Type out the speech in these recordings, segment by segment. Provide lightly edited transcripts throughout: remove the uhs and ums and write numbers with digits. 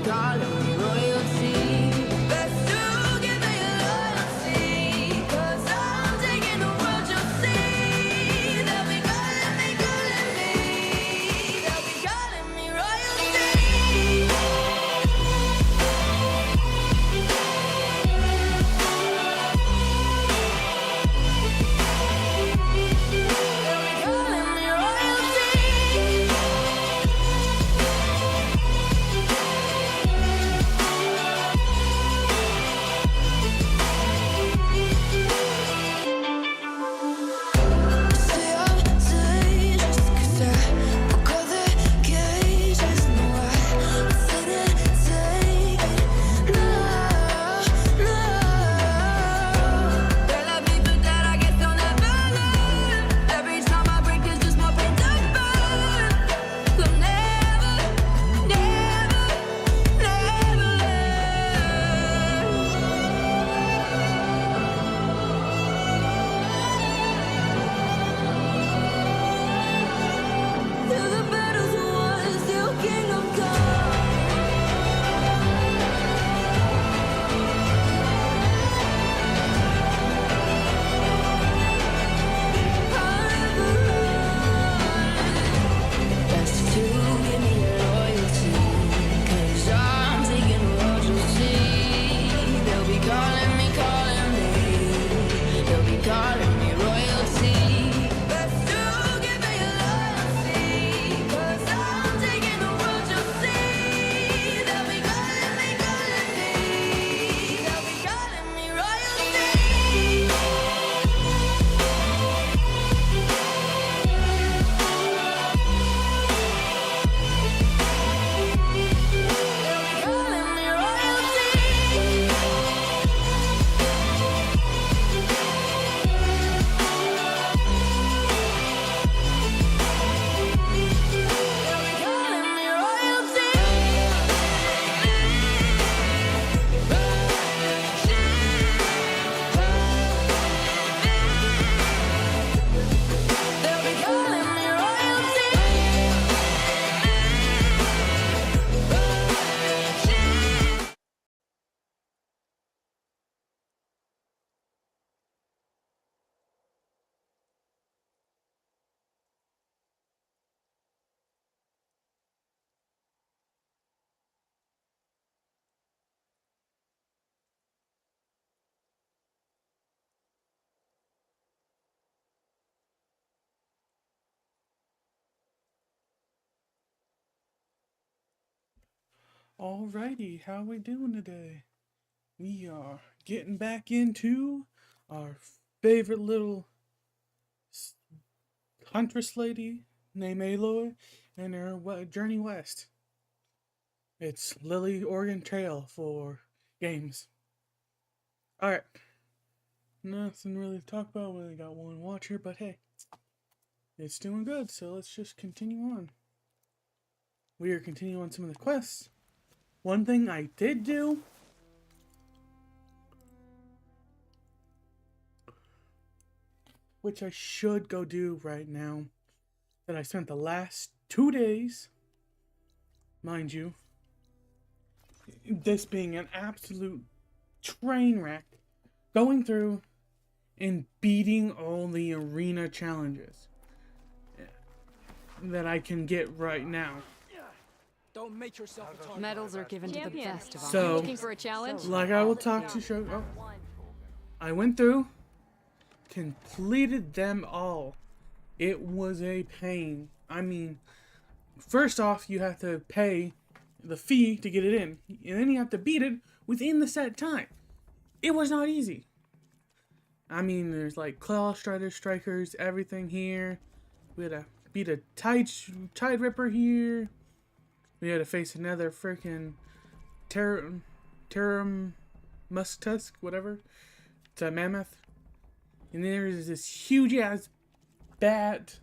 calling me royalty. Best to give me loyalty, 'cause I'm taking the world, you'll see. They'll be calling me, they'll be calling me royalty. Alrighty, how we doing today? We are getting back into our favorite little huntress lady named Aloy and her journey west. It's Lily Oregon Trail for games. Alright, nothing really to talk about. We only got one watcher, but hey, it's doing good, so let's just continue on. We are continuing on some of the quests. One thing I did do, which I should go do right now, that I spent the last 2 days, mind you, this being an absolute train wreck, going through and beating all the arena challenges that I can get right now. Don't make yourself a target. Medals are given to the best of us. So, Looking for a challenge? like I will talk to show. Oh, I went through, completed them all. It was a pain. I mean, first off, you have to pay the fee to get it in, and then you have to beat it within the set time. It was not easy. I mean, there's like Claw Strider Strikers, everything here. We had to beat a Tide Ripper here. We had to face another freaking Terram Musktusk, whatever. It's a mammoth. And then there's this huge ass bat.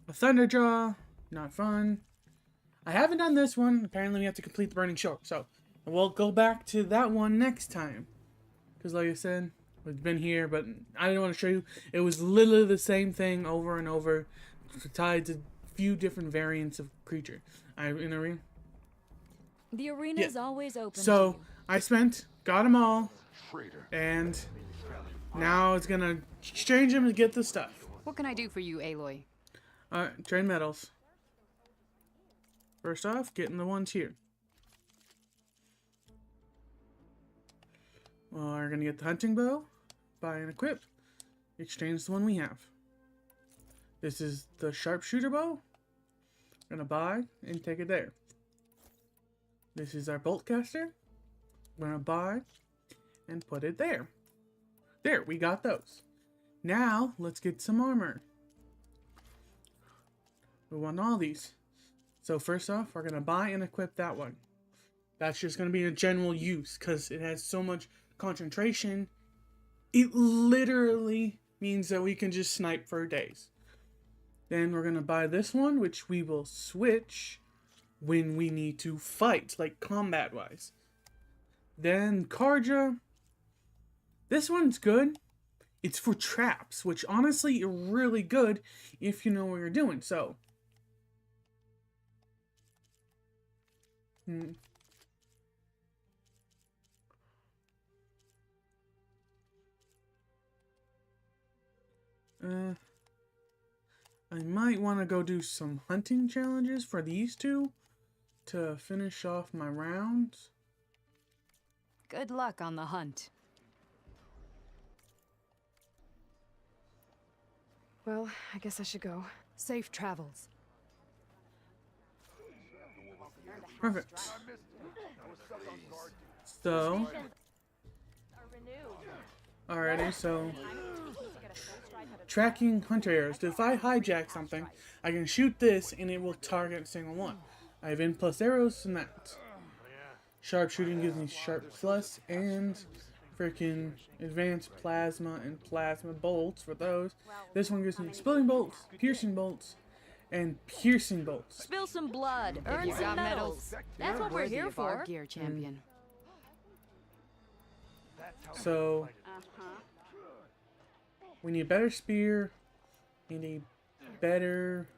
A Thunderjaw. Not fun. I haven't done this one. Apparently we have to complete the Burning Shore. So we'll go back to that one next time. Because like I said, we've been here, but I didn't want to show you. It was literally the same thing over and over. Tied to a few different variants of creature. In the ring. The arena is always open to So you. I got them all, and now it's gonna exchange them to get the stuff. What can I do for you, Aloy? Trade medals. First off, getting the ones here. We're gonna get the hunting bow, buy and equip, exchange the one we have. This is the sharpshooter bow. Gonna buy and take it there. This is our bolt caster. We're gonna buy and put it there. There, we got those. Now, let's get some armor. We want all these. So first off, we're gonna buy and equip that one. That's just gonna be a general use because it has so much concentration. It literally means that we can just snipe for days. Then we're gonna buy this one, which we will switch when we need to fight, like combat-wise. Then Karja. This one's good. It's for traps, which honestly are really good if you know what you're doing. So, I might want to go do some hunting challenges for these two to finish off my rounds. Good luck on the hunt. Well, I guess I should go. Safe travels. Perfect. So, alrighty, so tracking hunter arrows. If I hijack something, I can shoot this and it will target a single one. I have N plus arrows and that. Sharpshooting gives me sharp plus and freaking advanced plasma and plasma bolts for those. This one gives me exploding bolts, and piercing bolts. Spill some blood, earn You some got medals. That's what we're Worthy here of our for. gear champion. So we need a better spear. We need better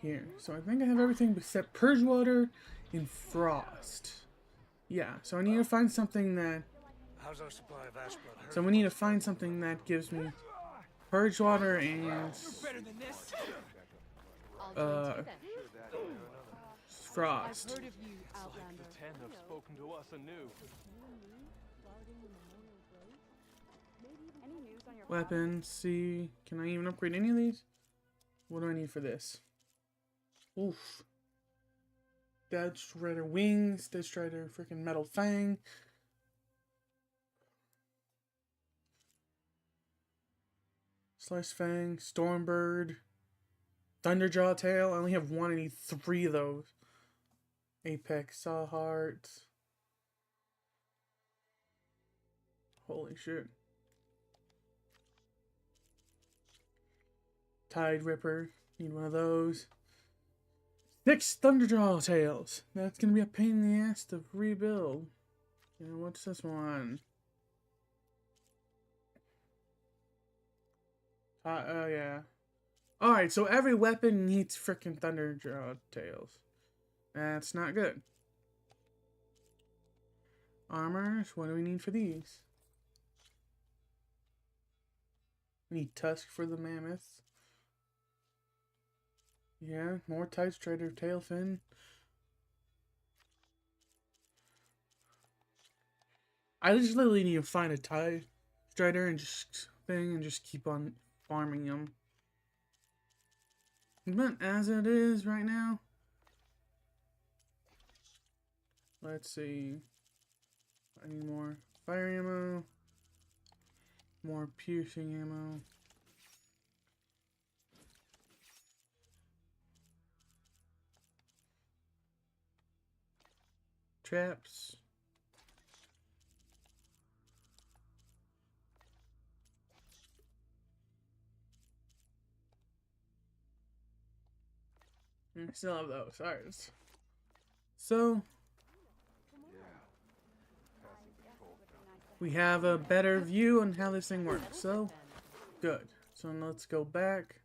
here. So I think I have everything except purge water and frost. Yeah, so I need to find something that. How's our supply of ash blood? So we need to find something that gives me purge water and Better than this. frost. The 10 have spoken to us anew. Weapons, see. Can I even upgrade any of these? What do I need for this? Oof. Dead Strider wings, Dead Strider freaking metal fang. Slice fang, Stormbird, Thunderjaw tail. I only have one. I need 3 of those. Apex saw heart. Holy shit. Tide Ripper. Need one of those. 6 Thunderjaw tails. That's gonna be a pain in the ass to rebuild. And what's this one? Oh yeah. Alright, so every weapon needs frickin' Thunderjaw tails. That's not good. Armors, what do we need for these? We need Tusk for the mammoth. Yeah, more Tide Strider tail fin. I just literally need to find a Tide Strider and just keep on farming them. But as it is right now, let's see. I need more fire ammo, more piercing ammo. Traps. I still have those. Alright. So we have a better view on how this thing works. So good. So let's go back.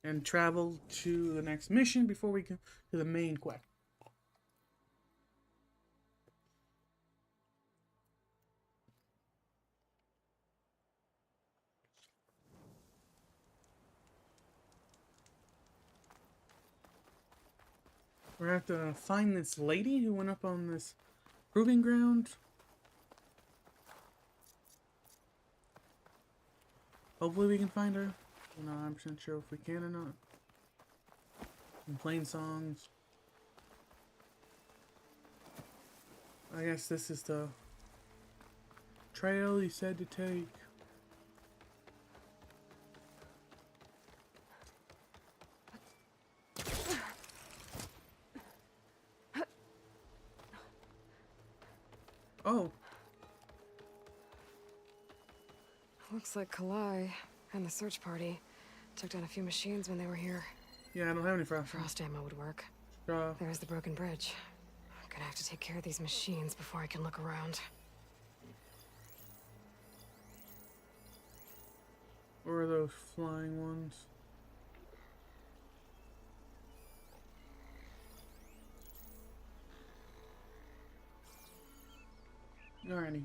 and travel to the next mission before we go to the main quest. We're gonna have to find this lady who went up on this proving ground. Hopefully we can find her. I'm not 100% sure if we can or not. I'm playing songs. I guess this is the trail he said to take. Oh, Looks like Kalai and the search party took down a few machines when they were here. yeah, I don't have any frost. Frost ammo would work. Uh, There's the broken bridge. I'm gonna have to take care of these machines before I can look around. or are those flying ones? Alrighty.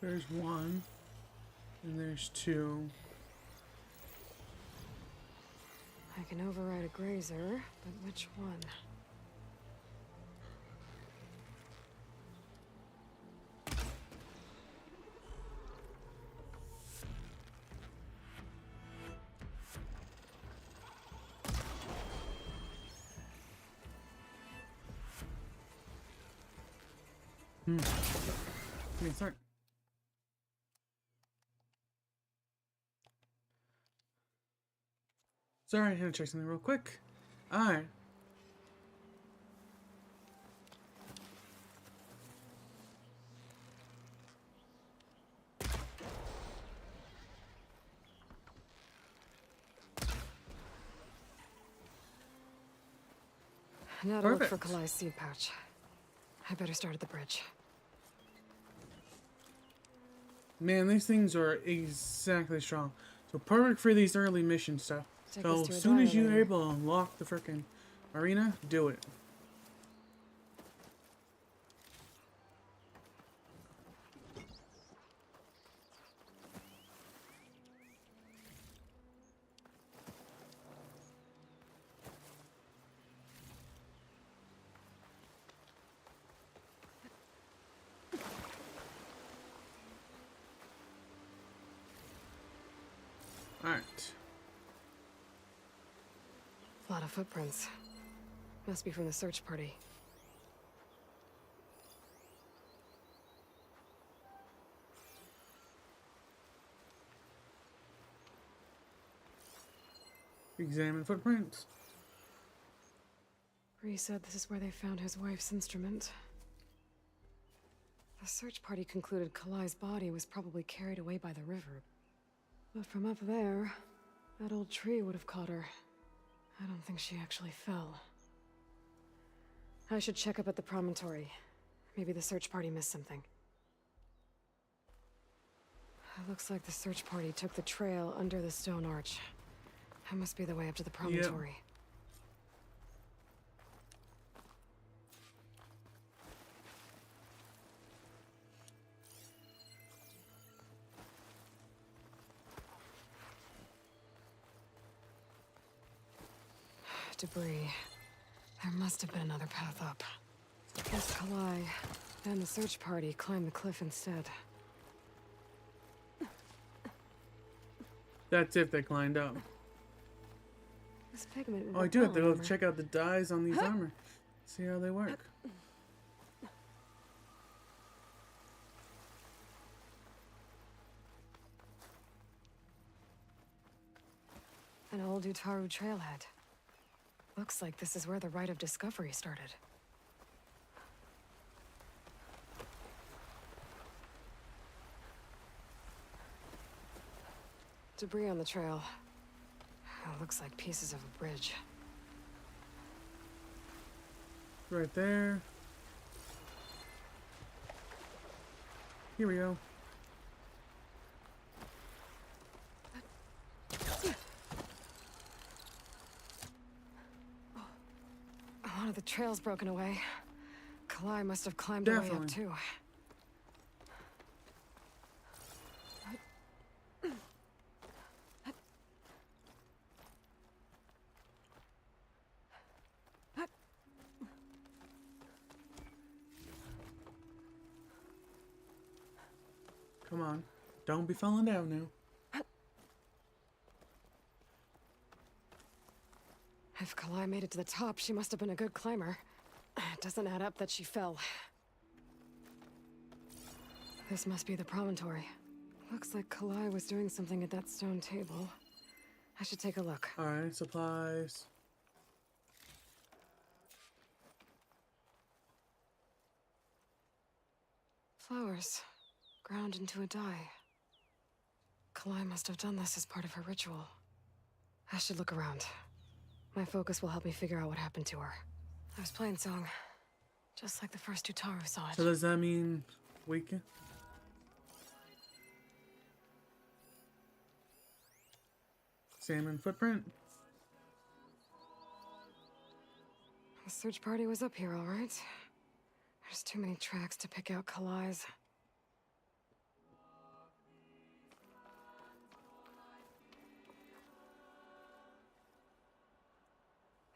There's one, and there's two. I can override a grazer, but which one? I mean, sorry. Sorry, I had to check something real quick. Alright. Now to look for Perfect. Kalai's seed pouch. I better start at the bridge. Man, these things are exactly strong. So perfect for these early mission stuff. Take So us to a as soon as diner you're later. able to unlock the frickin' arena, do it. Alright. A lot of footprints. Must be from the search party. Examine footprints. Bree said this is where they found his wife's instrument. The search party concluded Kalai's body was probably carried away by the river. But from up there, that old tree would have caught her. I don't think she actually fell. I should check up at the promontory. Maybe the search party missed something. It looks like the search party took the trail under the stone arch. That must be the way up to the promontory. Debris. There must have been another path up. Guess Kalai and the search party climbed the cliff instead. That's if they climbed up. This pigment. Oh, I do have to go check out the dyes on these armor. See how they work. An old Utaru trailhead. Looks like this is where the Rite of Discovery started. Debris on the trail. It looks like pieces of a bridge. Right there. Here we go. A lot of the trail's broken away. Kalai must have climbed her way up Definitely. too. Come on. Don't be falling down now. If Kalai made it to the top, she must have been a good climber. It doesn't add up that she fell. This must be the promontory. Looks like Kalai was doing something at that stone table. I should take a look. Alright, supplies. Flowers. Ground into a dye. Kalai must have done this as part of her ritual. I should look around. My focus will help me figure out what happened to her. I was playing song, just like the first Utaru saw it. So does that mean we can? Salmon footprint? The search party was up here, all right. There's too many tracks to pick out Kalai's.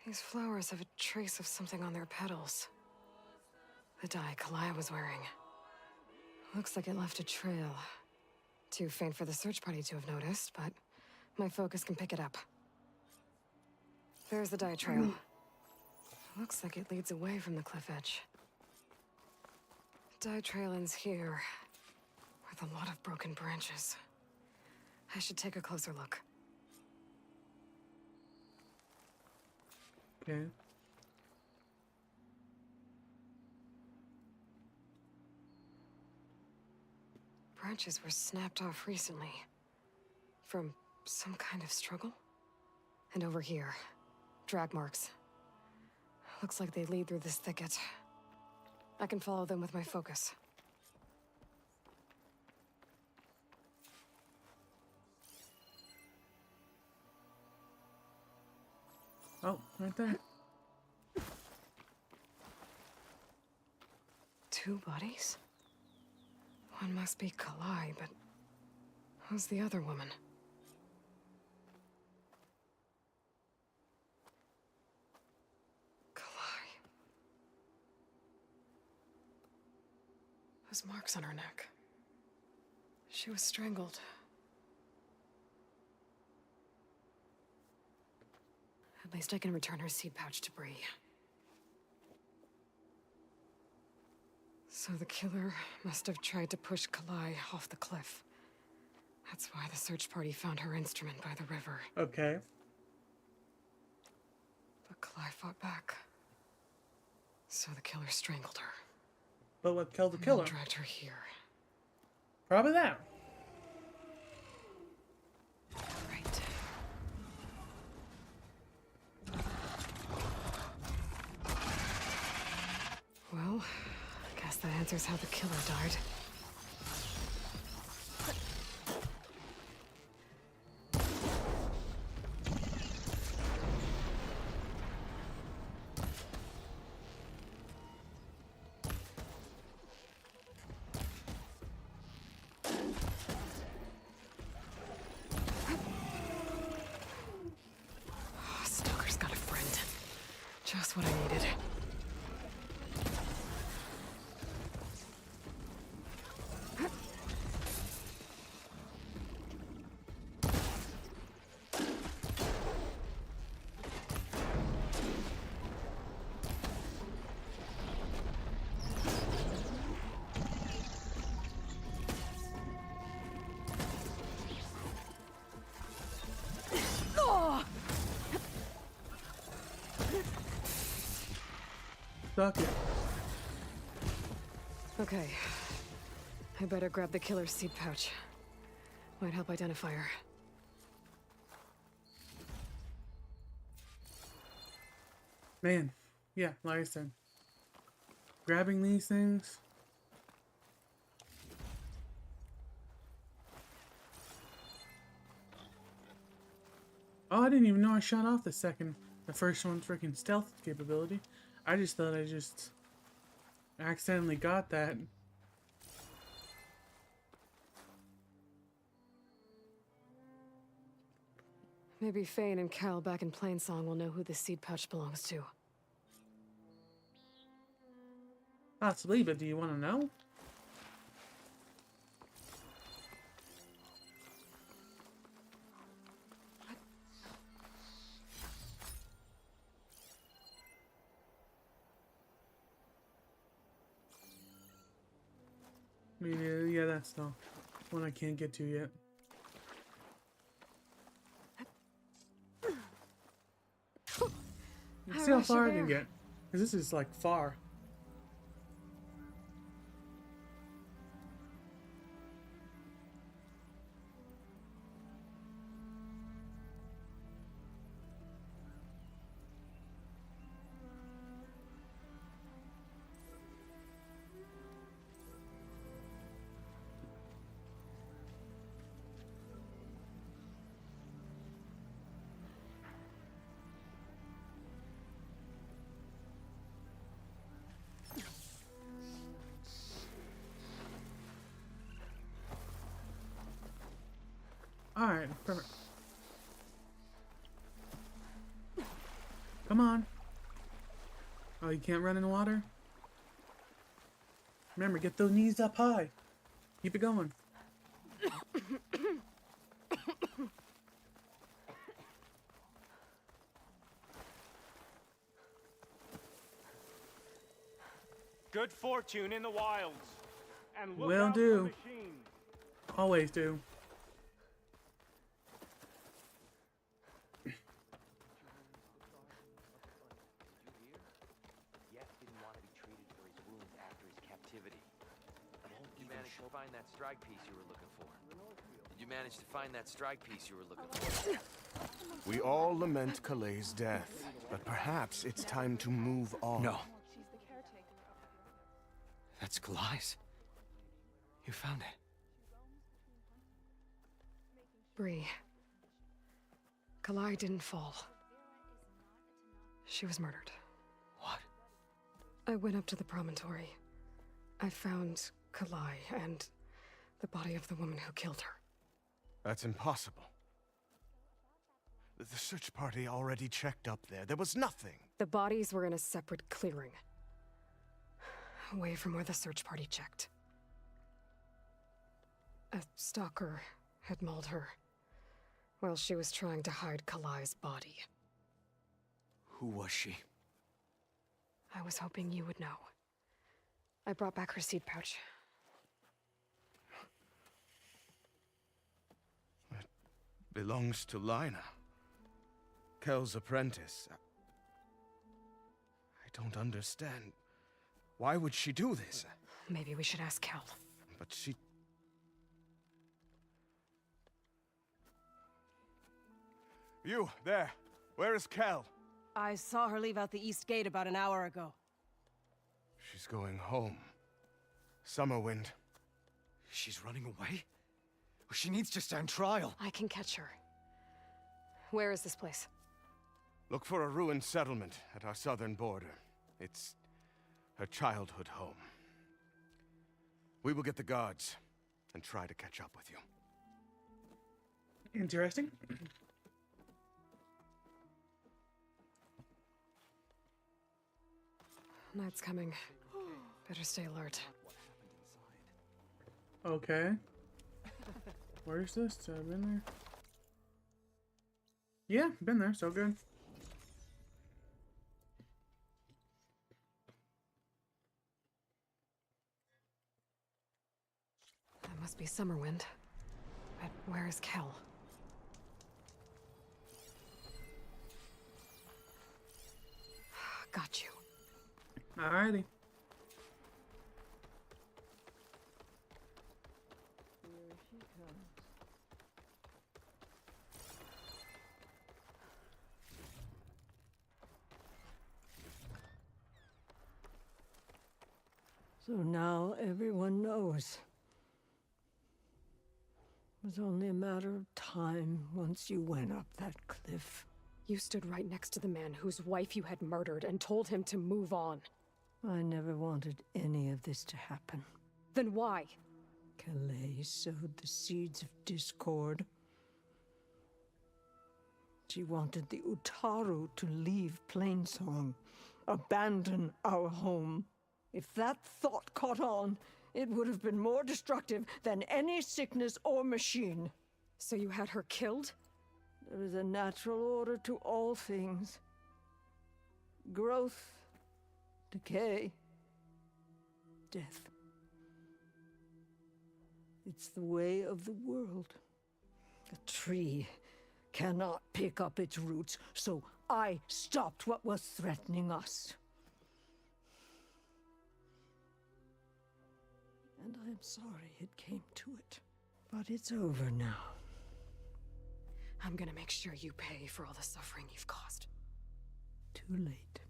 These flowers have a trace of something on their petals. The dye Kalai was wearing. Looks like it left a trail. Too faint for the search party to have noticed, but my focus can pick it up. There's the dye trail. Looks like it leads away from the cliff edge. Dye trail ends here, with a lot of broken branches. I should take a closer look. Okay. Branches were snapped off recently. From some kind of struggle? And over here, drag marks. Looks like they lead through this thicket. I can follow them with my focus. Oh, right there. Two bodies? One must be Kalai, but who's the other woman? Kalai. Those marks on her neck. She was strangled. At least I can return her seed pouch to Bree. So the killer must have tried to push Kalai off the cliff. That's why the search party found her instrument by the river. Okay. But Kalai fought back. So the killer strangled her. But what killed the And killer? then dragged her here. Probably that. Right. Well, I guess that answers how the killer died. Stalker's got a friend. Just what I needed. stuck it. Okay. I better grab the killer's seed pouch. Might help identify her. Man, yeah, like I said, grabbing these things. Oh, I didn't even know I shot off the first one's freaking stealth capability. I just thought I just accidentally got that. Maybe Fane and Cal back in Plainsong will know who the seed pouch belongs to. Possibly, but do you want to know? I mean, yeah, that's the one I can't get to yet. Let's see how far I can get. Because this is like far. Alright, perfect. Come on. Oh, you can't run in the water? Remember, get those knees up high. Keep it going. Good fortune in the wilds. And look Will out do. for machines. Always do. Yet didn't want to be treated for his wounds after his captivity. Did you manage to find that strike piece you were looking for? Did you manage to find that strike piece you were looking for? We all lament Calay's death, but perhaps it's time to move on. No. That's Calay's. You found it. Bree. Kalai didn't fall. She was murdered. What? I went up to the promontory. I found Kalai and the body of the woman who killed her. That's impossible. The search party already checked up there. There was nothing. The bodies were in a separate clearing. Away from where the search party checked. A stalker had mauled her while she was trying to hide Kalai's body. Who was she? I was hoping you would know. I brought back her seed pouch. It belongs to Lina. Kel's apprentice. I don't understand. Why would she do this? Maybe we should ask Cal. But she... You, there. Where is Kel? I saw her leave out the east gate about an hour ago. She's going home. Summerwind. She's running away? She needs to stand trial. I can catch her. Where is this place? Look for a ruined settlement at our southern border. It's her childhood home. We will get the guards and try to catch up with you. Interesting. Night's coming. Better stay alert. Okay. Where's this? I've been there. Yeah, been there, so good. That must be Summerwind. But where is Kel? Got you. Alrighty. So now everyone knows. It was only a matter of time once you went up that cliff. You stood right next to the man whose wife you had murdered and told him to move on. I never wanted any of this to happen. Then why? Calais sowed the seeds of discord. She wanted the Utaru to leave Plainsong, abandon our home. If that thought caught on, it would have been more destructive than any sickness or machine. So you had her killed? There is a natural order to all things. Growth, decay, death. It's the way of the world. A tree cannot pick up its roots, so I stopped what was threatening us. And I am sorry it came to it. But it's over now. I'm gonna make sure you pay for all the suffering you've caused. Too late.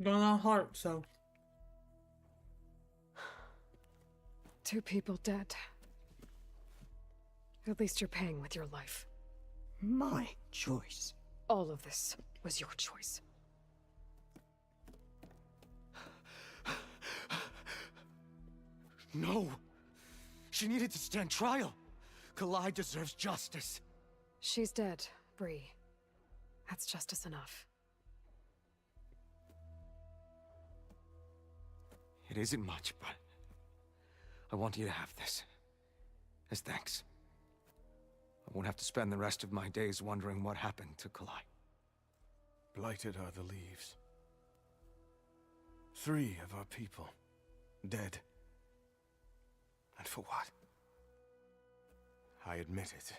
Going on heart, so. 2 people dead. At least you're paying with your life. My choice. All of this was your choice. No! She needed to stand trial! Kalai deserves justice! She's dead, Bree. That's justice enough. It isn't much, but I want you to have this. As thanks. I won't have to spend the rest of my days wondering what happened to Kalai. Blighted are the leaves. 3 of our people, dead. And for what? I admit it.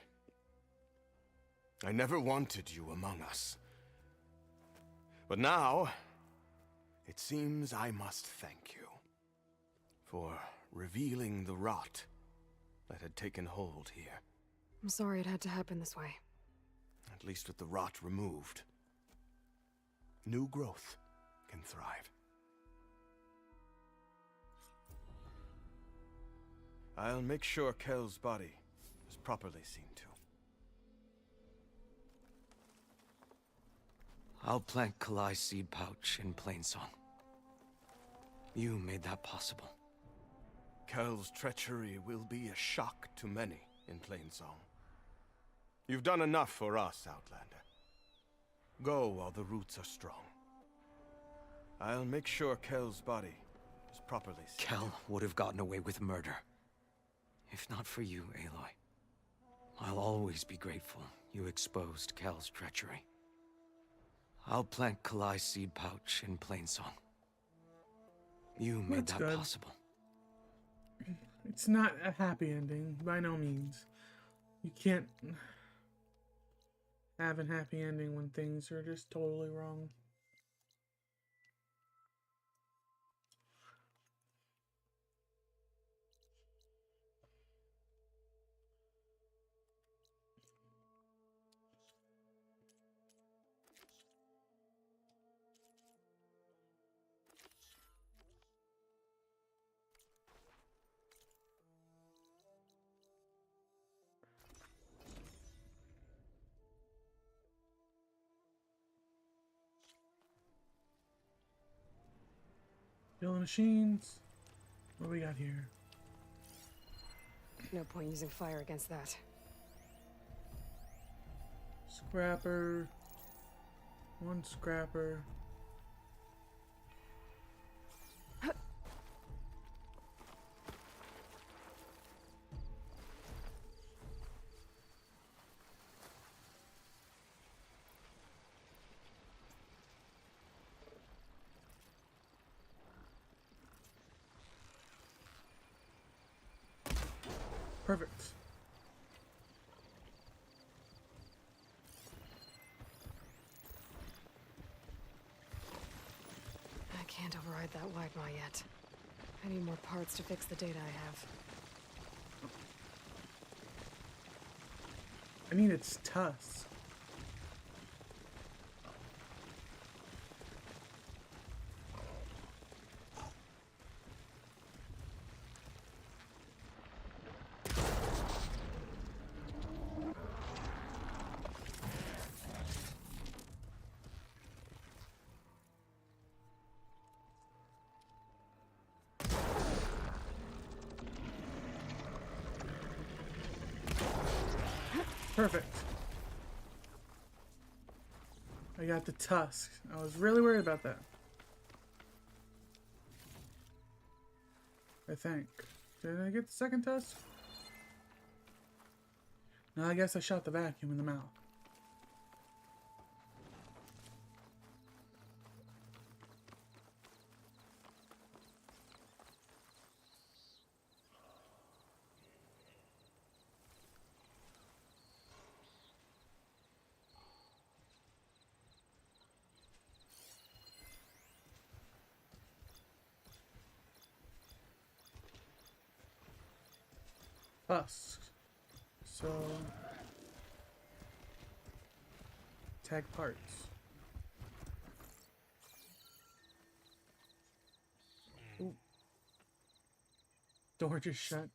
I never wanted you among us. But now, it seems I must thank you for revealing the rot that had taken hold here. I'm sorry it had to happen this way. At least with the rot removed, new growth can thrive. I'll make sure Kel's body is properly seen to. I'll plant Kalai's seed pouch in Plainsong. You made that possible. Kel's treachery will be a shock to many in Plainsong. You've done enough for us, Outlander. Go while the roots are strong. I'll make sure Kel's body is properly seen. Kel would have gotten away with murder. If not for you, Aloy. I'll always be grateful you exposed Kel's treachery. I'll plant Kalai's seed pouch in Plainsong. You made That's that good. possible. It's not a happy ending, by no means. You can't have a happy ending when things are just totally wrong. Building machines. What do we got here? No point using fire against that. Scrapper. 1 scrapper. Perfect. get that Widemaw yet. I need more parts to fix the data I have. I need its tusks. Perfect. I got the tusk. I was really worried about that. I think. Did I get the second tusk? No, I guess I shot the vacuum in the mouth. Tusks. So tag parts. Ooh. Door just shut.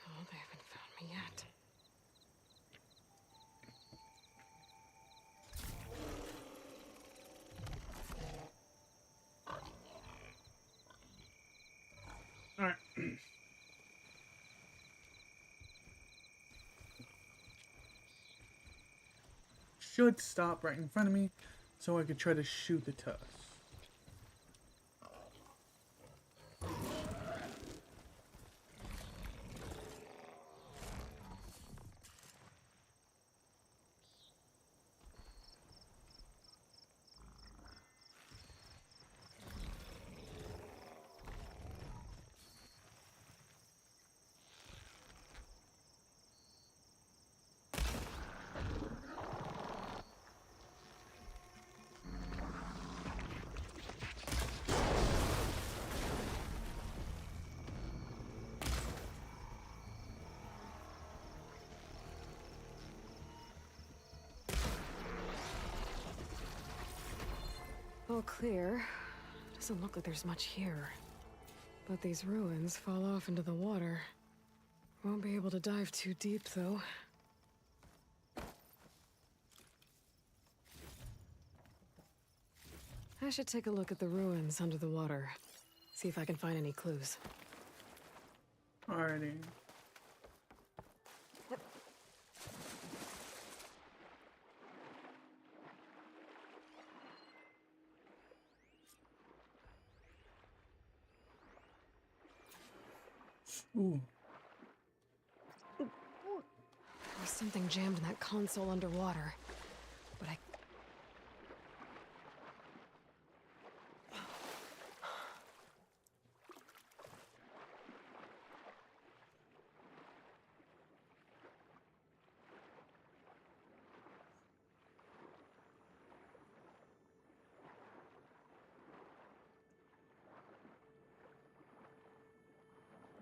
Oh, they haven't found me yet. Alright. Should stop right in front of me so I could try to shoot the tusk. All clear. Doesn't look like there's much here. But these ruins fall off into the water. Won't be able to dive too deep, though. I should take a look at the ruins under the water. See if I can find any clues. Alrighty. Ooh. There was something jammed in that console underwater. But I...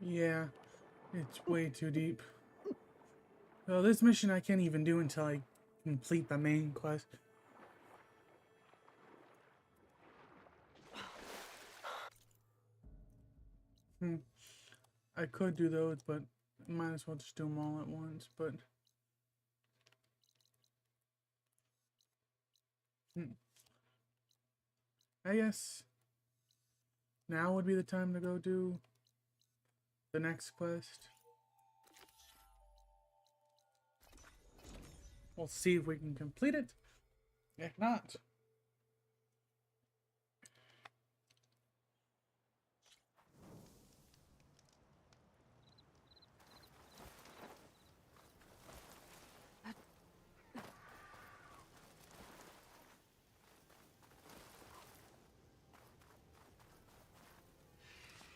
Yeah, it's way too deep. Well, this mission I can't even do until I complete the main quest. I could do those, but might as well just do them all at once, but... I guess now would be the time to go do the next quest. We'll see if we can complete it. If not,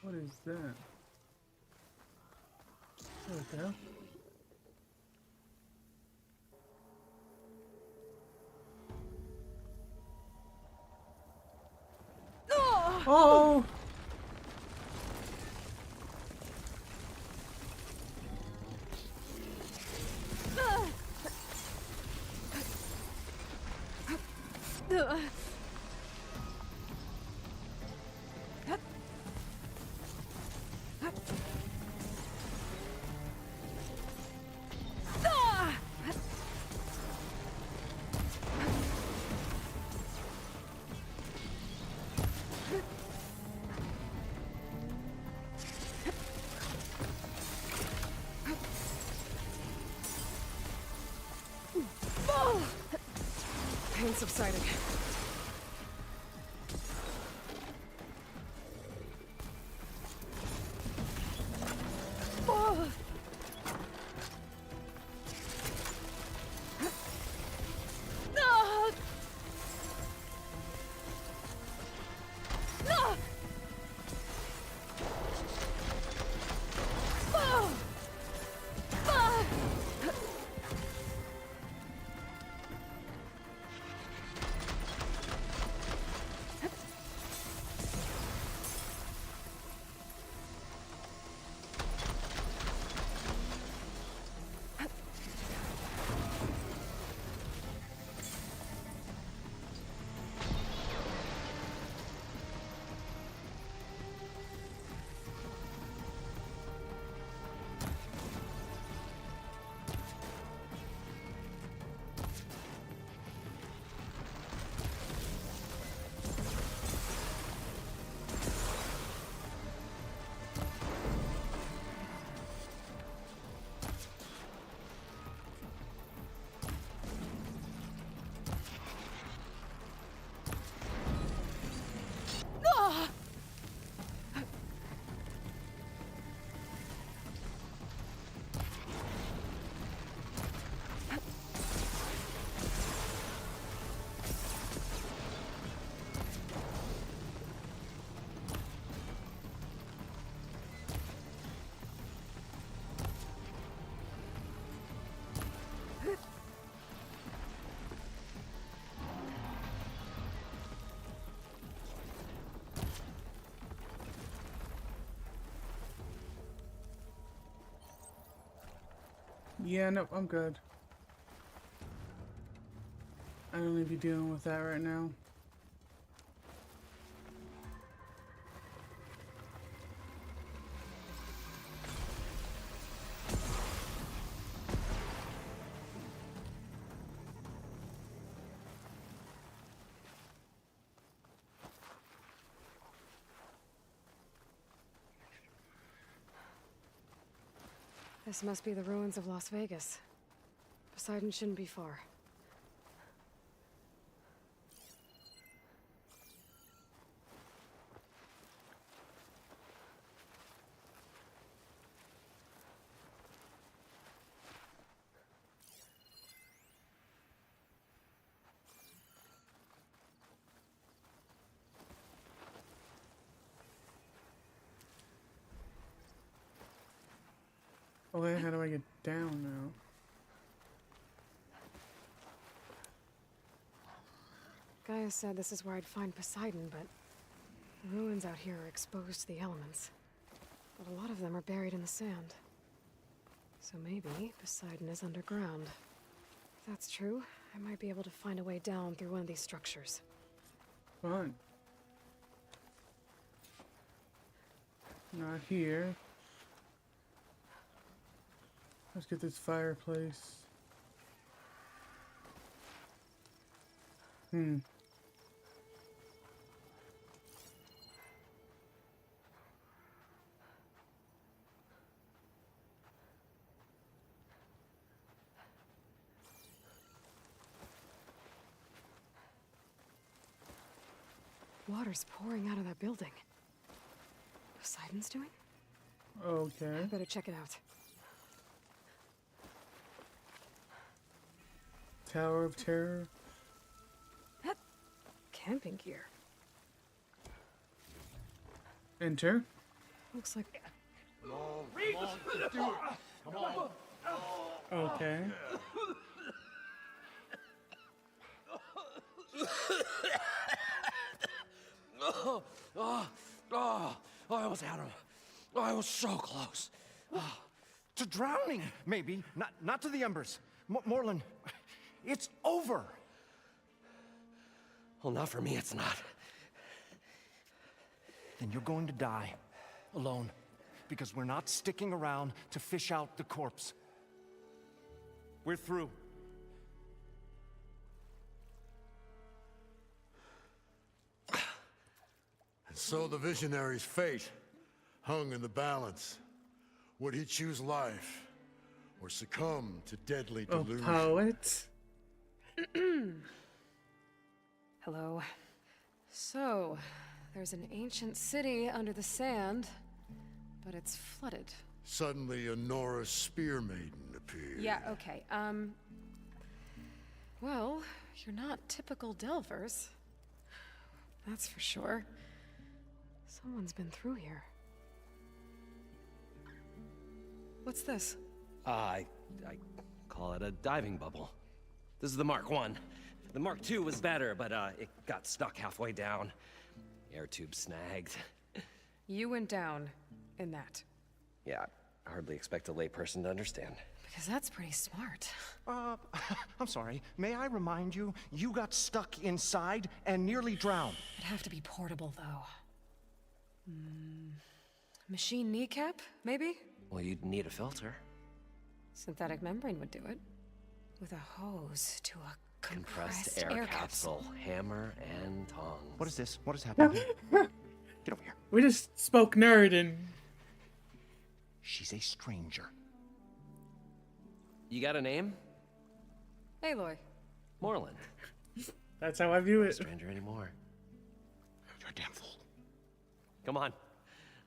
what is that? What the hell? Oh! Pain subsiding. Yeah, nope, I'm good. I don't need to be dealing with that right now. This must be the ruins of Las Vegas. Poseidon shouldn't be far. Okay, how do I get down now? Gaia said this is where I'd find Poseidon, but the ruins out here are exposed to the elements. But a lot of them are buried in the sand. So maybe Poseidon is underground. If that's true, I might be able to find a way down through one of these structures. Fine. Not here. Let's get this fireplace. Water's pouring out of that building. Poseidon's doing? Okay. I better check it out. Tower of Terror. Camping gear. Enter. Looks like... Okay. Oh, I almost had him. Oh, I was so close. To drowning, maybe. Not to the embers. Morlund, it's over. Well, not for me, it's not. Then you're going to die. Alone. Because we're not sticking around to fish out the corpse. We're through. And so the visionary's fate hung in the balance. Would he choose life or succumb to deadly Oh, delusion? poet. Hello. So, there's an ancient city under the sand, but it's flooded. Suddenly, a Norse spear maiden appeared. Yeah, okay. Well, you're not typical Delvers. That's for sure. Someone's been through here. What's this? I call it a diving bubble. This is the Mark I. The Mark II was better, but it got stuck halfway down. Air tube snagged. You went down in that. Yeah, I hardly expect a layperson to understand. Because that's pretty smart. I'm sorry. May I remind you, you got stuck inside and nearly drowned. It'd have to be portable, though. Machine kneecap, maybe? Well, you'd need a filter. Synthetic membrane would do it. With a hose to a compressed air capsule. Hammer and tongs. What is this? What is happening? Get over here. We just spoke nerd and... She's a stranger. You got a name? Aloy. Morlund. That's how I view Not a it. stranger anymore. You're a damn fool. Come on.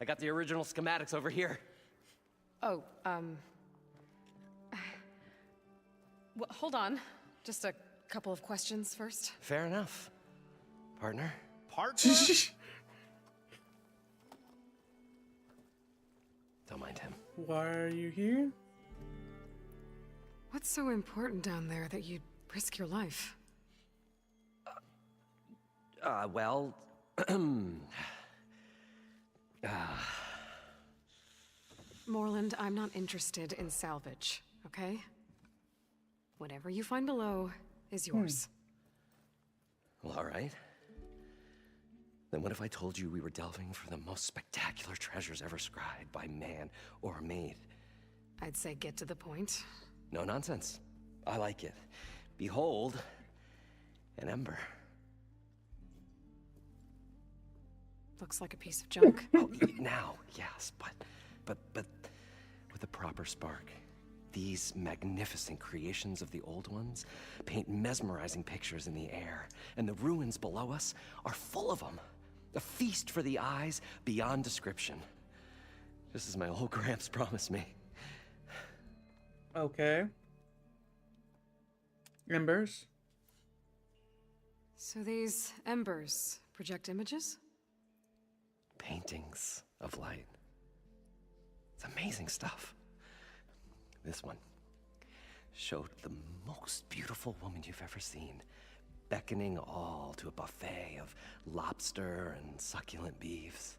I got the original schematics over here. Oh, well, hold on. Just a couple of questions first. Fair enough. Partner? Partner? Don't mind him. Why are you here? What's so important down there that you'd risk your life? Well... Morlund, I'm not interested in salvage, okay? Whatever you find below is yours. Well, all right. Then what if I told you we were delving for the most spectacular treasures ever scribed by man or maid? I'd say get to the point. No nonsense. I like it. Behold, an ember. Looks like a piece of junk. Well, now, yes, but with a proper spark. These magnificent creations of the old ones paint mesmerizing pictures in the air, and the ruins below us are full of them. A feast for the eyes beyond description. Just as my old Gramps promised me. Okay. Embers. So these embers project images? Paintings of light. It's amazing stuff. This one showed the most beautiful woman you've ever seen, beckoning all to a buffet of lobster and succulent beefs.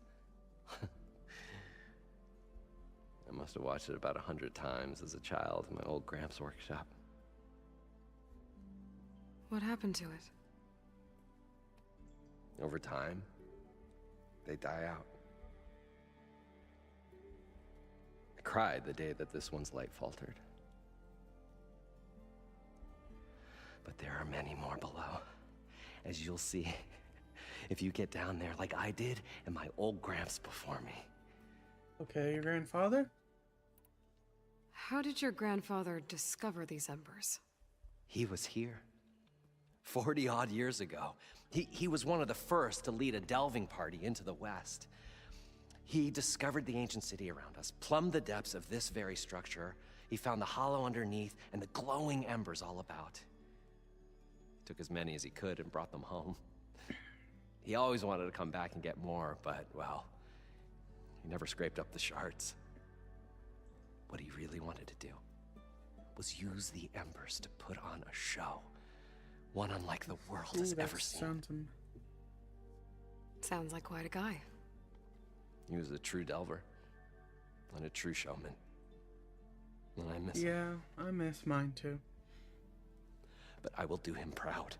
I must have watched it about 100 times as a child in my old Gramps workshop. What happened to it? Over time, they die out. I cried the day that this one's light faltered. But there are many more below, as you'll see if you get down there like I did and my old Gramps before me. Okay, your grandfather? How did your grandfather discover these embers? He was here 40-odd years ago. He was one of the first to lead a delving party into the West. He discovered the ancient city around us, plumbed the depths of this very structure. He found the hollow underneath and the glowing embers all about. Took as many as he could and brought them home. He always wanted to come back and get more, but, well, he never scraped up the shards. What he really wanted to do was use the embers to put on a show. One unlike the world has ever seen. Sounds like quite a guy. He was a true delver. And a true showman. And I miss him. Yeah, I miss mine too. But I will do him proud.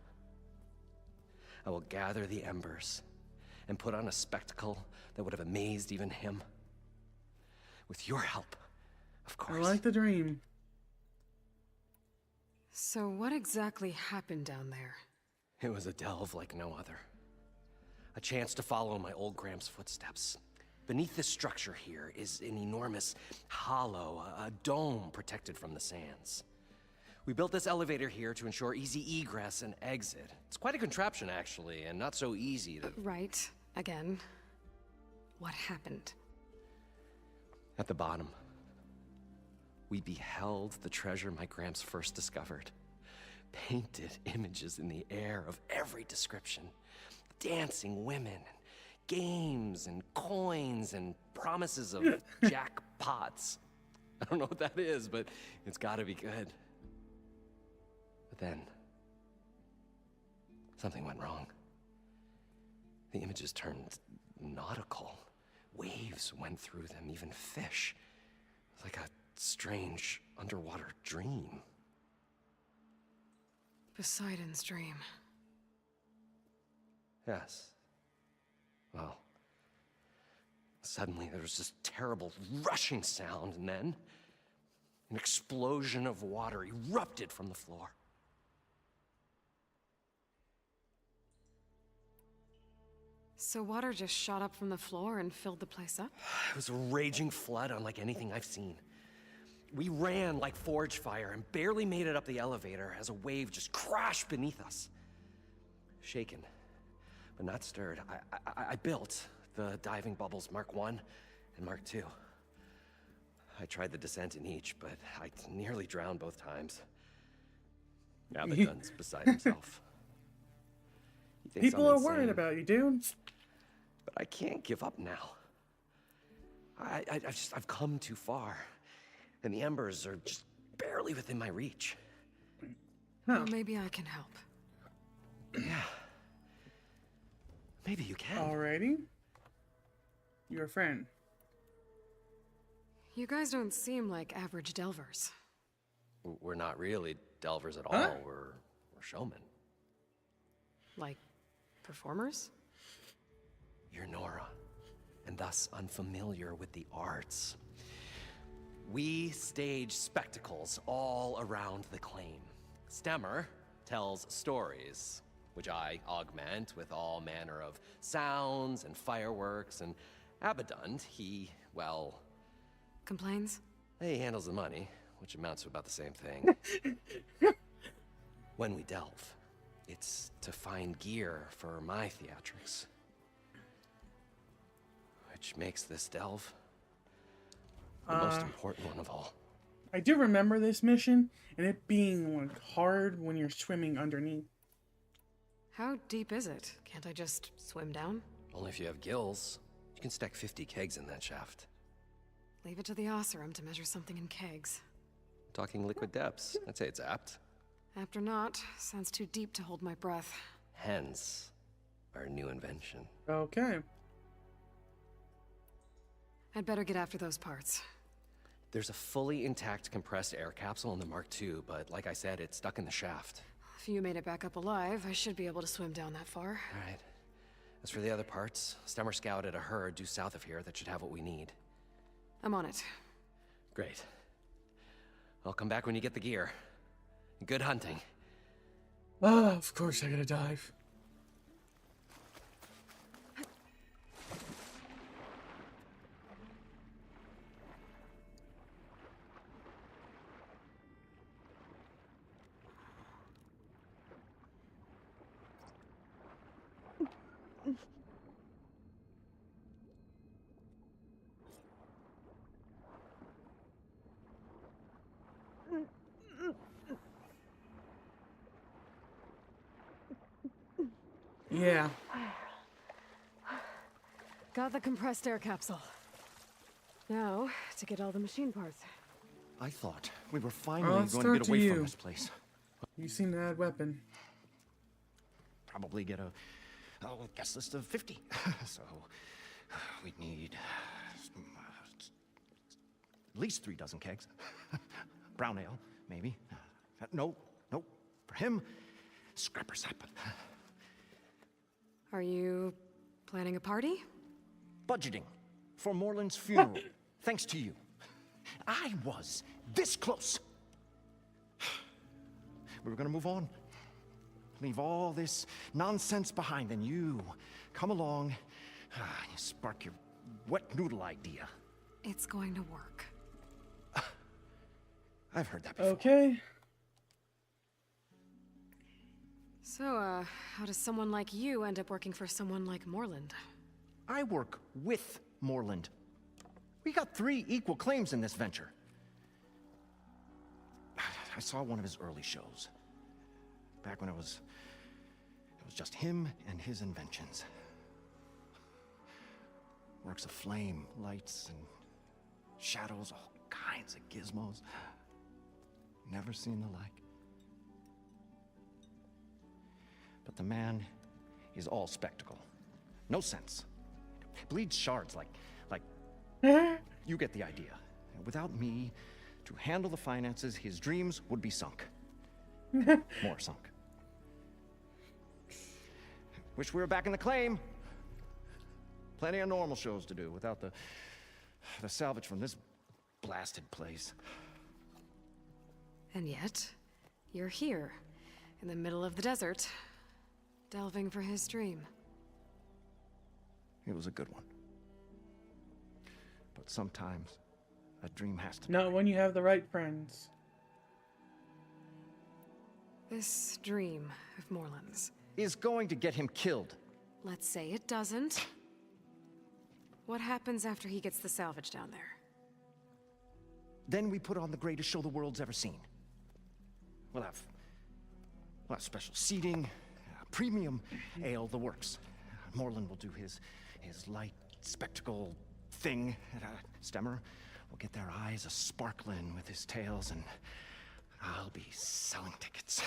I will gather the embers and put on a spectacle that would have amazed even him. With your help, of I course. like the dream. So what exactly happened down there? It was a delve like no other. A chance to follow my old Gram's footsteps. Beneath this structure here is an enormous hollow, a dome protected from the sands. We built this elevator here to ensure easy egress and exit. It's quite a contraption, actually, and not so easy to... Right. Again. What happened? At the bottom, we beheld the treasure my Gramps first discovered. Painted images in the air of every description. Dancing women, games and coins and promises of jackpots. I don't know what that is, but it's gotta be good. But then, something went wrong. The images turned nautical. Waves went through them, even fish. It was like a strange underwater dream. Poseidon's dream. Yes. Well, suddenly there was this terrible rushing sound, and then an explosion of water erupted from the floor. So water just shot up from the floor and filled the place up? It was a raging flood unlike anything I've seen. We ran like forge fire and barely made it up the elevator as a wave just crashed beneath us. Shaken, but not stirred, I built the diving bubbles Mark I and Mark II. I tried the descent in each, but I nearly drowned both times. Abaddon's beside himself. He thinks People I'm are worried insane, about you, dude. but I can't give up now. I've come too far, and the embers are just barely within my reach. Well, maybe I can help. Yeah. Maybe you can. Alrighty. You're a friend. You guys don't seem like average delvers. We're not really delvers at all. Huh? We're showmen. Like, performers? You're Nora, and thus unfamiliar with the arts. We stage spectacles all around the claim. Stemmer tells stories, which I augment with all manner of sounds and fireworks, and Abaddon, he, well... Complains? He handles the money, which amounts to about the same thing. When we delve, it's to find gear for my theatrics. Which makes this delve the most important one of all. I do remember this mission, and it being like hard when you're swimming underneath. How deep is it? Can't I just swim down? Only if you have gills. You can stack 50 kegs in that shaft. Leave it to the Oseram to measure something in kegs. Talking liquid depths, I'd say it's apt. Apt or not, sounds too deep to hold my breath. Hence, our new invention. Okay. I'd better get after those parts. There's a fully intact compressed air capsule in the Mark II, but like I said, it's stuck in the shaft. If you made it back up alive, I should be able to swim down that far. All right. As for the other parts, Stemmer scouted a herd due south of here that should have what we need. I'm on it. Great. I'll come back when you get the gear. Good hunting. Ah, of course I gotta dive. Yeah. Got the compressed air capsule. Now, to get all the machine parts. I thought we were I'll finally going to start get to away you. from this place. You seem to add weapon. Probably get guest list of 50. So we'd need at least 3 dozen kegs. Brown ale, maybe. No. For him, scrapper sap. Are you planning a party? Budgeting for Morland's funeral. Thanks to you. I was this close. We were gonna move on. Leave all this nonsense behind, and you come along, you spark your wet noodle idea. It's going to work. I've heard that before. Okay. So, how does someone like you end up working for someone like Morland? I work with Morland. We got 3 equal claims in this venture. I saw one of his early shows. Back when it was just him and his inventions. Works of flame, lights, and shadows, all kinds of gizmos. Never seen the like. But the man is all spectacle. No sense. Bleeds shards like you get the idea. Without me to handle the finances, his dreams would be sunk. More sunk. Wish we were back in the claim. Plenty of normal shows to do without the salvage from this blasted place. And yet, you're here, in the middle of the desert, delving for his dream. It was a good one. But sometimes, a dream has to... Not when you have the right friends. This dream of Morland's is going to get him killed. Let's say it doesn't. What happens after he gets the salvage down there? Then we put on the greatest show the world's ever seen. We'll have special seating, premium ale, the works. Morland will do his light spectacle thing. Stemmer will get their eyes a-sparkling with his tales, and I'll be selling tickets.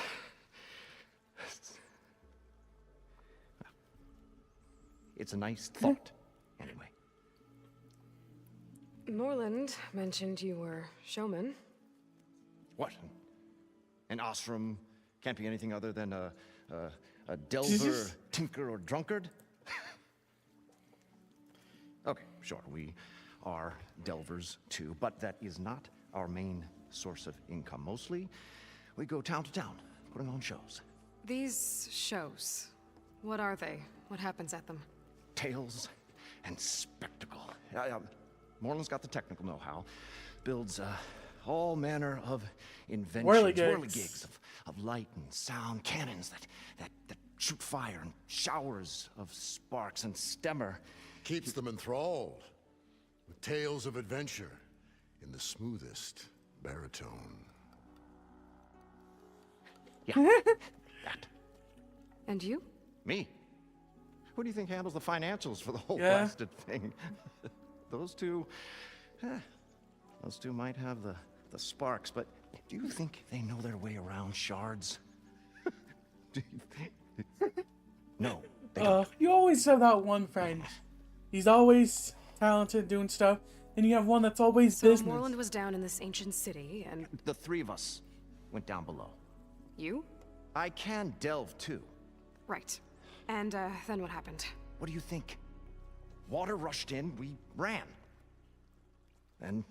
It's a nice thought, anyway. Morland mentioned you were showman. What? An Osram can't be anything other than a delver, tinker, or drunkard? Okay, sure, we are delvers too, but that is not our main source of income. Mostly, we go town to town, putting on shows. These shows, what are they? What happens at them? Tales and spectacle. Morland's got the technical know-how. Builds all manner of inventions. Whirligigs of light and sound. Cannons that shoot fire and showers of sparks. And Stemmer keeps them enthralled with tales of adventure in the smoothest baritone. Yeah, that. And you? Me? Who do you think handles the financials for the whole blasted thing? Those two might have the sparks, but do you think they know their way around shards? Do you think? No, they don't. You always have that one friend. He's always talented doing stuff, and you have one that's always business. Morland was down in this ancient city, and... The 3 of us went down below. You? I can delve, too. Right. And, then what happened? What do you think? Water rushed in, we ran. Then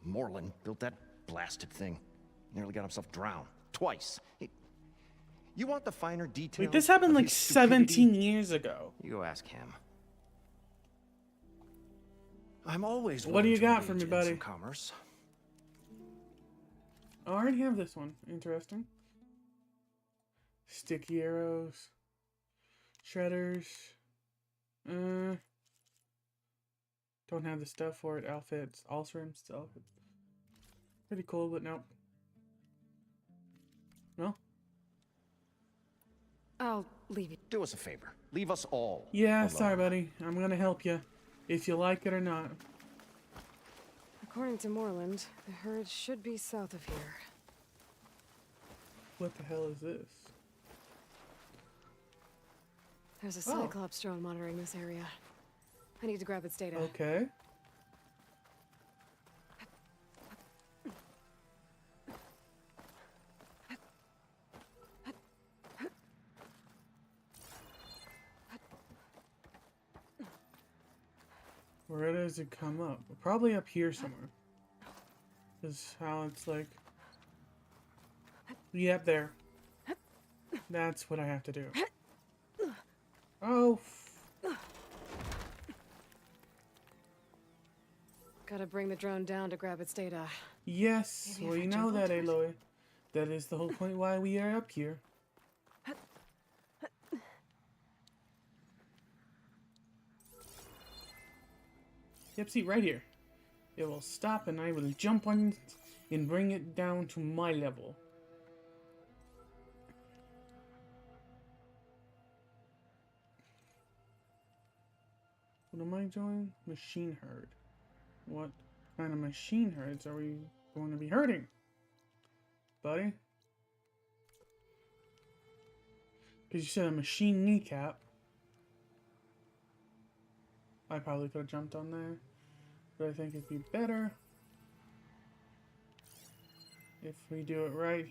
Morland built that blasted thing. Nearly got himself drowned. Twice. You want the finer details? Wait, this happened like 17 years ago. You go ask him. I'm always What do you got for me, in buddy? some commerce. Oh, I already have this one. Interesting. Sticky arrows. Shredders. Don't have the stuff for it. Outfits. Allsrims. Outfits. Pretty cool, but nope. No? I'll leave you. Do us a favor. Leave us all Yeah, alone. sorry, buddy. I'm gonna help you. If you like it or not. According to Morland, the herd should be south of here. What the hell is this? There's a Oh. Cyclops drone monitoring this area. I need to grab its data. Okay. Where does it come up? Probably up here somewhere. Is how it's like. Yep, there. That's what I have to do. Oh. Gotta bring the drone down to grab its data. Yes, Maybe if we I know jump that, onto it. Aloy. That is the whole point why we are up here. Yep, see, right here. It will stop and I will jump on it and bring it down to my level. What am I doing? Machine herd. What kind of machine herds are we going to be herding? Buddy? Because you said a machine kneecap. I probably could have jumped on there. But I think it'd be better if we do it right.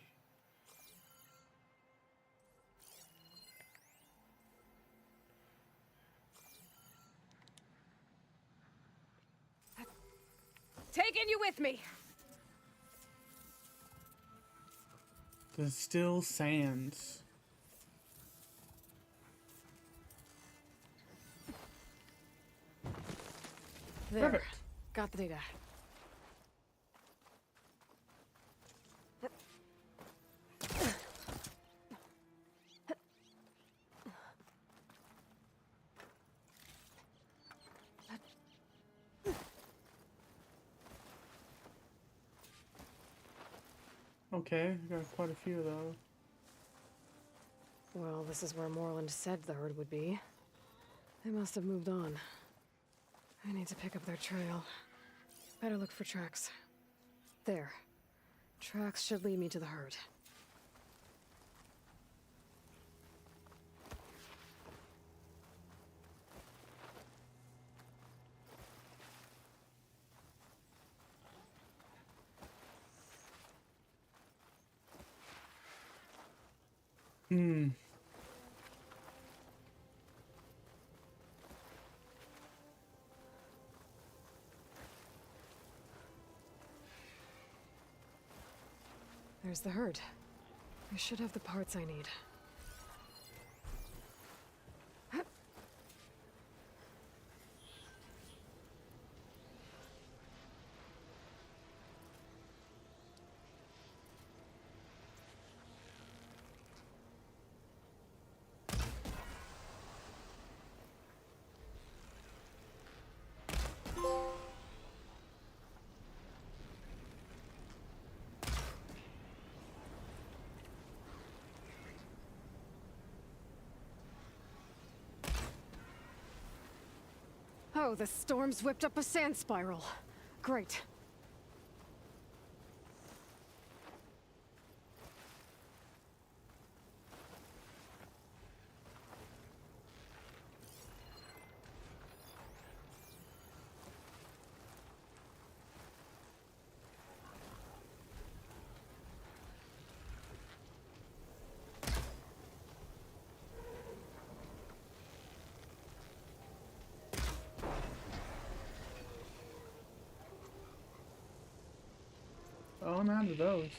Taking you with me! The still sands. There. Perfect. Got the data. Okay, got quite a few of those. Well, this is where Morland said the herd would be. They must have moved on. I need to pick up their trail. Better look for tracks. There. Tracks should lead me to the herd. There's the herd. I should have the parts I need. Oh, the storm's whipped up a sand spiral. Great. Oh, I'm out of those.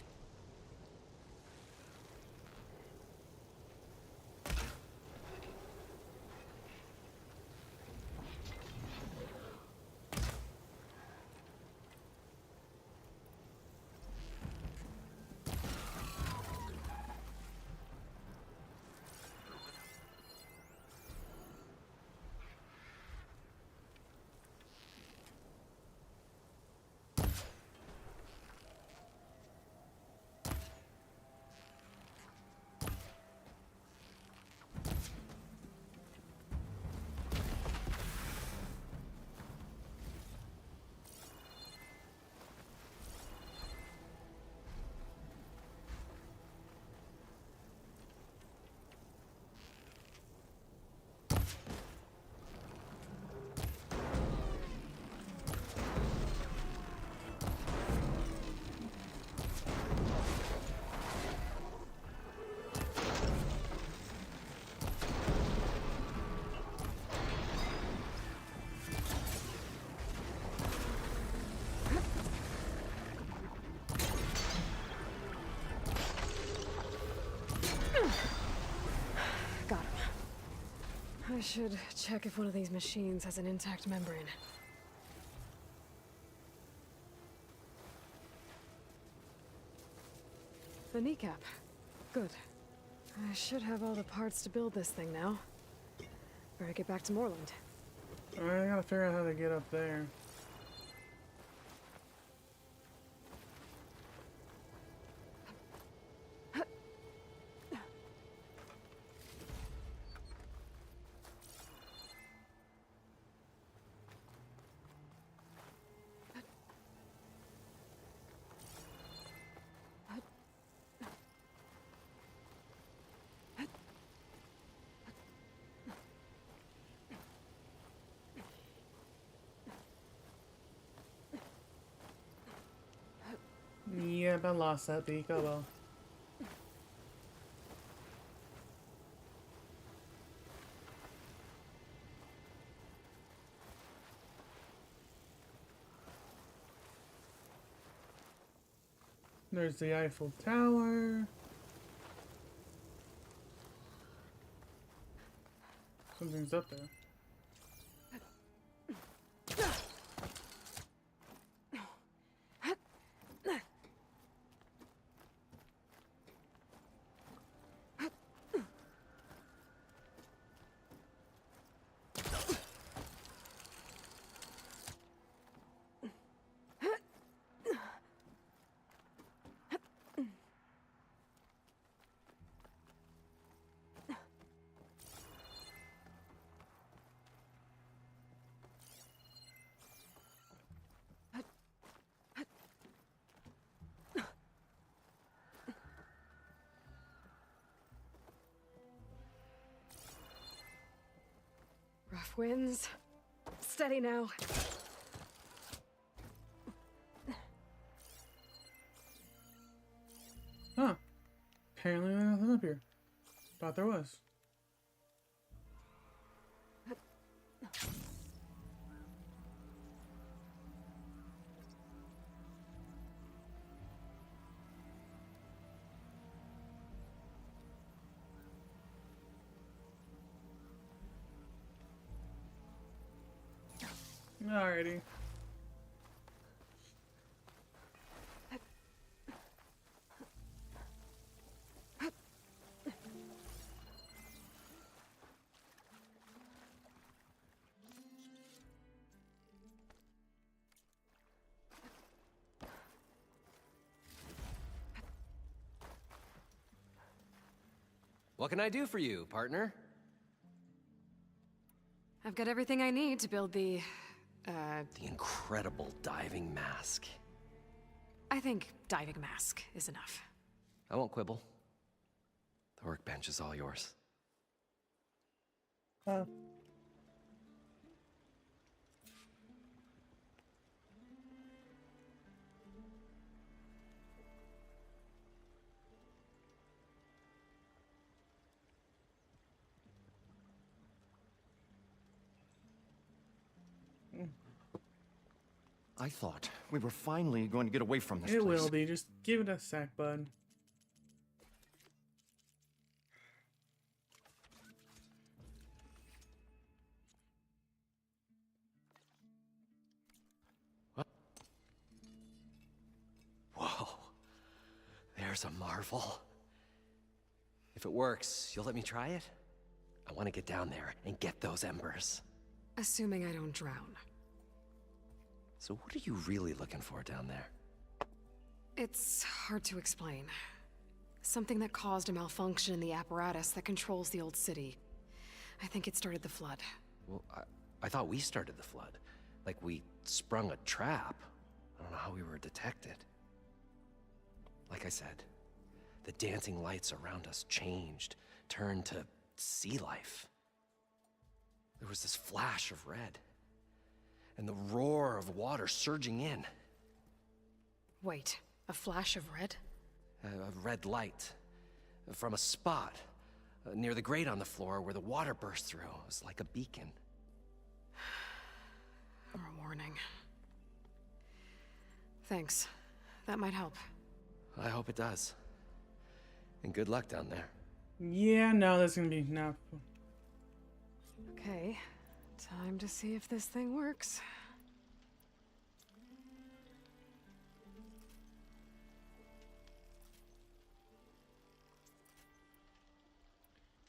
should check if one of these machines has an intact membrane. The kneecap. Good. I should have all the parts to build this thing now. Better get back to Moreland. Alright, I gotta figure out how to get up there. Yep, I lost that beak. Oh well. There's the Eiffel Tower. Something's up there. Rough winds. Steady now. Huh. Apparently there's nothing up here. Thought there was. Alrighty. What can I do for you, partner? I've got everything I need to build the incredible diving mask. I think diving mask is enough. I won't quibble. The workbench is all yours. I thought we were finally going to get away from this It place. will be. Just give it a sec, bud. Whoa. There's a marvel. If it works, you'll let me try it? I want to get down there and get those embers. Assuming I don't drown. So what are you really looking for down there? It's hard to explain. Something that caused a malfunction in the apparatus that controls the old city. I think it started the flood. Well, I thought we started the flood. Like we sprung a trap. I don't know how we were detected. Like I said, the dancing lights around us changed, turned to sea life. There was this flash of red, and the roar of water surging in. Wait, a flash of red? A red light from a spot near the grate on the floor where the water burst through. It was like a beacon. Or a warning. Thanks. That might help. I hope it does. And good luck down there. Yeah, no, that's gonna be no. Okay, time to see if this thing works.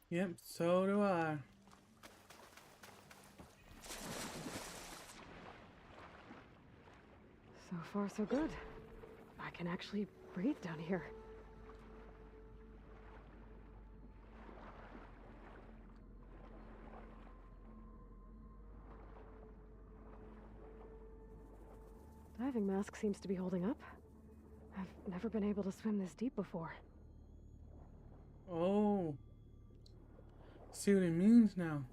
Yep, so do I. So far, so good. I can actually breathe down here. Diving mask seems to be holding up. I've never been able to swim this deep before. Oh. See what it means now.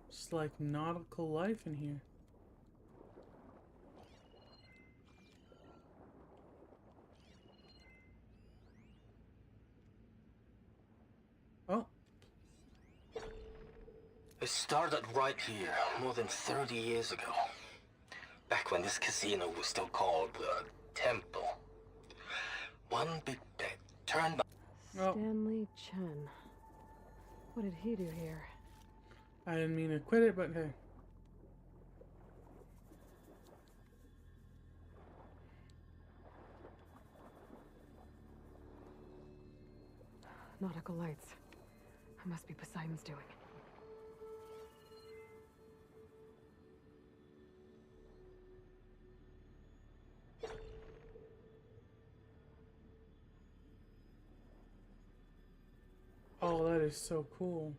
It's like nautical life in here. Oh. It started right here, more than 30 years ago. Back when this casino was still called the Temple. One big bet turned by... Stanley Chen. What did he do here? I didn't mean to quit it, but hey. Nautical lights. It must be Poseidon's doing. Oh, that is so cool.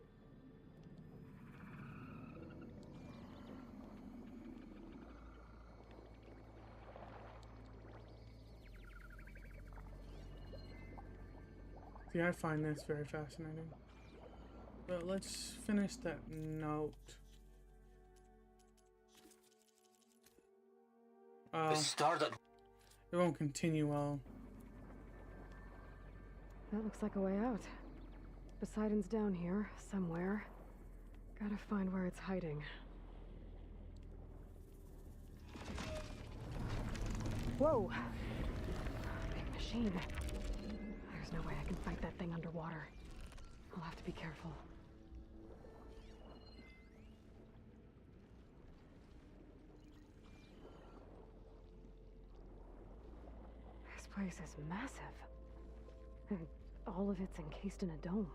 See, I find this very fascinating. But let's finish that note. It won't continue well. That looks like a way out. Poseidon's down here, somewhere. Gotta find where it's hiding. Whoa! Big machine. There's no way I can fight that thing underwater. I'll have to be careful. This place is massive. And all of it's encased in a dome.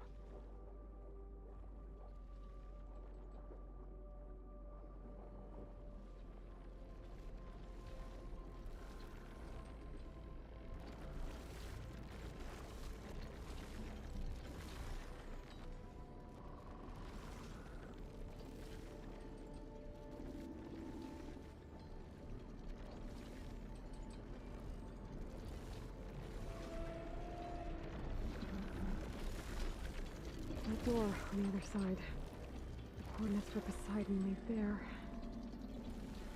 That door on the other side. The coordinates for Poseidon lead there.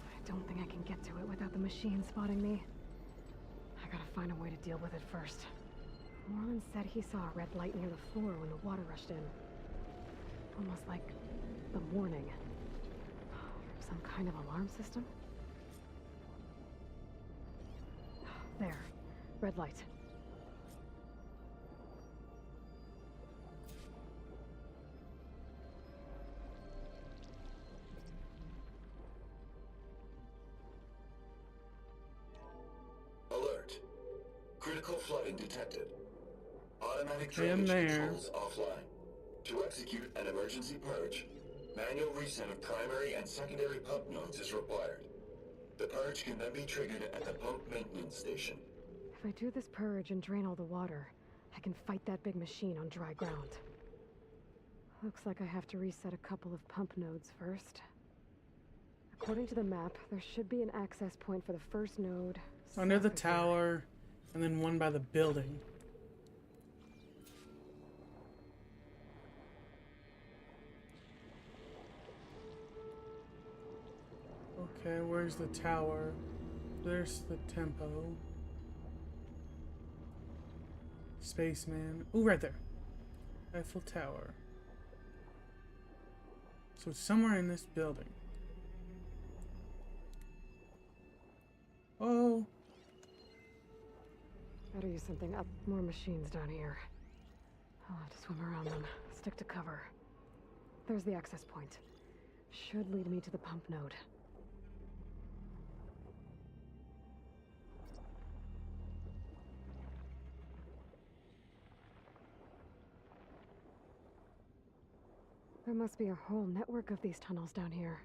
I don't think I can get to it without the machine spotting me. I gotta find a way to deal with it first. Moreland said he saw a red light near the floor when the water rushed in. Almost like a warning. Some kind of alarm system? There. Red light. Alert. Critical flooding detected. Automatic Him drainage there. controls offline. To execute an emergency purge, manual reset of primary and secondary pump nodes is required. The purge can then be triggered at the pump maintenance station. If I do this purge and drain all the water, I can fight that big machine on dry ground. Looks like I have to reset a couple of pump nodes first. According to the map, there should be an access point for the first node. Under the tower, and then one by the building. Okay, where's the tower? There's the tempo. Spaceman. Ooh, right there. Eiffel Tower. So it's somewhere in this building. Oh. Better use something up. More machines down here. I'll have to swim around them. Stick to cover. There's the access point. Should lead me to the pump node. There must be a whole network of these tunnels down here.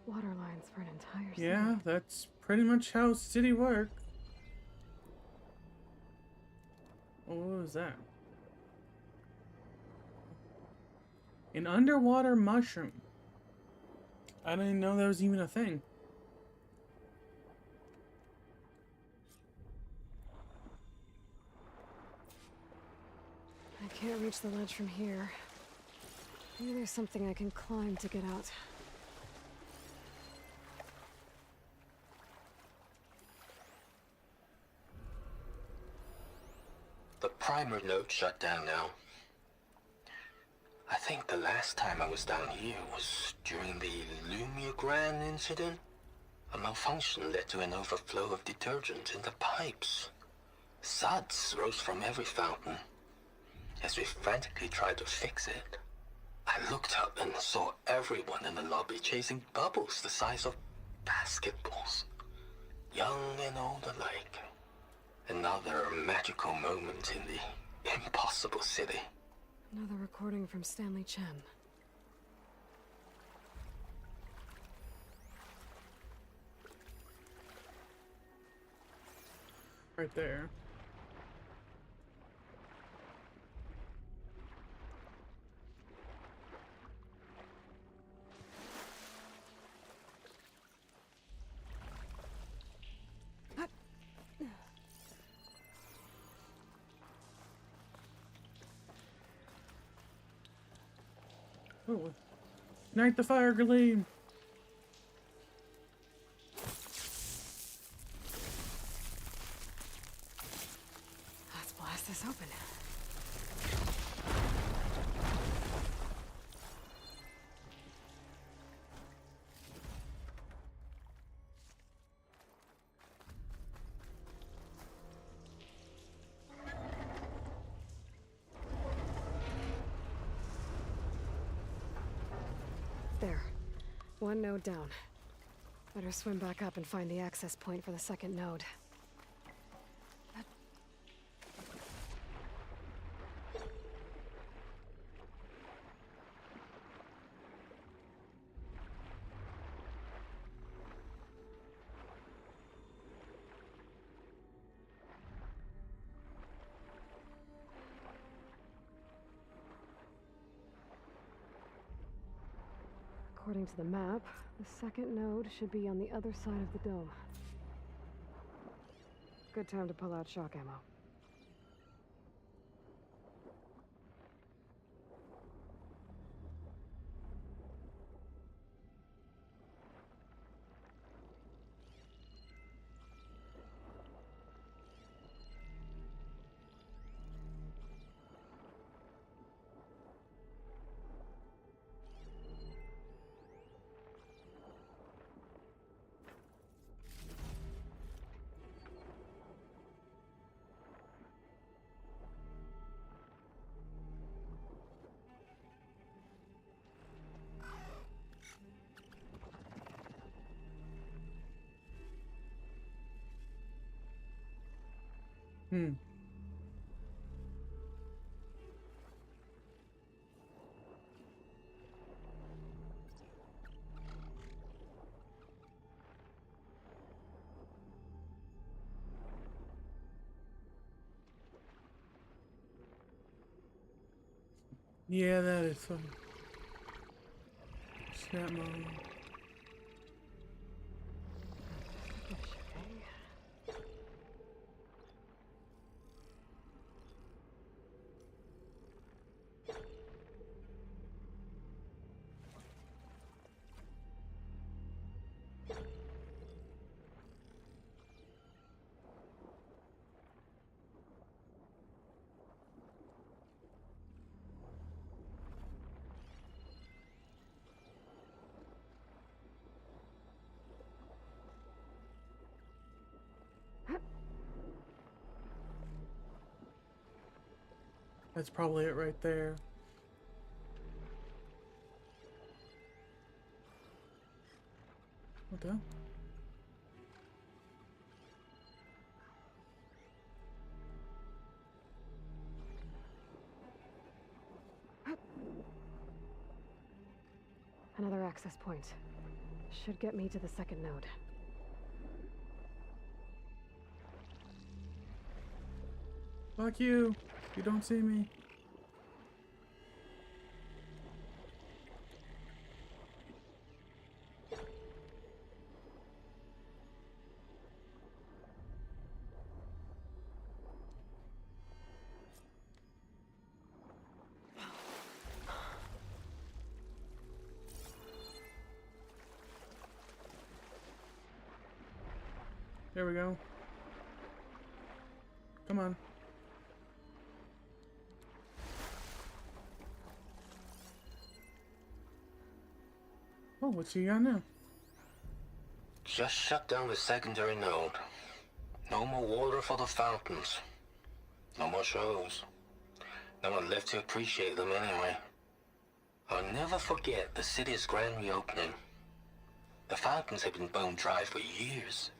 Water lines for an entire city. Yeah, that's pretty much how city work. Oh, what was that? An underwater mushroom. I didn't know that was even a thing. I can't reach the ledge from here. Maybe there's something I can climb to get out. The primer node shut down now. I think the last time I was down here was during the Lumiogran incident. A malfunction led to an overflow of detergent in the pipes. Suds rose from every fountain. As we frantically tried to fix it, I looked up and saw everyone in the lobby chasing bubbles the size of basketballs. Young and old alike. Another magical moment in the impossible city. Another recording from Stanley Chen. Right there. Oh, ignite the fire gleam. Let's blast this open. There. One node down. Better swim back up and find the access point for the second node. According to the map, the second node should be on the other side of the dome. Good time to pull out shock ammo. Hmm. Yeah, that is fun. Snap mode. That's probably it right there. the hell? Another access point. Should get me to the second node. Fuck you. You don't see me. There we go. Come on. Oh, what's he got now? Just shut down the secondary node. No more water for the fountains. No more shows. No one left to appreciate them anyway. I'll never forget the city's grand reopening. The fountains had been bone dry for years.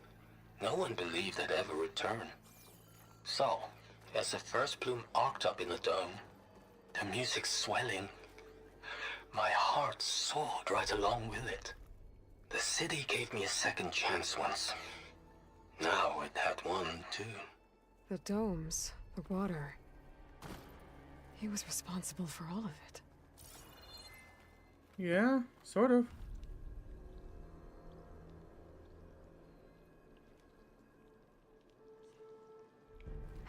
No one believed they'd ever return. So, as the first bloom arced up in the dome, the music swelling, my heart soared right along with it. The city gave me a second chance once. Now it had one, too. The domes, the water. He was responsible for all of it. Yeah, sort of.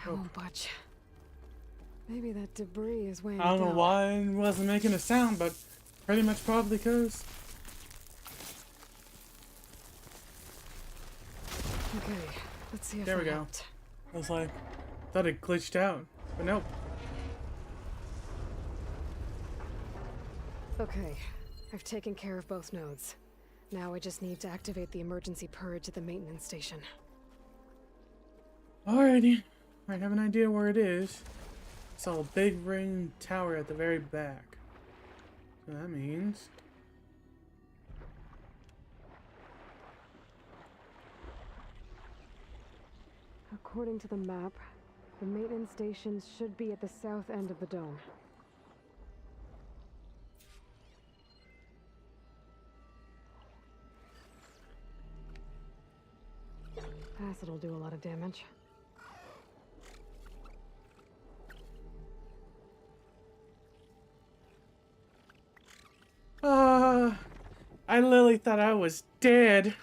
I won't budge. Maybe that debris is weighing I don't it know down. why it wasn't making a sound, but pretty much probably because. Okay, let's see if There we that go. helped. I was like, thought it glitched out, but nope. Okay, I've taken care of both nodes. Now I just need to activate the emergency purge at the maintenance station. Alrighty. I have an idea where it is. I saw a big ring tower at the very back. So that means... According to the map, the maintenance stations should be at the south end of the dome. Acid'll do a lot of damage. I literally thought I was dead.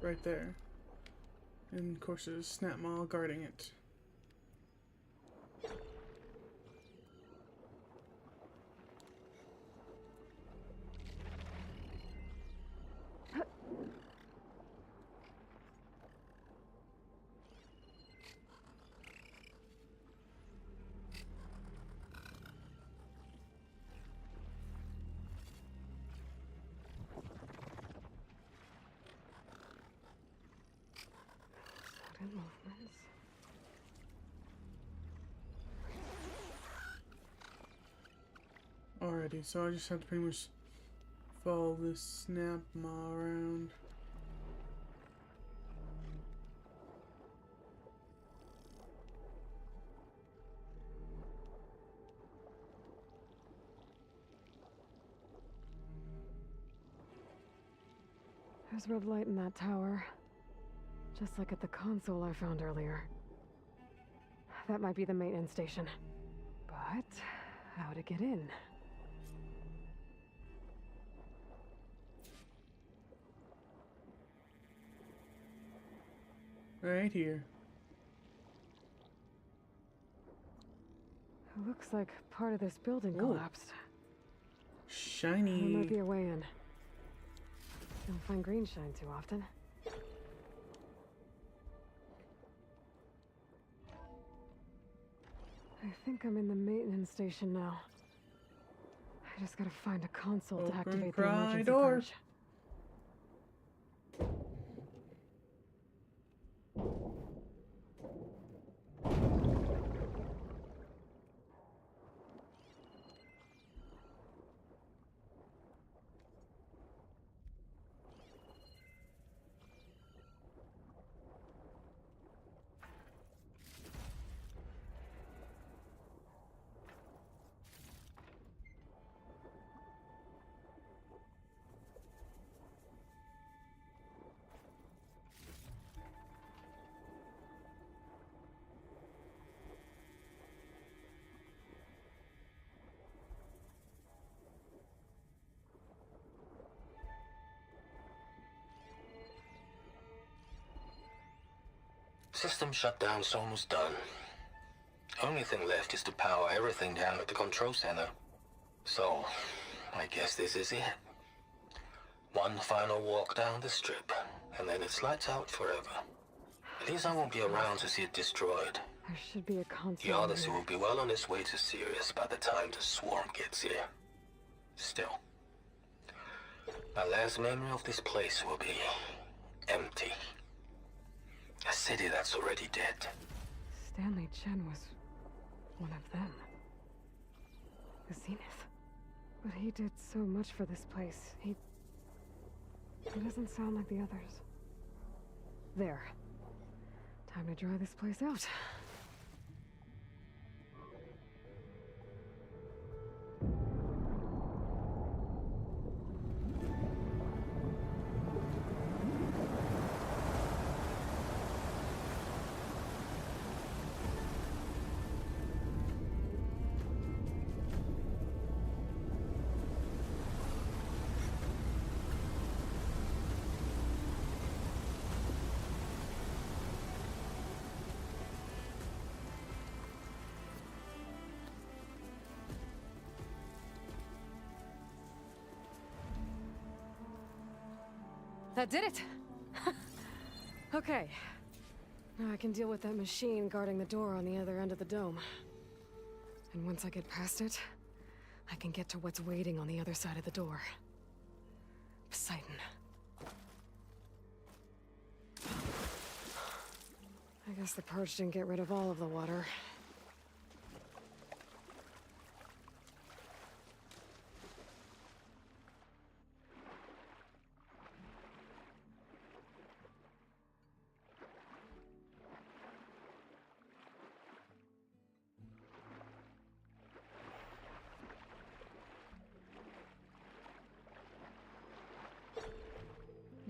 Right there. And of course there's Snap Maw guarding it. Movements. Alrighty, so I just have to pretty much follow this Snap Maw around. There's red light in that tower. Just like at the console I found earlier. That might be the maintenance station. But how to get in? Right here. It looks like part of this building Ooh. collapsed. Shiny. There might be a way in. Don't find green shine too often. I think I'm in the maintenance station now. I just gotta find a console to Open activate the pry emergency doors. purge. System shutdown's almost done. Only thing left is to power everything down at the control center. So, I guess this is it. One final walk down the strip, and then it's lights out forever. At least I won't be around to see it destroyed. There should be a console. The Odyssey here. will be well on its way to Sirius by the time the swarm gets here. Still, my last memory of this place will be empty. A city that's already dead. Stanley Chen was one of them. The Zenith. But he did so much for this place. He doesn't sound like the others. There. Time to dry this place out. That did it! Okay. Now I can deal with that machine guarding the door on the other end of the dome. And once I get past it, I can get to what's waiting on the other side of the door. Poseidon. I guess the purge didn't get rid of all of the water.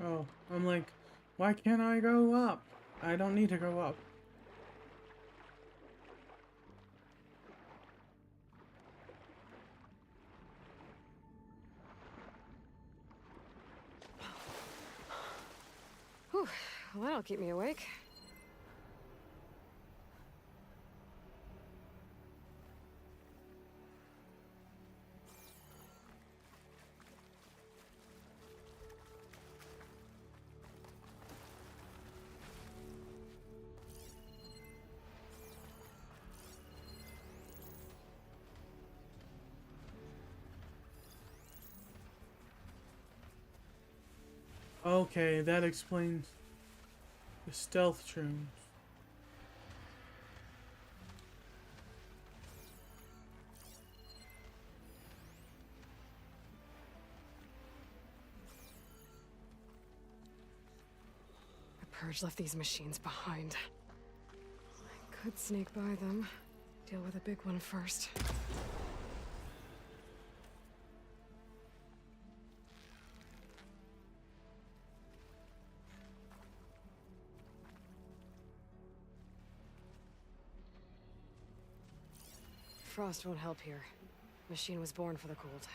Oh, I'm like, why can't I go up? I don't need to go up. Whew, well, that'll keep me awake. Okay, that explains the stealth shrooms. The purge left these machines behind. I could sneak by them. Deal with the big one first. Frost won't help here. Machine was born for the cold.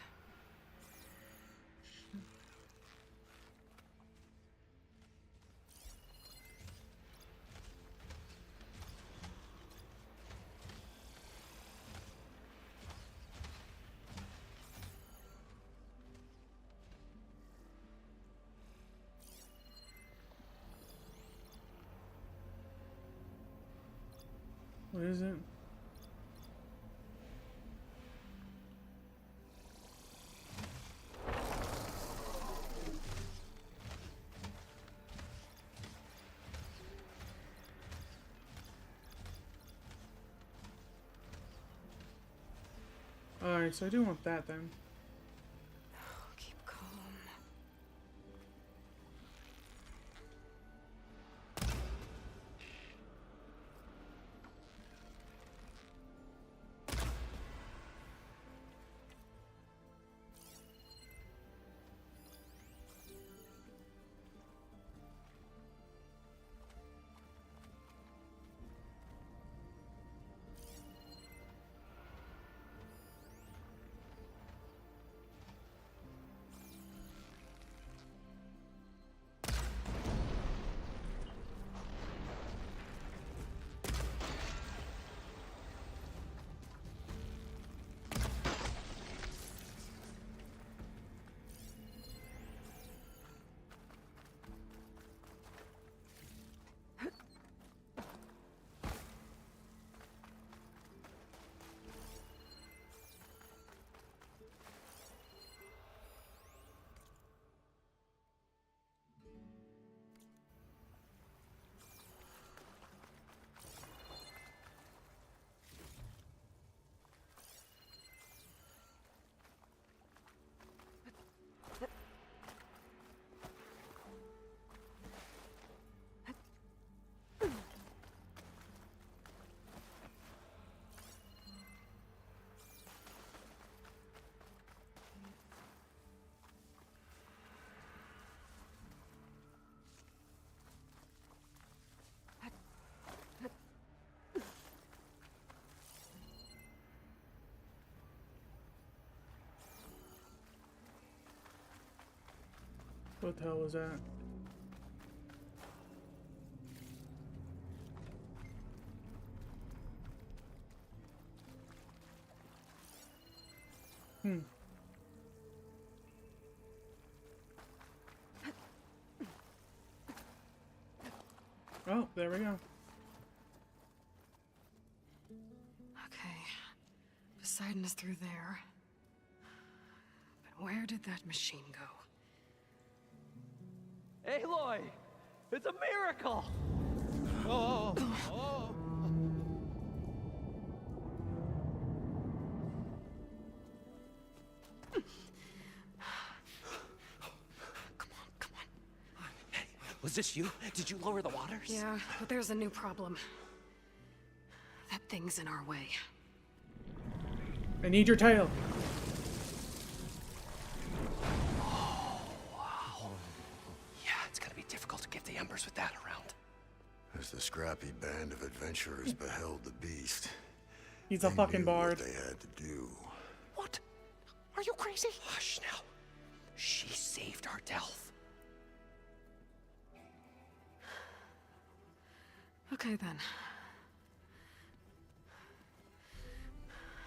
What is it? Alright, so I do want that then. Keep calm. What the hell was that? Oh, there we go. Okay. Poseidon is through there. But where did that machine go? Aloy! It's a miracle! Oh! Oh! Was this you? Did you lower the waters? Yeah, but there's a new problem. That thing's in our way. I need your tail. Yeah, it's gonna be difficult to get the embers with that around. As the scrappy band of adventurers beheld the beast, He's a they fucking knew bard. what they had to do. What? Are you crazy? Hush now. She saved our Delph. Okay then.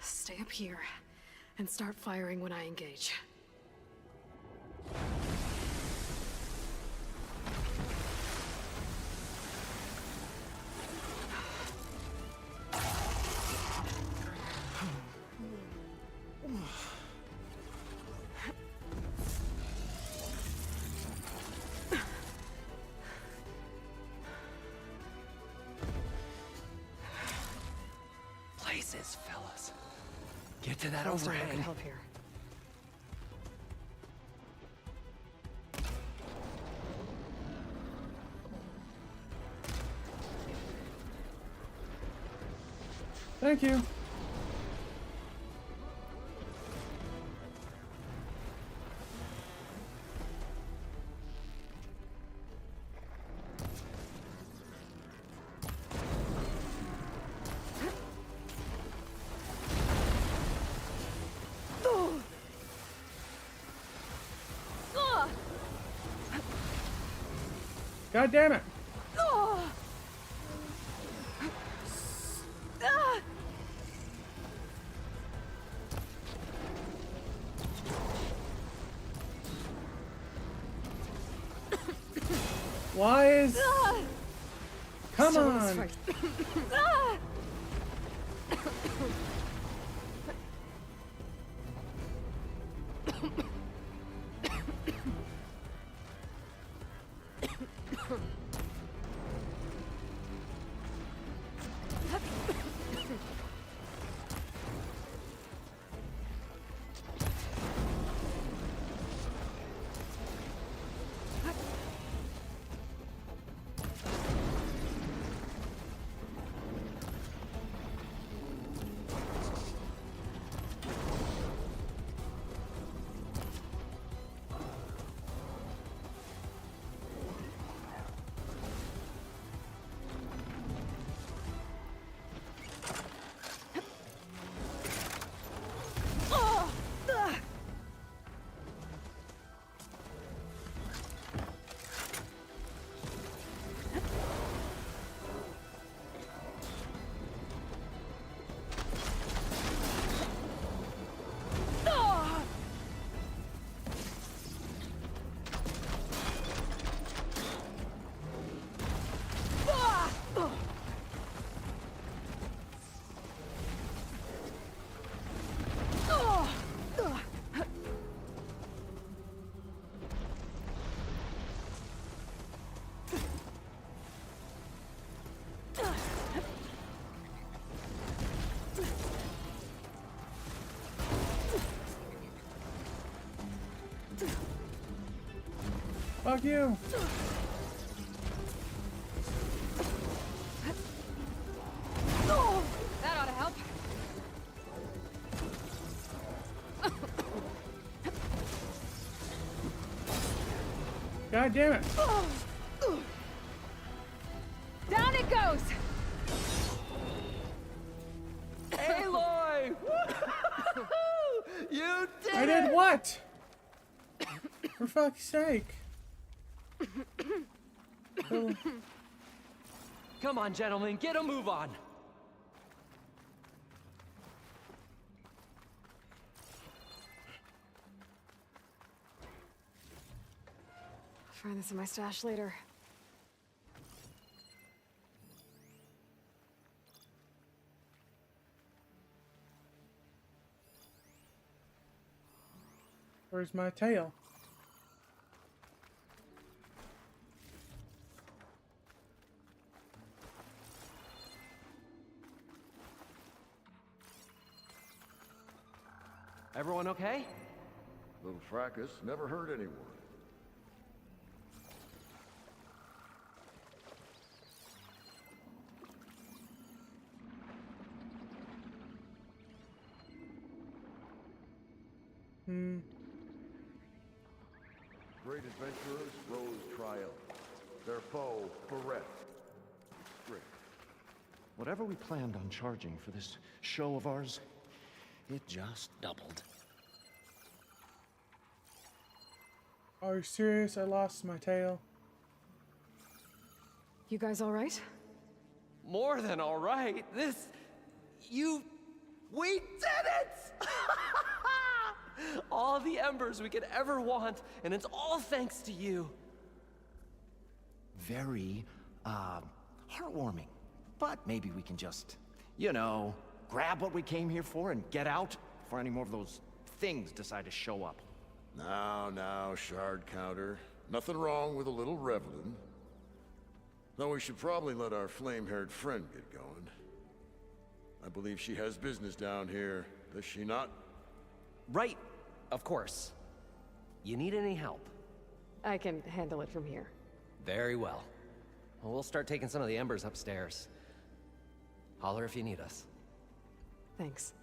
Stay up here and start firing when I engage. Places, fellas. Get to that Alistair, I can overhang. help here. Thank you. God damn it. Why is... Come on! Fuck you. That ought to help. God damn it. Down it goes! Aloy! You did I did what? For fuck's sake. Oh, Come on, gentlemen, get a move on. I'll find this in my stash later. where's my tail? Everyone okay? Little fracas never hurt anyone. Great adventurers rose triumphant. Their foe bereft. Great. Whatever we planned on charging for this show of ours, it just doubled. Are you serious? I lost my tail. You guys all right? More than all right. We did it! All the embers we could ever want, and it's all thanks to you. Very, heartwarming. But maybe we can just, you know, grab what we came here for and get out before any more of those things decide to show up. Now, Shard Counter. Nothing wrong with a little reveling. Though we should probably let our flame-haired friend get going. I believe she has business down here, does she not? Right, of course. You need any help? I can handle it from here. Very well. Well, we'll start taking some of the embers upstairs. Holler if you need us. Thanks.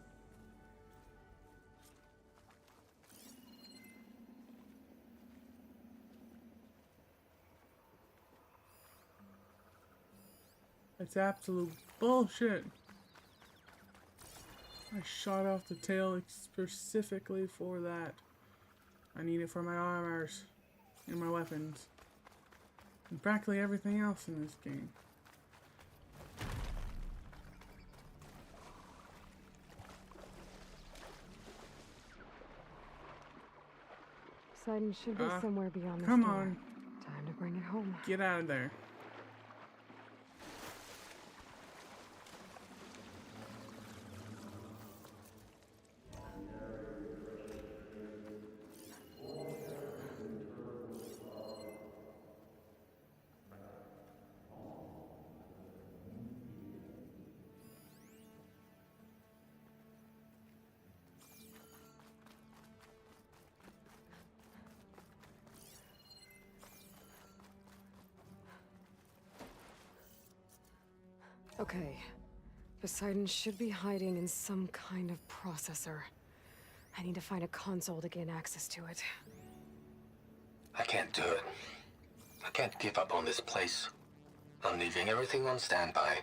It's absolute bullshit. I shot off the tail specifically for that. I need it for my armors and my weapons. And practically everything else in this game. Poseidon should be somewhere beyond this Come door. on. Time to bring it home. Get out of there. Okay. Poseidon should be hiding in some kind of processor. I need to find a console to gain access to it. I can't do it. I can't give up on this place. I'm leaving everything on standby.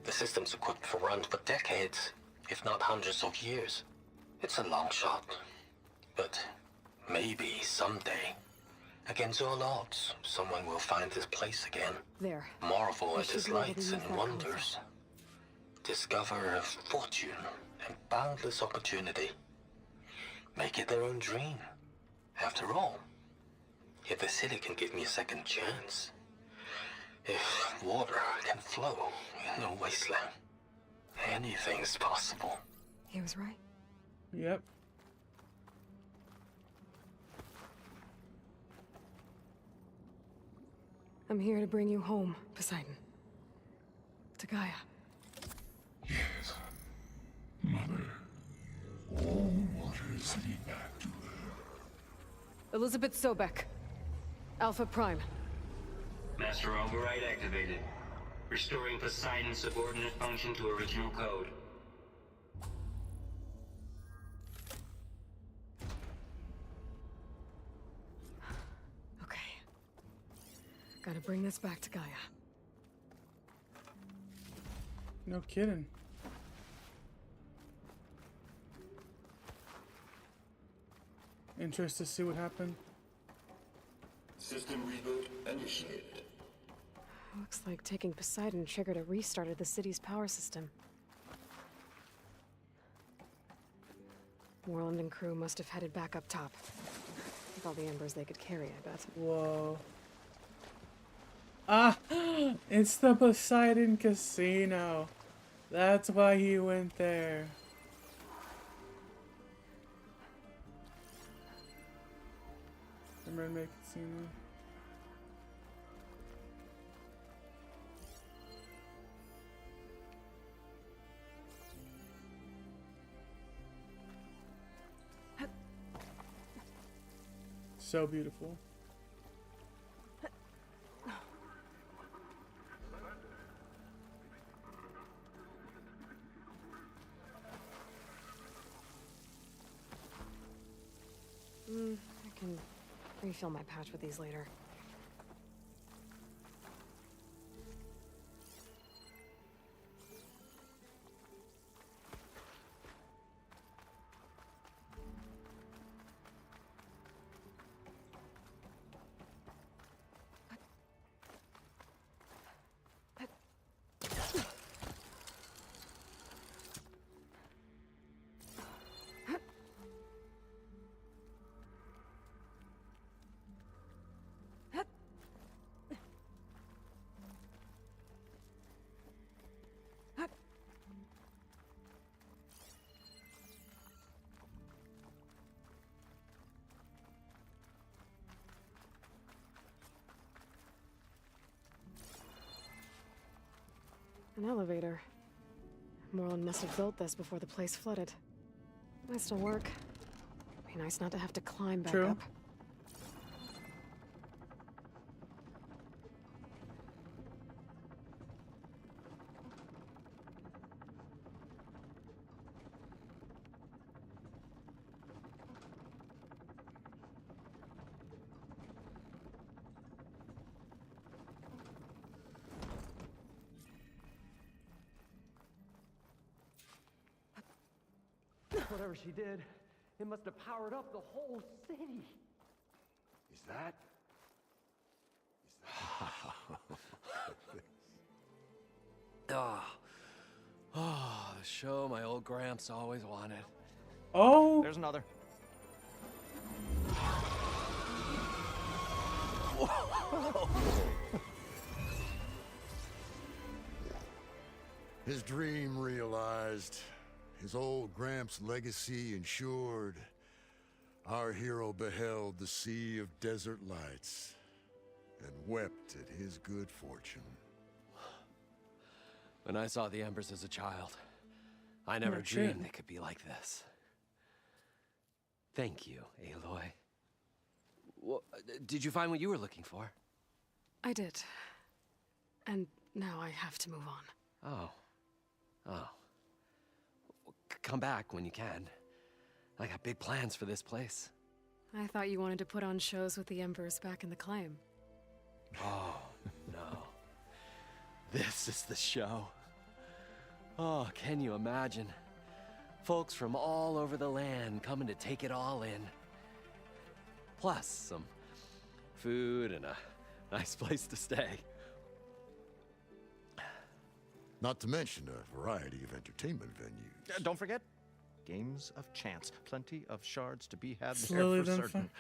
The system's equipped for runs for decades, if not hundreds of years. It's a long shot. But maybe someday, against all odds, someone will find this place again. There. Marvel I at should its be able to lights use and that wonders. Discover a fortune and boundless opportunity. Make it their own dream. After all, if the city can give me a second chance, if water can flow in a wasteland, anything's possible. He was right. Yep. I'm here to bring you home, Poseidon. To Gaia. Yes. Mother. All waters lead back to her. Elizabeth Sobek. Alpha Prime. Master override activated. Restoring Poseidon's subordinate function to original code. Okay. Gotta bring this back to Gaia. No kidding. Interested to see what happened. System reboot initiated. Looks like taking Poseidon triggered a restart of the city's power system. Moreland and crew must have headed back up top. With all the embers they could carry, I bet. Whoa. Ah! It's the Poseidon Casino. That's why he went there. The Mermaid Casino. So beautiful. I can refill my pouch with these later. An elevator. Moreland must have built this before the place flooded. Might still work. Be nice not to have to climb back True. up. Whatever she did, it must have powered up the whole city. Is that? Oh, the show my old Gramps always wanted. Oh! There's another. His dream realized. His old Gramps' legacy ensured. Our hero beheld the sea of desert lights and wept at his good fortune. When I saw the embers as a child, I never No dreamed shit. they could be like this. Thank you, Aloy. Did you find what you were looking for? I did. And now I have to move on. Oh. Oh. Come back when you can. I got big plans for this place. I thought you wanted to put on shows with the Embers back in the claim. Oh, no. This is the show. Oh, can you imagine? Folks from all over the land coming to take it all in. Plus some food and a nice place to stay. Not to mention a variety of entertainment venues. Don't forget, games of chance. Plenty of shards to be had Slowly there for then certain.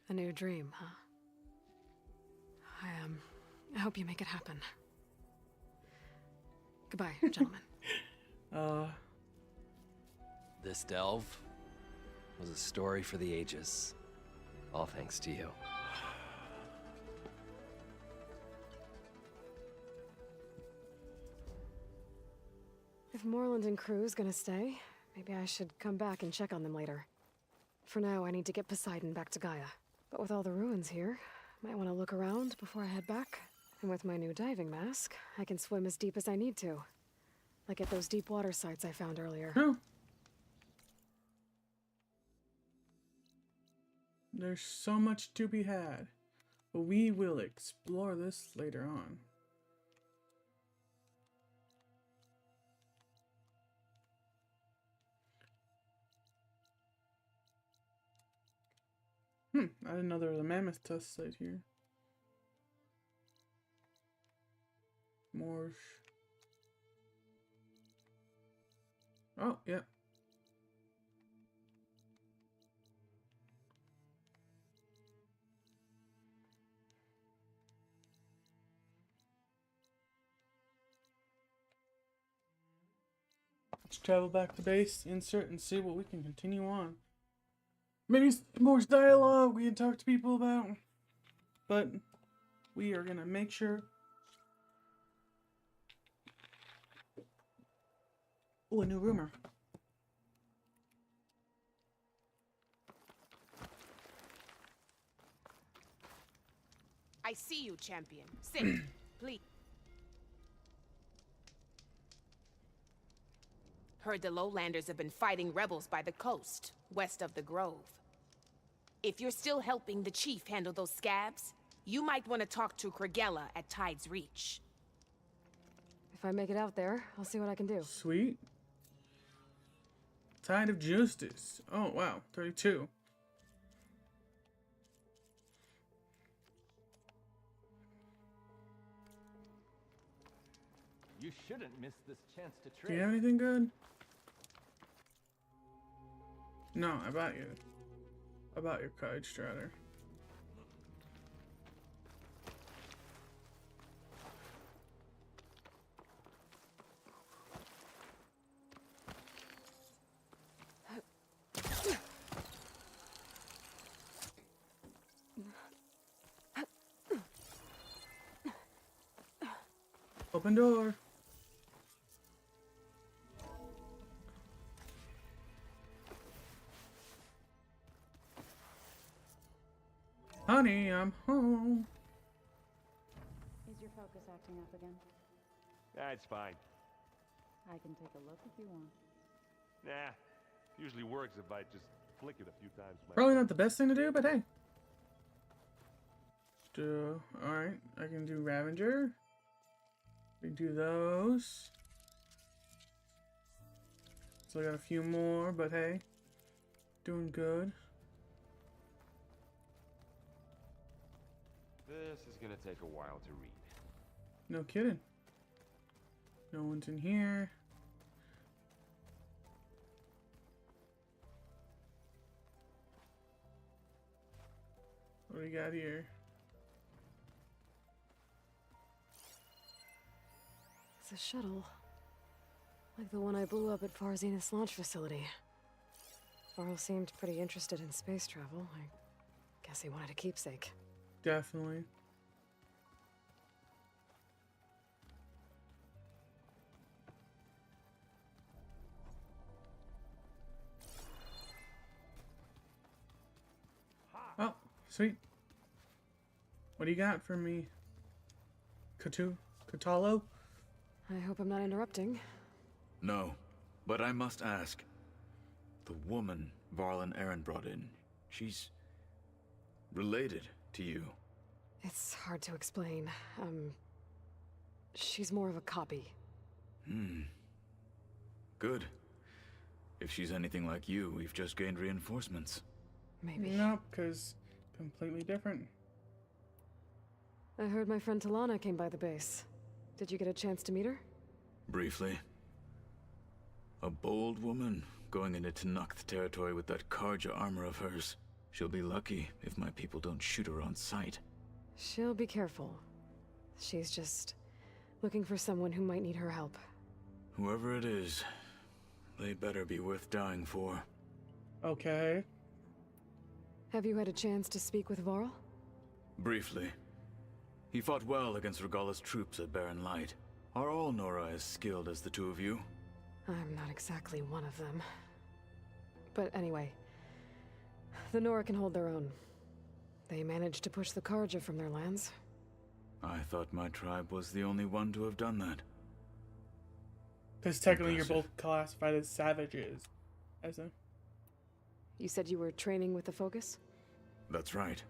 A new dream, huh? I hope you make it happen. Goodbye, gentlemen. This delve was a story for the ages. All thanks to you. If Moreland and crew's gonna stay, maybe I should come back and check on them later. For now, I need to get Poseidon back to Gaia. But with all the ruins here, might want to look around before I head back. And with my new diving mask, I can swim as deep as I need to. Like at those deep water sites I found earlier. Oh. There's so much to be had, but we will explore this later on. I didn't know there was a mammoth tusk site here. Morsh. Oh, yeah. Let's travel back to base, insert, and see what we can continue on. Maybe more dialogue we can talk to people about. But we are gonna make sure. Oh, a new rumor. I see you, champion. Sit, please. Heard the Lowlanders have been fighting rebels by the coast, west of the Grove. If you're still helping the chief handle those scabs, you might want to talk to Kragella at Tide's Reach. If I make it out there, I'll see what I can do. Sweet. Tide of Justice. Oh, wow. 32. You shouldn't miss this chance to trade. Do you have anything good? No, I bought you. I bought your Kite Strider. Open door. Honey, I'm home. Is your focus acting up again? It's fine. I can take a look if you want. Nah, usually works if I just flick it a few times. Probably not the best thing to do, but hey. Alright, I can do Ravager. We do those. So I got a few more, but hey. Doing good. This is gonna take a while to read. No kidding. No one's in here. What do we got here? It's a shuttle. Like the one I blew up at Far Zenith's launch facility. Varl seemed pretty interested in space travel. I guess he wanted a keepsake. Definitely. Oh, sweet. What do you got for me? Kotallo? I hope I'm not interrupting. No, but I must ask. The woman Varl and Aaron brought in, she's related to you. It's hard to explain. She's more of a copy. Good. If she's anything like you, we've just gained reinforcements. Maybe. Nope, because completely different. I heard my friend Talana came by the base. Did you get a chance to meet her? Briefly. A bold woman going into Tenakth territory with that Karja armor of hers. She'll be lucky if my people don't shoot her on sight. She'll be careful. She's just looking for someone who might need her help. Whoever it is, they better be worth dying for. Okay. Have you had a chance to speak with Varl? Briefly. He fought well against Regalla's troops at Barren Light. Are all Nora as skilled as the two of you? I'm not exactly one of them. But anyway, the Nora can hold their own. They managed to push the Karja from their lands. I thought my tribe was the only one to have done that. Because technically you're both classified as savages. As a... You said you were training with the Focus? That's right.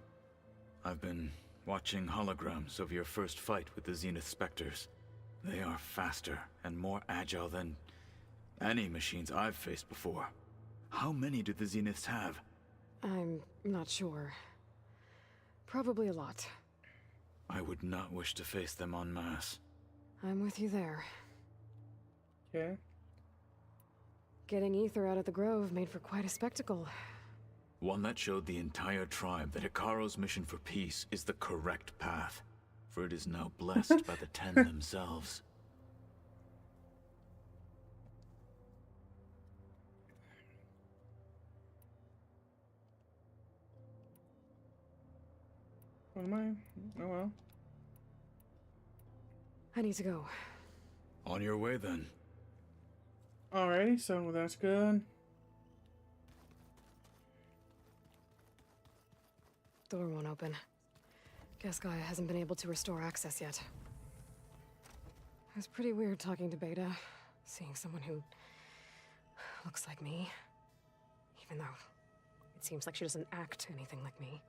I've been watching holograms of your first fight with the Zenith Spectres. They are faster and more agile than any machines I've faced before. How many do the Zeniths have? I'm not sure. Probably a lot. I would not wish to face them en masse. I'm with you there. Okay. Getting Ether out of the Grove made for quite a spectacle. One that showed the entire tribe that Hekarro's mission for peace is the correct path, for it is now blessed by the Ten themselves. What am I? Oh well. I need to go. On your way then. Alrighty, so that's good. Door won't open. Guess Gaia hasn't been able to restore access yet. It was pretty weird talking to Beta, seeing someone who looks like me. Even though it seems like she doesn't act anything like me.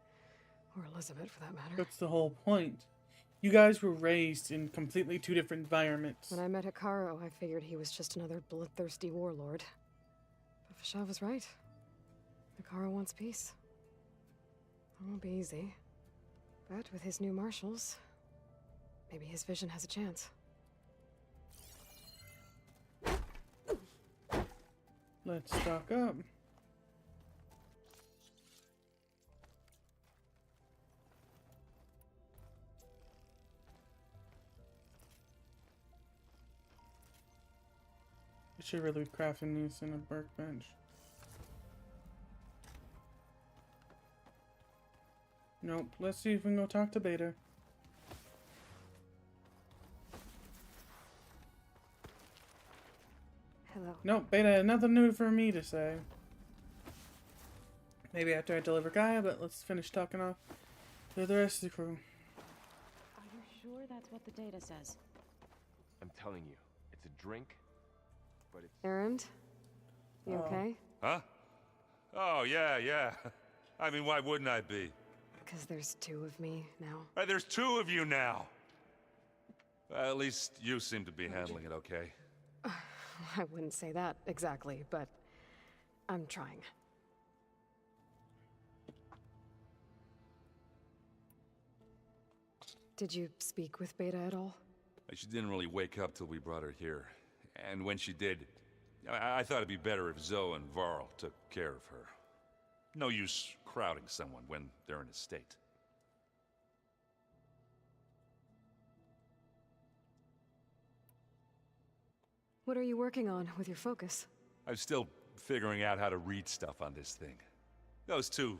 Or Elizabeth, for that matter. That's the whole point. You guys were raised in completely two different environments. When I met Hekarro, I figured he was just another bloodthirsty warlord. But Fashav was right. Hekarro wants peace. It won't be easy. But with his new marshals, maybe his vision has a chance. Let's stock up. I should really be crafting these in a workbench. Nope. Let's see if we can go talk to Beta. Hello. Nope, Beta, nothing new for me to say. Maybe after I deliver Gaia, but let's finish talking off to the rest of the crew. Are you sure that's what the data says? I'm telling you, it's a drink, but it's... Erend? You okay? Huh? Oh, yeah. I mean, why wouldn't I be? Because there's two of me now. There's two of you now! Well, at least you seem to be handling it okay. I wouldn't say that exactly, but I'm trying. Did you speak with Beta at all? She didn't really wake up till we brought her here. And when she did, I thought it'd be better if Zoe and Varl took care of her. No use crowding someone when they're in a state. What are you working on with your focus? I'm still figuring out how to read stuff on this thing. Those two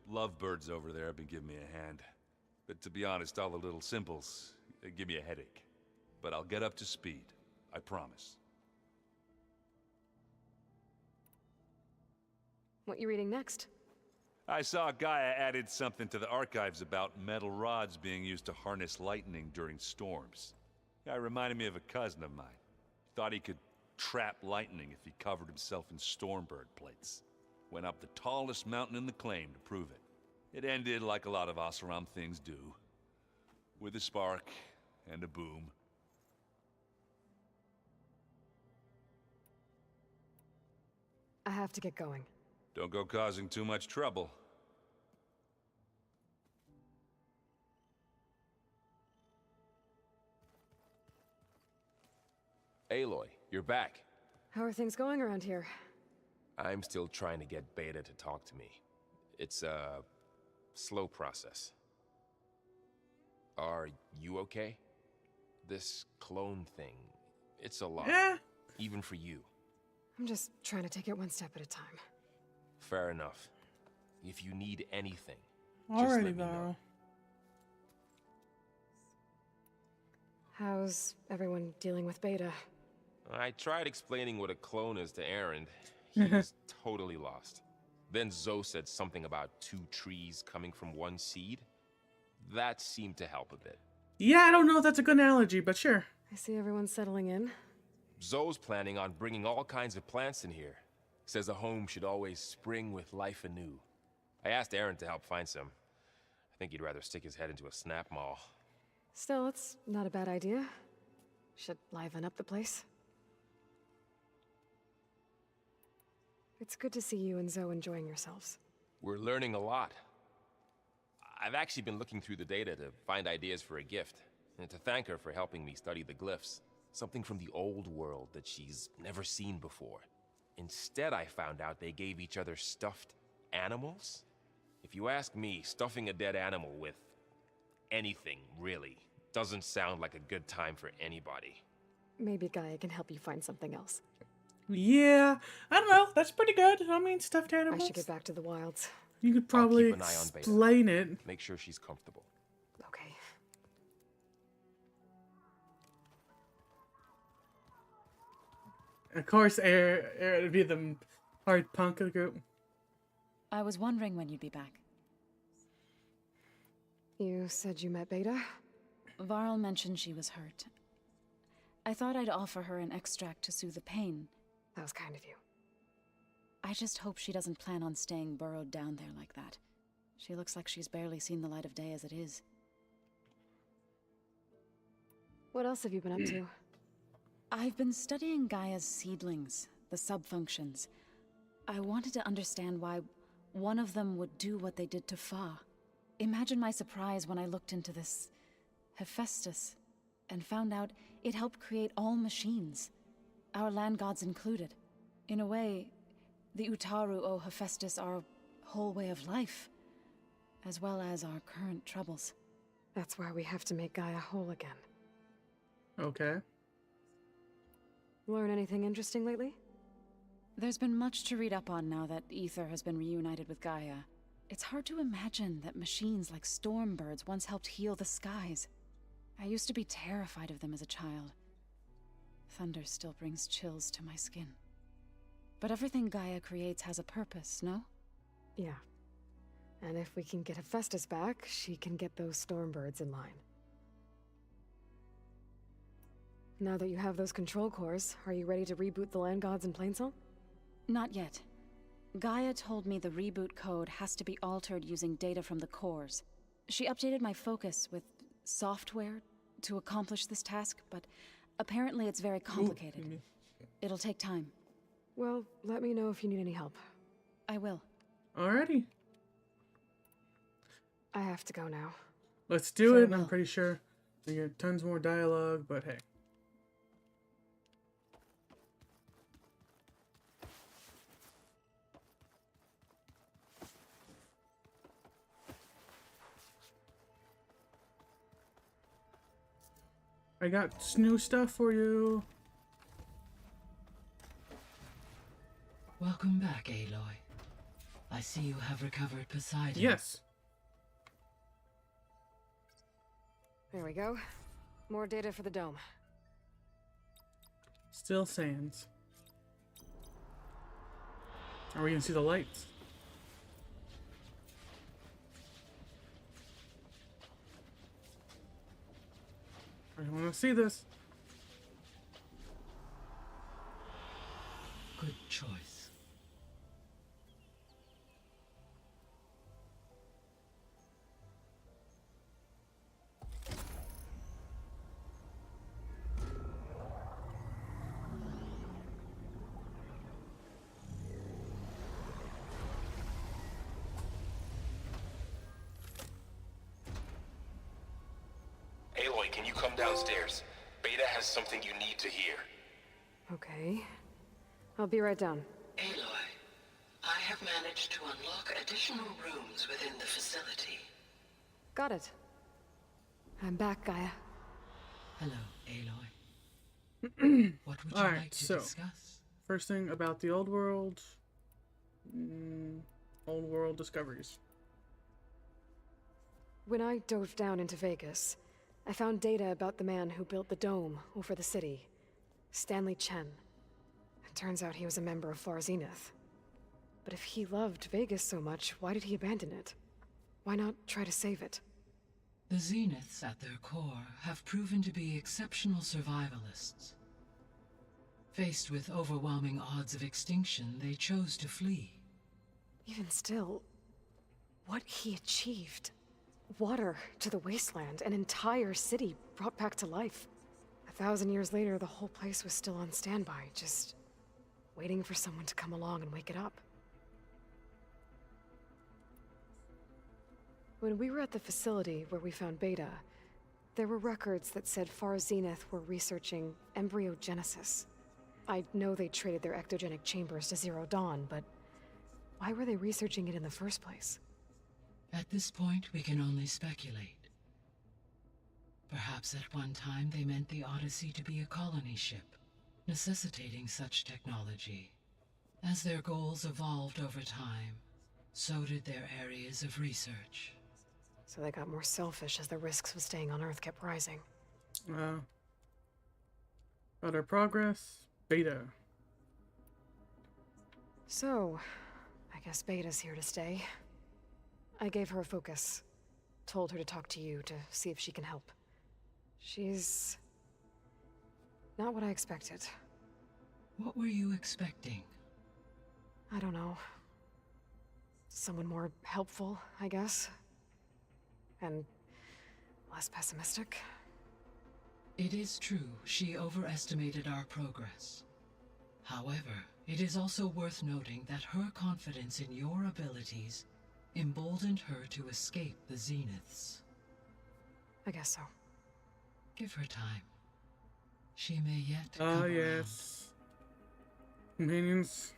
lovebirds over there have been giving me a hand. But to be honest, all the little symbols give me a headache. But I'll get up to speed. I promise. What you reading next? I saw Gaia added something to the archives about metal rods being used to harness lightning during storms. Guy reminded me of a cousin of mine. Thought he could trap lightning if he covered himself in Stormbird plates. Went up the tallest mountain in the claim to prove it. It ended like a lot of Oseram things do. With a spark and a boom. I have to get going. Don't go causing too much trouble. Aloy, you're back. How are things going around here? I'm still trying to get Beta to talk to me. It's a slow process. Are you okay? This clone thing, it's a lot. Yeah. Even for you. I'm just trying to take it one step at a time. Fair enough. If you need anything, Alrighty, Varl. How's everyone dealing with Beta? I tried explaining what a clone is to Erend. He was totally lost. Then Zoe said something about 2 trees coming from 1 seed. That seemed to help a bit. Yeah, I don't know if that's a good analogy, but sure. I see everyone settling in. Zoe's planning on bringing all kinds of plants in here. Says a home should always spring with life anew. I asked Aaron to help find some. I think he'd rather stick his head into a snap mall. Still, it's not a bad idea. Should liven up the place. It's good to see you and Zoe enjoying yourselves. We're learning a lot. I've actually been looking through the data to find ideas for a gift, and to thank her for helping me study the glyphs. Something from the old world that she's never seen before. Instead, I found out they gave each other stuffed animals. If you ask me, stuffing a dead animal with anything, really, doesn't sound like a good time for anybody. Maybe Gaia can help you find something else. Yeah, I don't know. That's pretty good. I mean, stuffed animals. I should get back to the wilds. You could probably I'll keep an eye on Beta. explain it. Make sure she's comfortable. Okay. Of course, Air would be the hard punk of the group. I was wondering when you'd be back. You said you met Beta? Varl mentioned she was hurt. I thought I'd offer her an extract to soothe the pain. That was kind of you. I just hope she doesn't plan on staying burrowed down there like that. She looks like she's barely seen the light of day as it is. What else have you been up to? I've been studying Gaia's seedlings, the subfunctions. I wanted to understand why one of them would do what they did to Fa. Imagine my surprise when I looked into this Hephaestus and found out it helped create all machines, our land gods included. In a way, the Utaru owe Hephaestus our whole way of life, as well as our current troubles. That's why we have to make Gaia whole again. Okay. Learn anything interesting lately? There's been much to read up on now that Aether has been reunited with Gaia. It's hard to imagine that machines like Stormbirds once helped heal the skies. I used to be terrified of them as a child. Thunder still brings chills to my skin. But everything Gaia creates has a purpose, no? Yeah. And if we can get Hephaestus back, she can get those Stormbirds in line. Now that you have those control cores, are you ready to reboot the land gods in Plainsong? Not yet. Gaia told me the reboot code has to be altered using data from the cores. She updated my focus with software to accomplish this task, but apparently it's very complicated. It'll take time. Well, let me know if you need any help. I will. Alrighty. I have to go now. Let's do it. I'm pretty sure we get tons more dialogue, but hey. I got new stuff for you. Welcome back, Aloy. I see you have recovered Poseidon. Yes. There we go. More data for the dome. Still sands. Are we gonna see the lights? I want to see this. Good choice. Aloy, can you come downstairs? Beta has something you need to hear. Okay. I'll be right down. Aloy, I have managed to unlock additional rooms within the facility. Got it. I'm back, Gaia. Hello, Aloy. What would you Alright, like to so discuss? first thing about the old world. Old world discoveries. When I dove down into Vegas, I found data about the man who built the dome over the city, Stanley Chen. It turns out he was a member of Far Zenith. But if he loved Vegas so much, why did he abandon it? Why not try to save it? The Zeniths, at their core, have proven to be exceptional survivalists. Faced with overwhelming odds of extinction, they chose to flee. Even still, what he achieved. Water to the wasteland, an entire city brought back to life. 1,000 years later, the whole place was still on standby, just waiting for someone to come along and wake it up. When we were at the facility where we found Beta, there were records that said Far Zenith were researching embryogenesis. I know they traded their ectogenic chambers to Zero Dawn, but why were they researching it in the first place? At this point, we can only speculate. Perhaps at one time they meant the Odyssey to be a colony ship, necessitating such technology. As their goals evolved over time, so did their areas of research. So they got more selfish as the risks of staying on Earth kept rising. Other progress, Beta. So, I guess Beta's here to stay. I gave her a focus. Told her to talk to you to see if she can help. She's not what I expected. What were you expecting? I don't know. Someone more helpful, I guess. And less pessimistic. It is true, she overestimated our progress. However, it is also worth noting that her confidence in your abilities emboldened her to escape the Zeniths. I guess so. Give her time. She may yet Ah, come yes. Companions.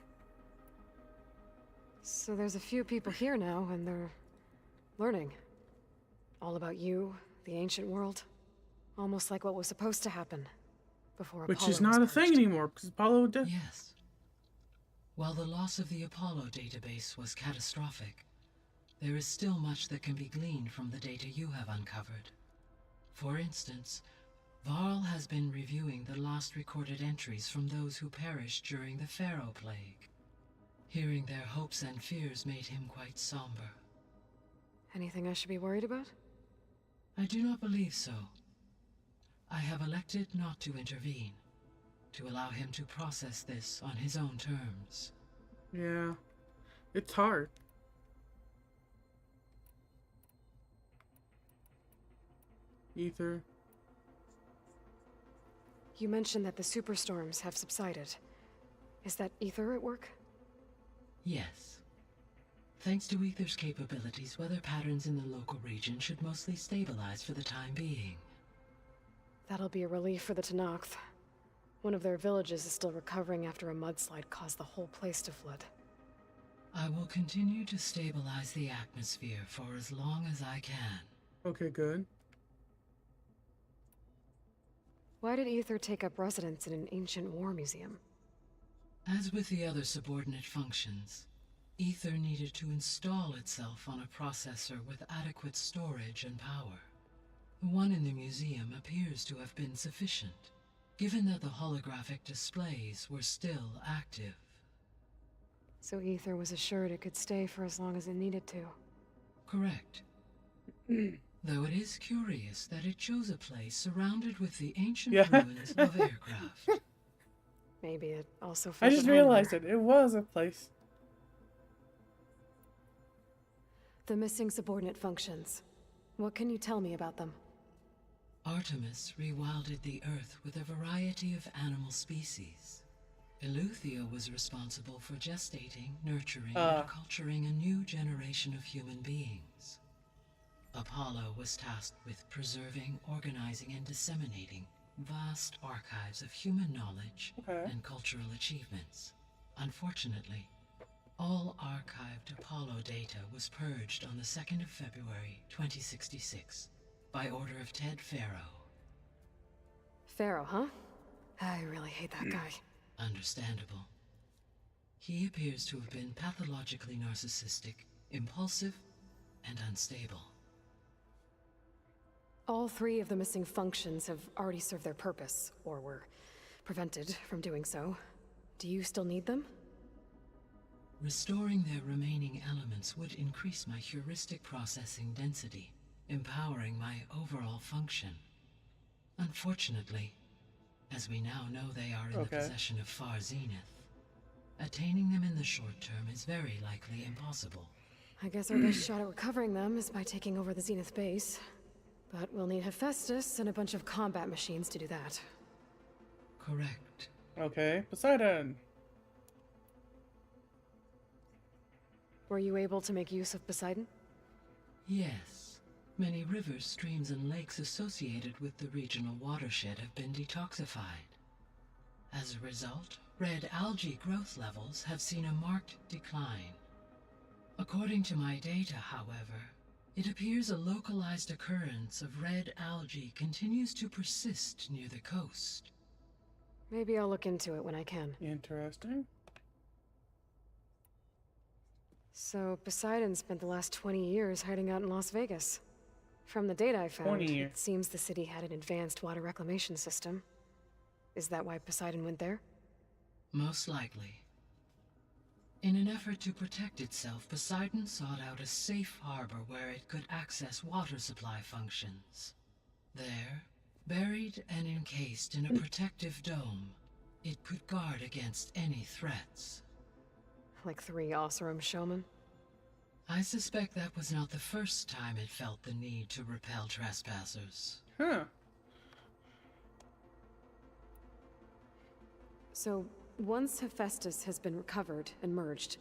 So there's a few people here now, and they're learning. All about you, the ancient world. Almost like what was supposed to happen before Apollo Which is not a thing anymore, because Apollo did. Yes. While the loss of the Apollo database was catastrophic, there is still much that can be gleaned from the data you have uncovered. For instance, Varl has been reviewing the last recorded entries from those who perished during the Pharaoh Plague. Hearing their hopes and fears made him quite somber. Anything I should be worried about? I do not believe so. I have elected not to intervene, to allow him to process this on his own terms. Yeah. It's hard. Ether. You mentioned that the superstorms have subsided. Is that Ether at work? Yes. Thanks to Ether's capabilities, weather patterns in the local region should mostly stabilize for the time being. That'll be a relief for the Tenakth. One of their villages is still recovering after a mudslide caused the whole place to flood. I will continue to stabilize the atmosphere for as long as I can. Okay, good. Why did Ether take up residence in an ancient war museum? As with the other subordinate functions, Ether needed to install itself on a processor with adequate storage and power. The one in the museum appears to have been sufficient, given that the holographic displays were still active. So Ether was assured it could stay for as long as it needed to. Correct. Though it is curious that it chose a place surrounded with the ancient ruins of aircraft. Maybe it also I felt just at home realized there. it was a place. The missing subordinate functions. What can you tell me about them? Artemis rewilded the Earth with a variety of animal species. Eleuthia was responsible for gestating, nurturing, and culturing a new generation of human beings. Apollo was tasked with preserving, organizing, and disseminating vast archives of human knowledge and cultural achievements. Unfortunately, all archived Apollo data was purged on the 2nd of February, 2066, by order of Ted Faro. Pharaoh, huh? I really hate that guy. Understandable. He appears to have been pathologically narcissistic, impulsive, and unstable. All three of the missing functions have already served their purpose, or were prevented from doing so. Do you still need them? Restoring their remaining elements would increase my heuristic processing density, empowering my overall function. Unfortunately, as we now know they are in the possession of Far Zenith, attaining them in the short term is very likely impossible. I guess our best shot at recovering them is by taking over the Zenith base. But we'll need Hephaestus and a bunch of combat machines to do that. Correct. Okay, Poseidon. Were you able to make use of Poseidon? Yes. Many rivers, streams, and lakes associated with the regional watershed have been detoxified. As a result, red algae growth levels have seen a marked decline. According to my data, however, it appears a localized occurrence of red algae continues to persist near the coast. Maybe I'll look into it when I can. Interesting. So, Poseidon spent the last 20 years hiding out in Las Vegas. From the data I found, 20 years. it seems the city had an advanced water reclamation system. Is that why Poseidon went there? Most likely. In an effort to protect itself, Poseidon sought out a safe harbor where it could access water supply functions. There, buried and encased in a protective dome, it could guard against any threats. Like 3 Oseram showmen? I suspect that was not the first time it felt the need to repel trespassers. Huh. So, once Hephaestus has been recovered and merged,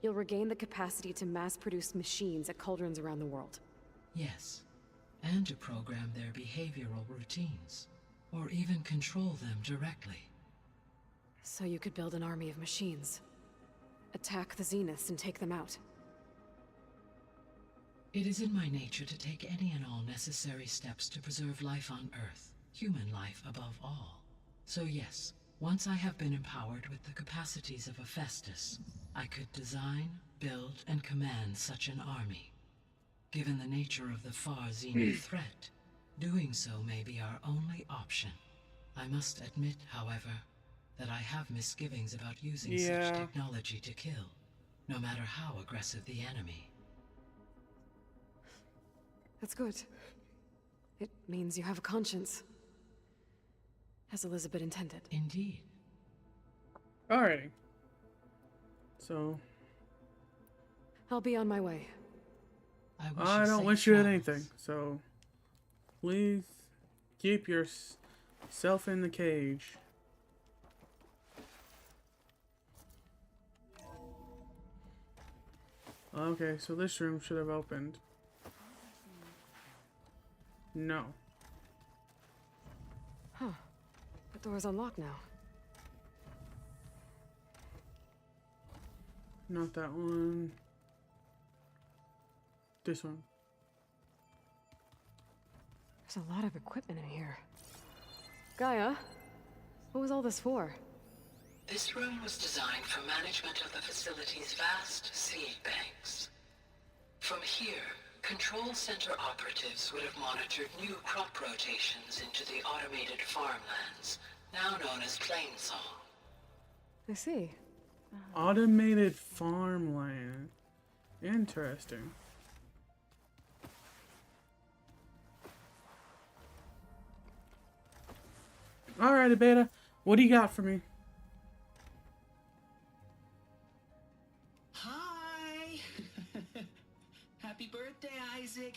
you'll regain the capacity to mass-produce machines at cauldrons around the world. Yes, and to program their behavioral routines, or even control them directly. So you could build an army of machines. Attack the Zeniths and take them out. It is in my nature to take any and all necessary steps to preserve life on Earth, human life above all. So yes, once I have been empowered with the capacities of Hephaestus, I could design, build, and command such an army. Given the nature of the Far Zenith threat, doing so may be our only option. I must admit, however, that I have misgivings about using such technology to kill, no matter how aggressive the enemy. That's good. It means you have a conscience. As Elizabeth intended. Indeed. Alrighty. So... I'll be on my way. I don't wish you anything, so... Please keep yourself in the cage. Okay, so this room should have opened. No. Huh. The door's unlocked now. Not that one. This one. There's a lot of equipment in here. Gaia, what was all this for? This room was designed for management of the facility's vast seed banks. From here, Control Center operatives would have monitored new crop rotations into the automated farmlands, now known as Plainsong. I see. Automated farmland. Interesting. Alrighty, Beta. What do you got for me? Hi! Happy birthday, Isaac.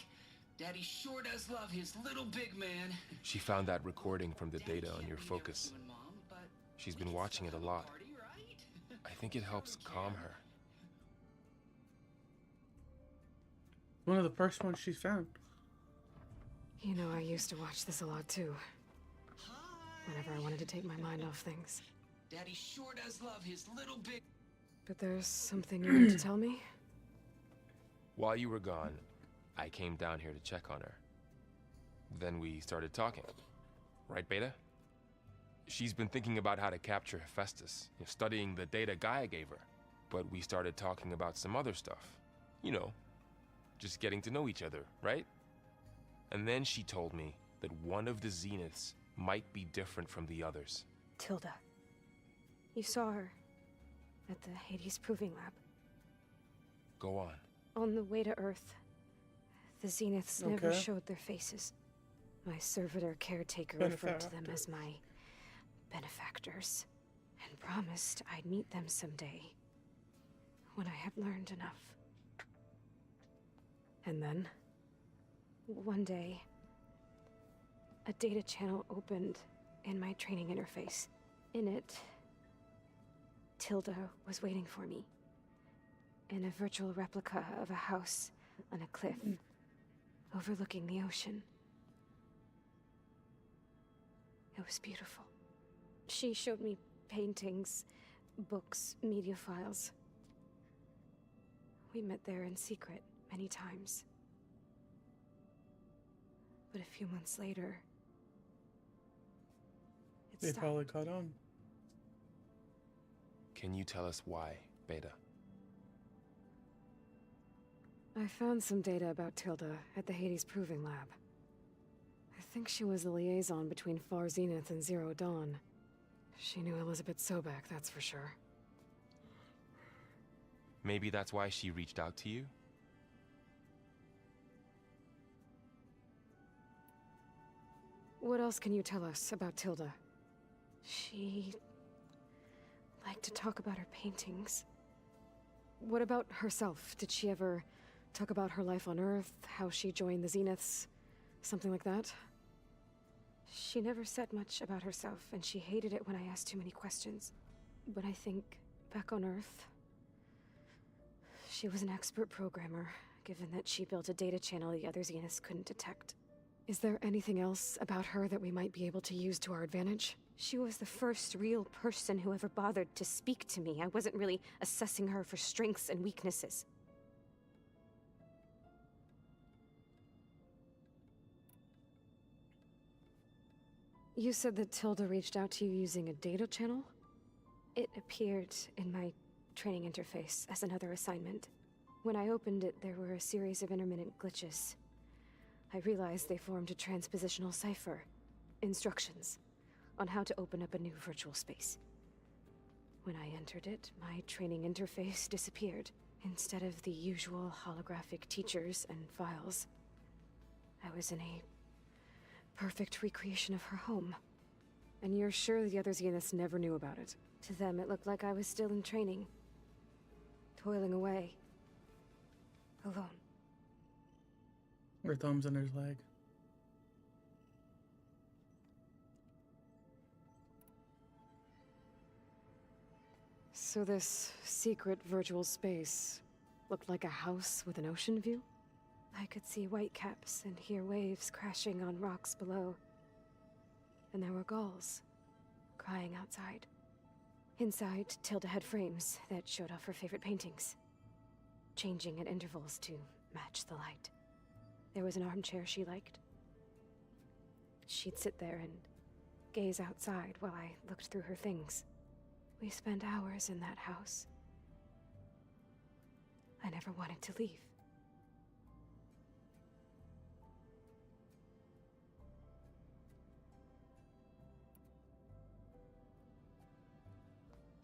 Daddy sure does love his little big man. She found that recording from the data on your focus. She's been watching it a lot. I think it helps calm her. One of the first ones she's found. You know, I used to watch this a lot too. Whenever I wanted to take my mind off things. Daddy sure does love his little big... But there's something you need to tell me? While you were gone, I came down here to check on her. Then we started talking. Right, Beta? She's been thinking about how to capture Hephaestus, studying the data Gaia gave her. But we started talking about some other stuff. You know, just getting to know each other, right? And then she told me that one of the Zeniths might be different from the others. Tilda. You saw her at the Hades Proving Lab. Go on. On the way to Earth, the Zeniths never Okay. showed their faces. My servitor caretaker referred to them as my benefactors, and promised I'd meet them someday, when I had learned enough. And then, one day, a data channel opened in my training interface. In it, Tilda was waiting for me, in a virtual replica of a house on a cliff, overlooking the ocean. It was beautiful. She showed me paintings, books, media files. We met there in secret many times. But a few months later, it They stopped. probably caught on. Can you tell us why, Beta? I found some data about Tilda at the Hades Proving Lab. I think she was the liaison between Far Zenith and Zero Dawn. She knew Elizabeth Sobek, that's for sure. Maybe that's why she reached out to you? What else can you tell us about Tilda? She liked to talk about her paintings. What about herself? Did she ever talk about her life on Earth, how she joined the Zeniths, something like that? She never said much about herself, and she hated it when I asked too many questions. But I think, back on Earth, she was an expert programmer, given that she built a data channel the other Zeniths couldn't detect. Is there anything else about her that we might be able to use to our advantage? She was the first real person who ever bothered to speak to me. I wasn't really assessing her for strengths and weaknesses. You said that Tilda reached out to you using a data channel? It appeared in my training interface as another assignment. When I opened it, there were a series of intermittent glitches. I realized they formed a transpositional cipher. Instructions on how to open up a new virtual space. When I entered it, my training interface disappeared. Instead of the usual holographic teachers and files, I was in a perfect recreation of her home. And you're sure the other Zeniths never knew about it? To them, it looked like I was still in training. Toiling away. Alone. Her thumb's under his leg. So this secret virtual space looked like a house with an ocean view? I could see whitecaps and hear waves crashing on rocks below. And there were gulls crying outside. Inside, Tilda had frames that showed off her favorite paintings, changing at intervals to match the light. There was an armchair she liked. She'd sit there and gaze outside while I looked through her things. We spent hours in that house. I never wanted to leave.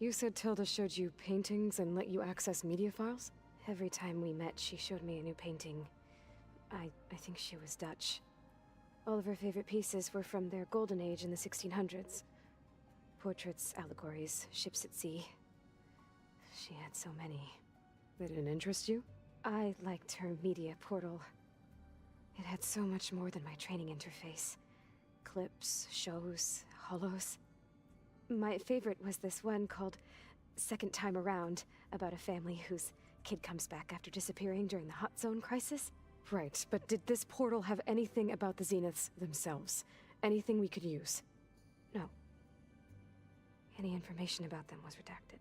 You said Tilda showed you paintings and let you access media files? Every time we met, she showed me a new painting. I think she was Dutch. All of her favorite pieces were from their golden age in the 1600s. Portraits, allegories, ships at sea. She had so many. They didn't interest you? I liked her media portal. It had so much more than my training interface. Clips, shows, holos. My favorite was this one called Second Time Around, about a family whose kid comes back after disappearing during the Hot Zone crisis. Right, but did this portal have anything about the Zeniths themselves? Anything we could use? No. Any information about them was redacted.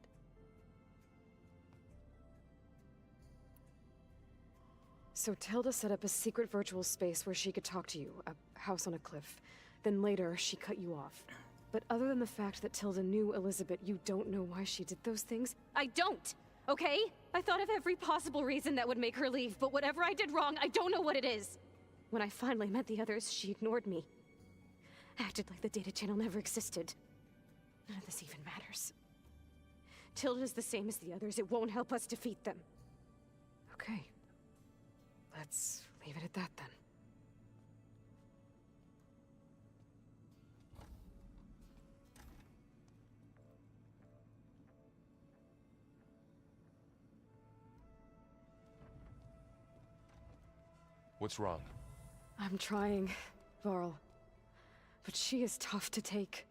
So Tilda set up a secret virtual space where she could talk to you, a house on a cliff. Then later, she cut you off. But other than the fact that Tilda knew Elizabeth, you don't know why she did those things? I don't! Okay? I thought of every possible reason that would make her leave, but whatever I did wrong, I don't know what it is! When I finally met the others, she ignored me. Acted like the data channel never existed. None of this even matters. Tilda's the same as the others. It won't help us defeat them. Okay. Let's leave it at that then. What's wrong? I'm trying, Varl. But she is tough to take.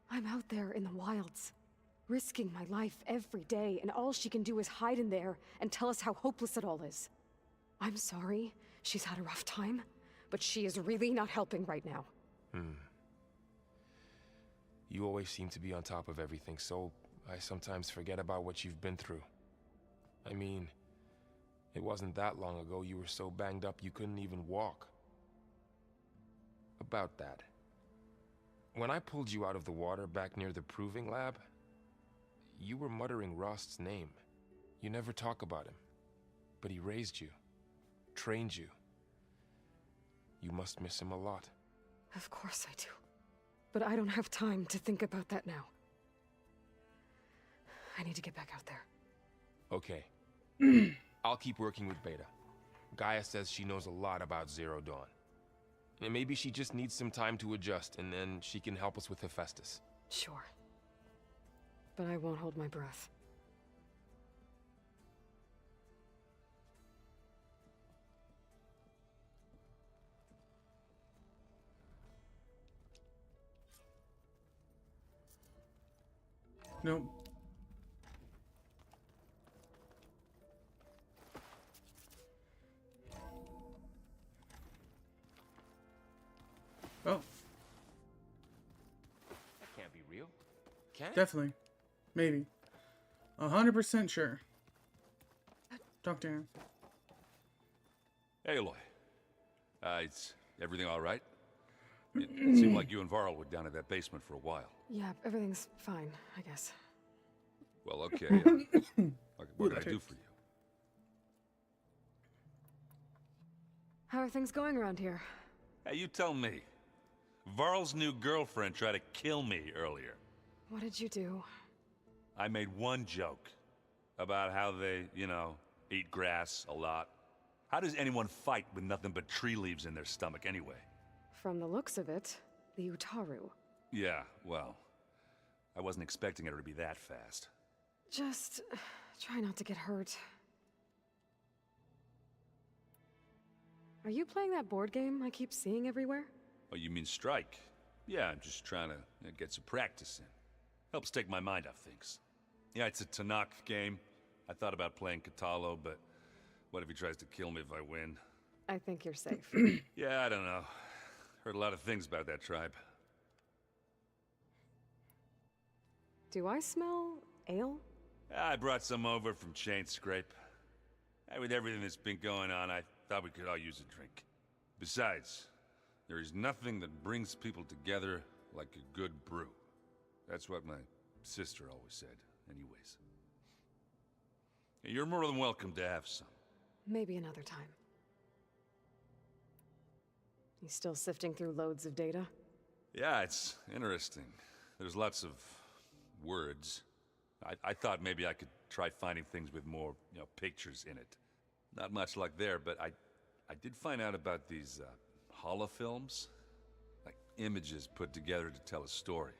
I'm out there in the wilds, risking my life every day, and all she can do is hide in there and tell us how hopeless it all is. I'm sorry, she's had a rough time, but she is really not helping right now. You always seem to be on top of everything, so I sometimes forget about what you've been through. I mean, it wasn't that long ago you were so banged up you couldn't even walk. About that. When I pulled you out of the water back near the proving lab, you were muttering Rost's name. You never talk about him. But he raised you, trained you. You must miss him a lot. Of course I do. But I don't have time to think about that now. I need to get back out there. Okay. I'll keep working with Beta. Gaia says she knows a lot about Zero Dawn. And maybe she just needs some time to adjust, and then she can help us with Hephaestus. Sure. But I won't hold my breath. Nope. Oh. That can't be real. Can it? Definitely. Maybe. 100% sure. Talk to him. Hey, Aloy. Is everything all right? It seemed like you and Varl were down in that basement for a while. Yeah, everything's fine, I guess. Well, okay. What can I do for you? How are things going around here? Hey, you tell me. Varl's new girlfriend tried to kill me earlier. What did you do? I made one joke about how they, eat grass a lot. How does anyone fight with nothing but tree leaves in their stomach anyway? From the looks of it, the Utaru. Yeah, well, I wasn't expecting her to be that fast. Just try not to get hurt. Are you playing that board game I keep seeing everywhere? Oh, you mean Strike? Yeah, I'm just trying to get some practice in. Helps take my mind off things. Yeah, it's a Tanakh game. I thought about playing Katalo, but what if he tries to kill me if I win? I think you're safe. Yeah, I don't know. Heard a lot of things about that tribe. Do I smell ale? I brought some over from Chain Scrape. With everything that's been going on, I thought we could all use a drink. Besides, there is nothing that brings people together like a good brew. That's what my sister always said, anyways. You're more than welcome to have some. Maybe another time. You still sifting through loads of data? Yeah, it's interesting. There's lots of words. I thought maybe I could try finding things with more, pictures in it. Not much luck there, but I did find out about these holofilms. Like images put together to tell a story.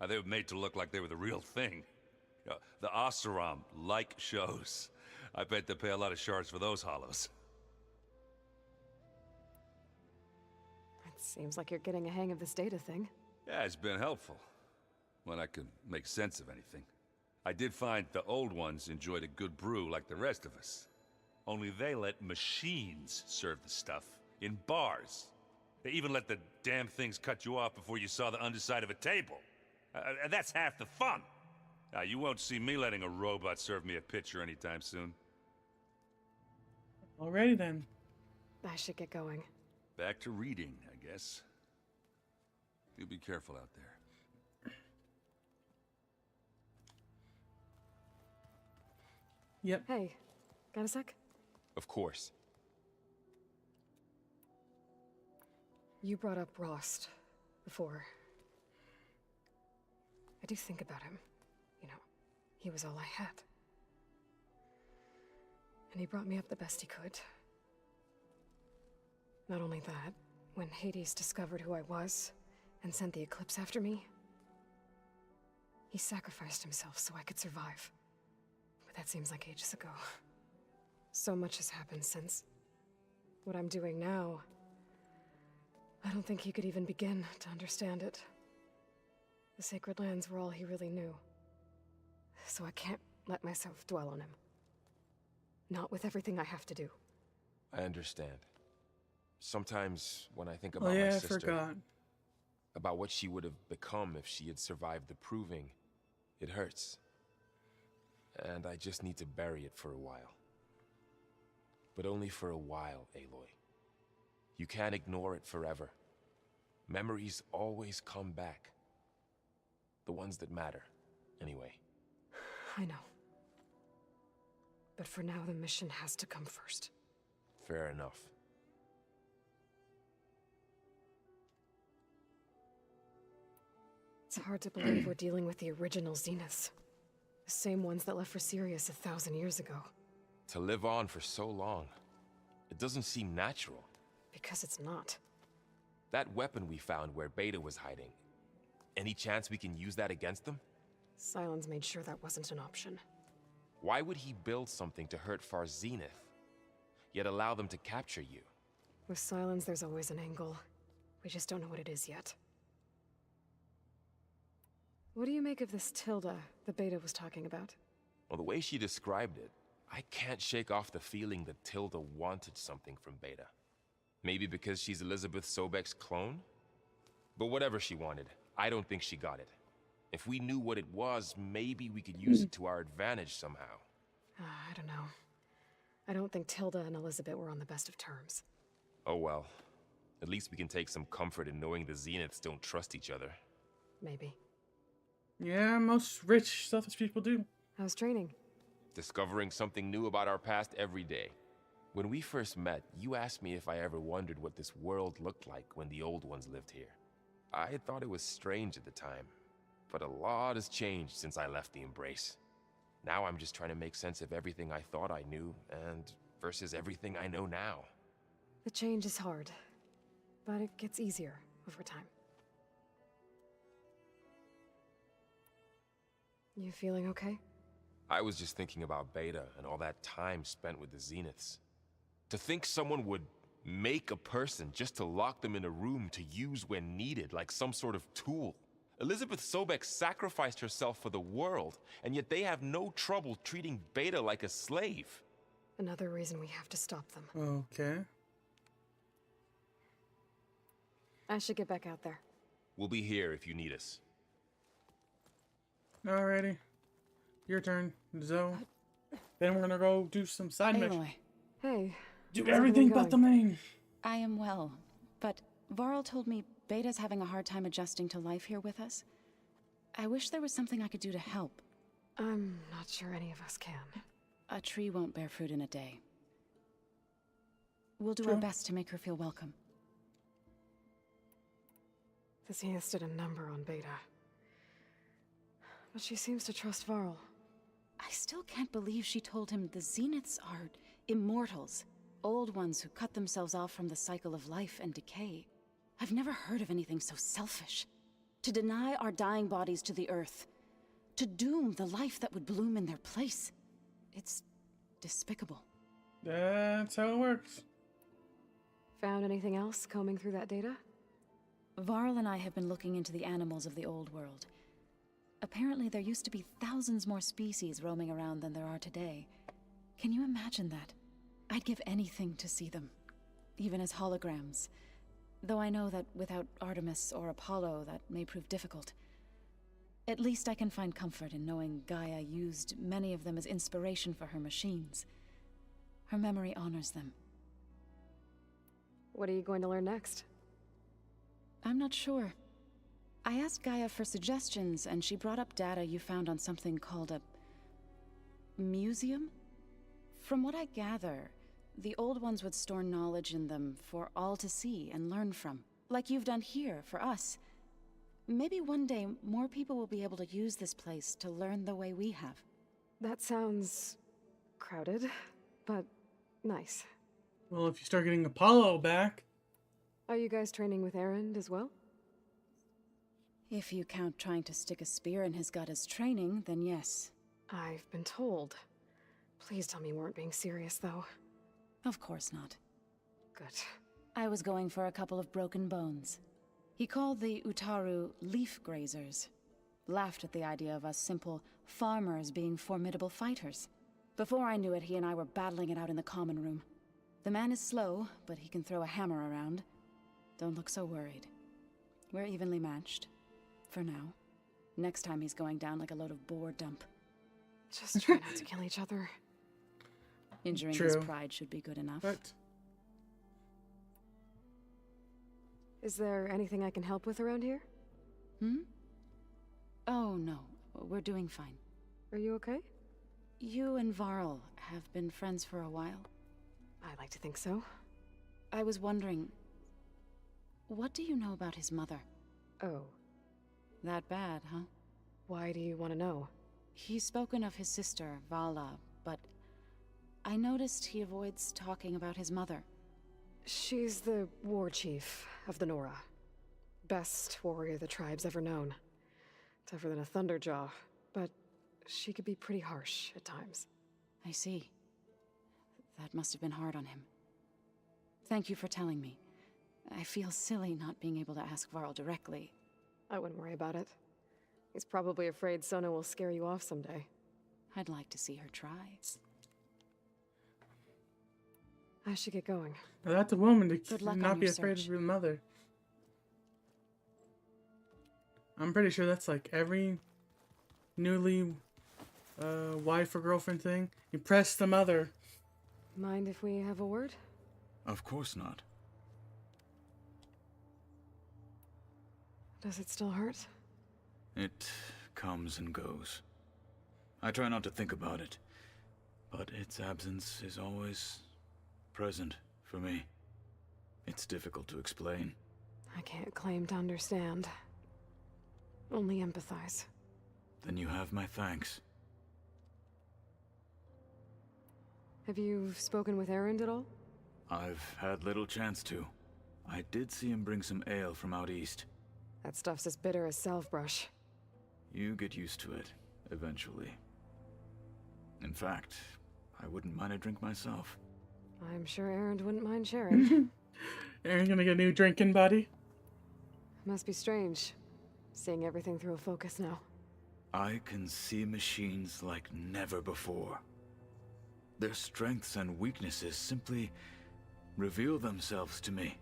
They were made to look like they were the real thing. The Oseram like shows. I bet they pay a lot of shards for those hollows. It seems like you're getting a hang of this data thing. Yeah, it's been helpful. When I could make sense of anything. I did find the old ones enjoyed a good brew like the rest of us. Only they let machines serve the stuff in bars. They even let the damn things cut you off before you saw the underside of a table. And that's half the fun. You won't see me letting a robot serve me a pitcher anytime soon. Alrighty then. I should get going. Back to reading, I guess. You be careful out there. Yep. Hey, got a sec? Of course. You brought up Rost before. I do think about him. He was all I had. and he brought me up the best he could. Not only that, when Hades discovered who I was and sent the Eclipse after me, he sacrificed himself so I could survive. But that seems like ages ago. So much has happened since. What I'm doing now, I don't think he could even begin to understand it. The Sacred Lands were all he really knew. So I can't let myself dwell on him. Not with everything I have to do. I understand. Sometimes when I think about Oh my yeah, I sister, forgot. about what she would have become if she had survived the Proving, it hurts. And I just need to bury it for a while. But only for a while, Aloy. You can't ignore it forever. Memories always come back. The ones that matter, anyway. I know. But for now, the mission has to come first. Fair enough. It's hard to believe we're dealing with the original Zeniths. The same ones that left for Sirius 1,000 years ago. To live on for so long, it doesn't seem natural. Because it's not. That weapon we found where Beta was hiding, any chance we can use that against them? Sylens made sure that wasn't an option. Why would he build something to hurt Far's Zenith, yet allow them to capture you? With Sylens, there's always an angle. We just don't know what it is yet. What do you make of this Tilda the Beta was talking about? Well, the way she described it, I can't shake off the feeling that Tilda wanted something from Beta. Maybe because she's Elizabeth Sobek's clone? But whatever she wanted, I don't think she got it. If we knew what it was, maybe we could use it to our advantage somehow. I don't know. I don't think Tilda and Elizabeth were on the best of terms. Oh well. At least we can take some comfort in knowing the Zeniths don't trust each other. Maybe. Yeah, most rich, selfish people do. How's training? Discovering something new about our past every day. When we first met, you asked me if I ever wondered what this world looked like when the old ones lived here. I had thought it was strange at the time, but a lot has changed since I left the Embrace. Now I'm just trying to make sense of everything I thought I knew, and versus everything I know now. The change is hard, but it gets easier over time. You feeling okay? I was just thinking about Beta and all that time spent with the Zeniths. To think someone would make a person just to lock them in a room to use when needed, like some sort of tool. Elizabeth Sobek sacrificed herself for the world, and yet they have no trouble treating Beta like a slave. Another reason we have to stop them. Okay. I should get back out there. We'll be here if you need us. Alrighty. Your turn, Zoe. Then we're gonna go do some side missions. Aloy. Hey. Do everything but the main. I am well, but Varl told me Beta's having a hard time adjusting to life here with us. I wish there was something I could do to help. I'm not sure any of us can. A tree won't bear fruit in a day. We'll do our best to make her feel welcome. The Zeniths did a number on Beta. But she seems to trust Varl. I still can't believe she told him the Zeniths are immortals. Old ones who cut themselves off from the cycle of life and decay. I've never heard of anything so selfish. To deny our dying bodies to the earth. To doom the life that would bloom in their place. It's despicable. That's how it works. Found anything else combing through that data? Varl and I have been looking into the animals of the old world. Apparently there used to be thousands more species roaming around than there are today. Can you imagine that? I'd give anything to see them, even as holograms. Though I know that without Artemis or Apollo, that may prove difficult. At least I can find comfort in knowing Gaia used many of them as inspiration for her machines. Her memory honors them. What are you going to learn next? I'm not sure. I asked Gaia for suggestions, and she brought up data you found on something called a museum? From what I gather, the old ones would store knowledge in them for all to see and learn from, like you've done here for us. Maybe one day more people will be able to use this place to learn the way we have. That sounds crowded. but nice. Well, if you start getting Apollo back... Are you guys training with Erend as well? If you count trying to stick a spear in his gut as training, then yes. I've been told. Please tell me you weren't being serious, though. Of course not. Good. I was going for a couple of broken bones. He called the Utaru leaf grazers. Laughed at the idea of us simple farmers being formidable fighters. Before I knew it, he and I were battling it out in the common room. The man is slow, but he can throw a hammer around. Don't look so worried. We're evenly matched. For now. Next time he's going down like a load of boar dump. Just try not to kill each other. Injuring his pride should be good enough. What? Is there anything I can help with around here? Hmm? Oh, no. We're doing fine. Are you okay? You and Varl have been friends for a while. I like to think so. I was wondering... What do you know about his mother? Oh. That bad, huh? Why do you want to know? He's spoken of his sister, Vala, but... I noticed he avoids talking about his mother. She's the war chief of the Nora. Best warrior the tribe's ever known. Tougher than a Thunderjaw, but she could be pretty harsh at times. I see. That must have been hard on him. Thank you for telling me. I feel silly not being able to ask Varl directly. I wouldn't worry about it. He's probably afraid Sona will scare you off someday. I'd like to see her try. I should get going. Now that's a woman to Good luck not on be your afraid search. of her mother. I'm pretty sure that's like every newly wife or girlfriend thing. Impress the mother. Mind if we have a word? Of course not. Does it still hurt? It comes and goes. I try not to think about it, but its absence is always present for me. It's difficult to explain. I can't claim to understand. Only empathize. Then you have my thanks. Have you spoken with Erend at all? I've had little chance to. I did see him bring some ale from out east. That stuff's as bitter as salve-brush. You get used to it, eventually. In fact, I wouldn't mind a drink myself. I'm sure Erend wouldn't mind sharing. Aaron's gonna get a new drinking buddy. Must be strange, seeing everything through a focus now. I can see machines like never before. Their strengths and weaknesses simply reveal themselves to me.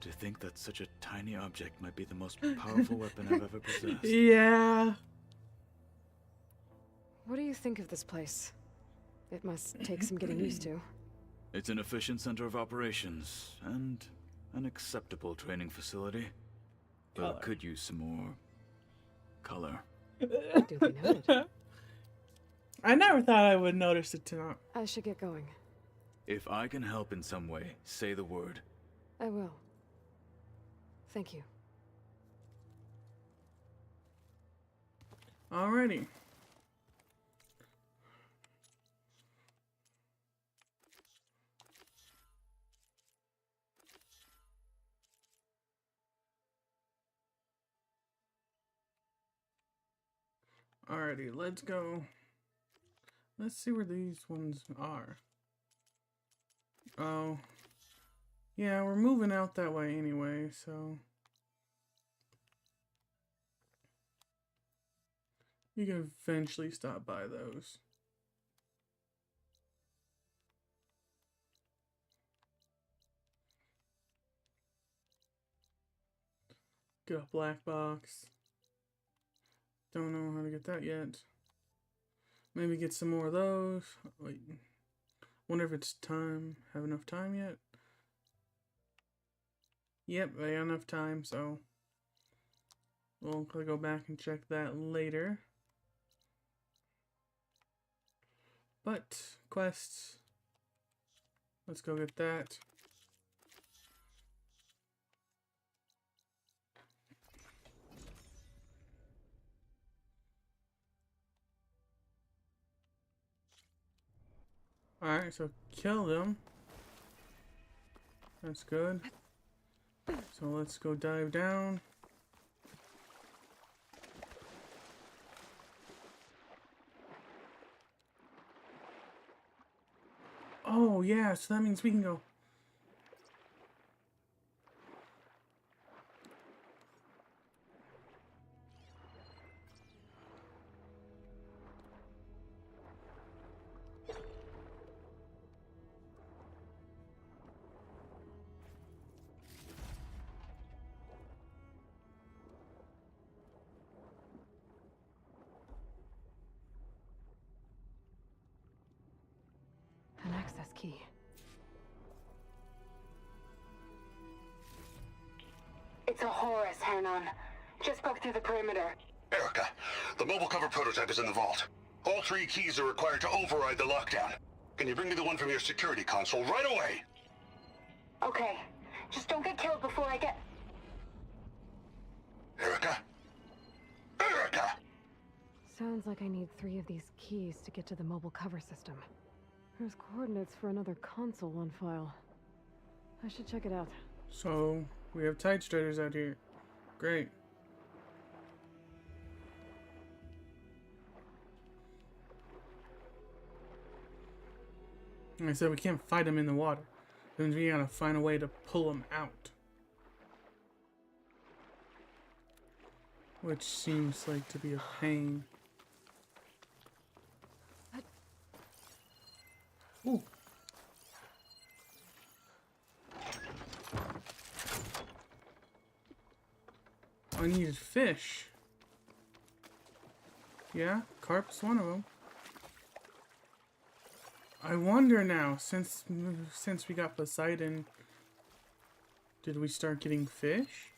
To think that such a tiny object might be the most powerful weapon I've ever possessed. Yeah. What do you think of this place? It must take some getting used to. It's an efficient center of operations, and an acceptable training facility. But could use some more color. Duly noted. I never thought I would notice it tonight. I should get going. If I can help in some way, say the word. I will. Thank you. Alrighty. Alrighty, let's go. Let's see where these ones are. Oh. Yeah, we're moving out that way anyway, so... You can eventually stop by those. Get a black box. Don't know how to get that yet. Maybe get some more of those. Wait. Wonder if it's time. Have enough time yet? Yep, I got enough time, so we'll go back and check that later. But quests. Let's go get that. Alright, so kill them. That's good. So let's go dive down. Oh yeah, so that means we can go. An access key. It's a Horus, Hanon. Just broke through the perimeter. Erica, the mobile cover prototype is in the vault. All 3 keys are required to override the lockdown. Can you bring me the one from your security console right away? Okay. Just don't get killed before I get... Erica? Erica! Sounds like I need 3 of these keys to get to the mobile cover system. There's coordinates for another console on file. I should check it out. So, we have Tide Striders out here. Great. Like I said, we can't fight them in the water. That means we gotta find a way to pull them out. Which seems like to be a pain. Ooh. I needed fish. Yeah, carp's one of them. I wonder now, since we got Poseidon, did we start getting fish?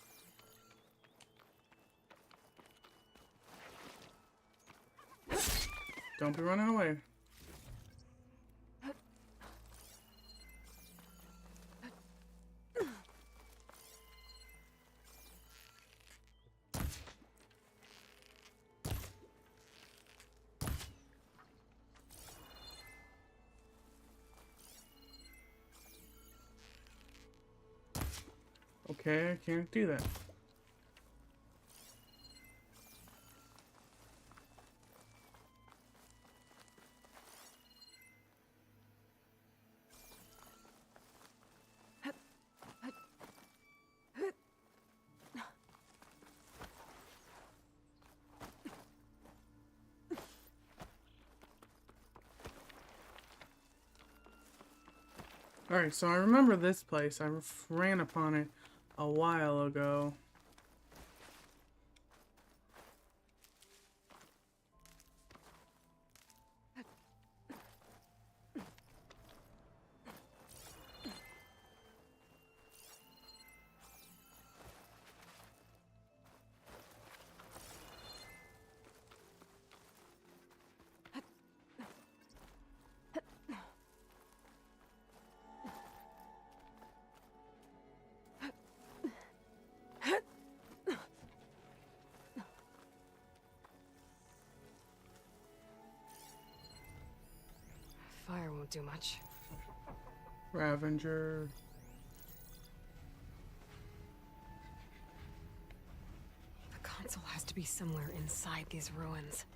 Don't be running away. Okay, I can't do that. Alright, so I remember this place. I ran upon it a while ago. Fire won't do much. Ravenger. The console has to be somewhere inside these ruins.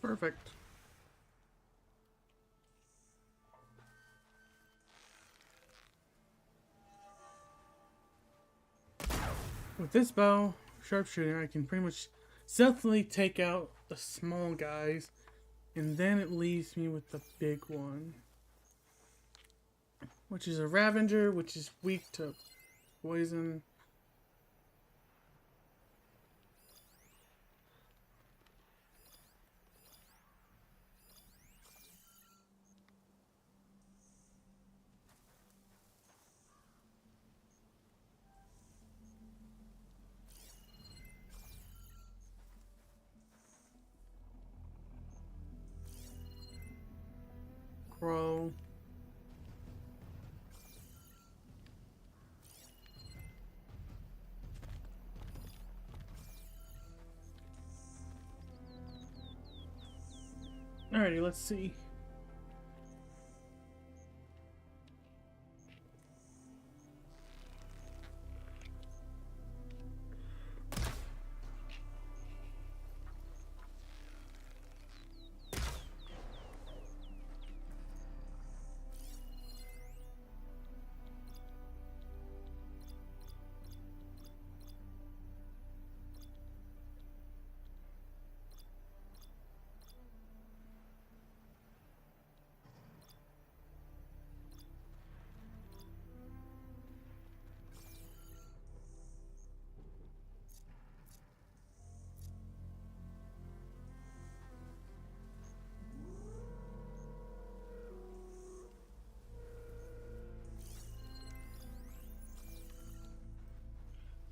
Perfect. With this bow, sharpshooter, I can pretty much stealthily take out the small guys, and then it leaves me with the big one, which is a Ravenger, which is weak to poison. Alrighty, let's see.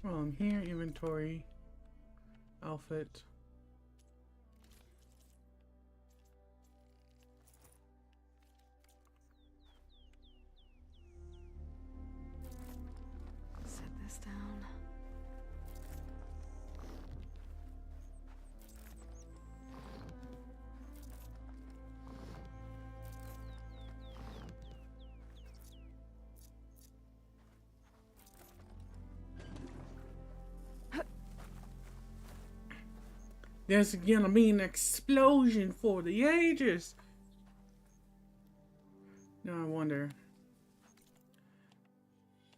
Well, I'm here, inventory, outfit. Set this down. There's gonna be an explosion for the ages. Now I wonder,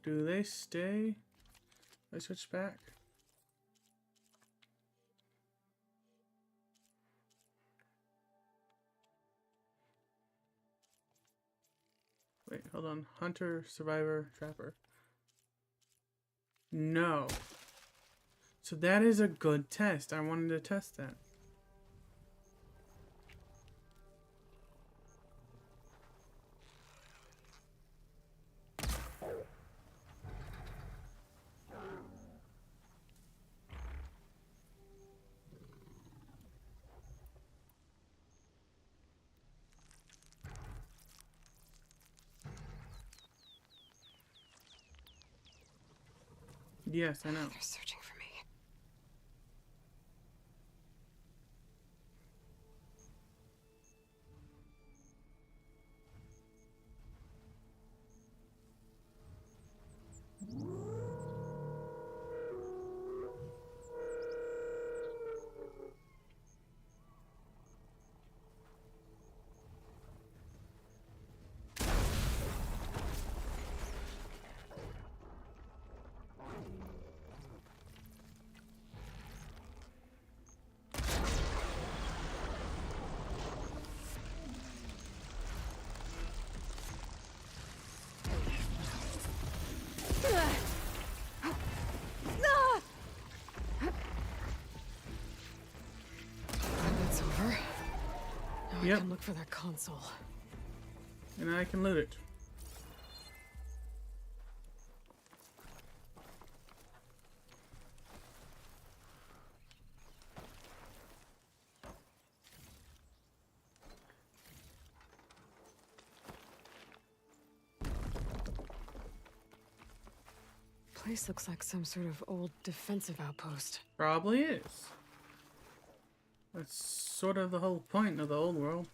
do they stay? I switch back. Wait, hold on. Hunter, survivor, trapper. No. So that is a good test. I wanted to test that. Yes, I know. They're searching for me. That's over. Now Yep. I can look for their console. And I can loot it. Place looks like some sort of old defensive outpost. Probably is. That's sort of the whole point of the old world.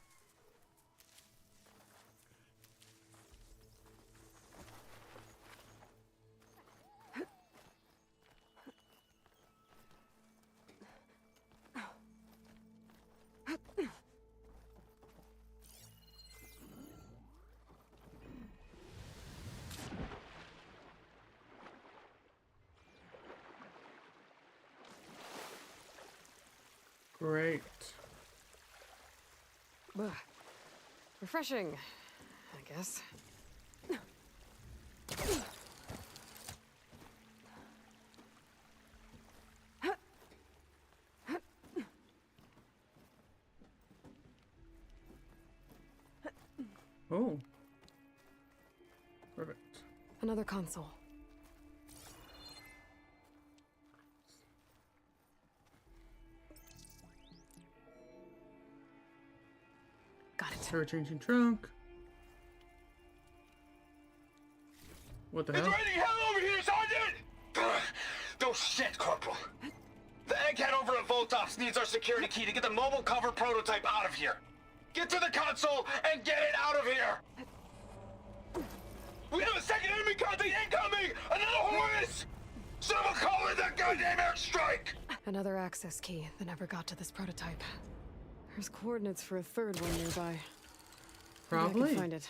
Great. Ugh. Refreshing, I guess. Oh. Perfect. Another console. Got it. Her changing trunk. What the hell? It's raining hell over here, Sergeant! No shit, Corporal. The egghead over at Voltox needs our security key to get the mobile cover prototype out of here. Get to the console and get it out of here! We have a second enemy contact incoming! Another Horus! Someone call in that goddamn airstrike! Another access key that never got to this prototype. There's coordinates for a third one nearby. Maybe I Probably. can find it.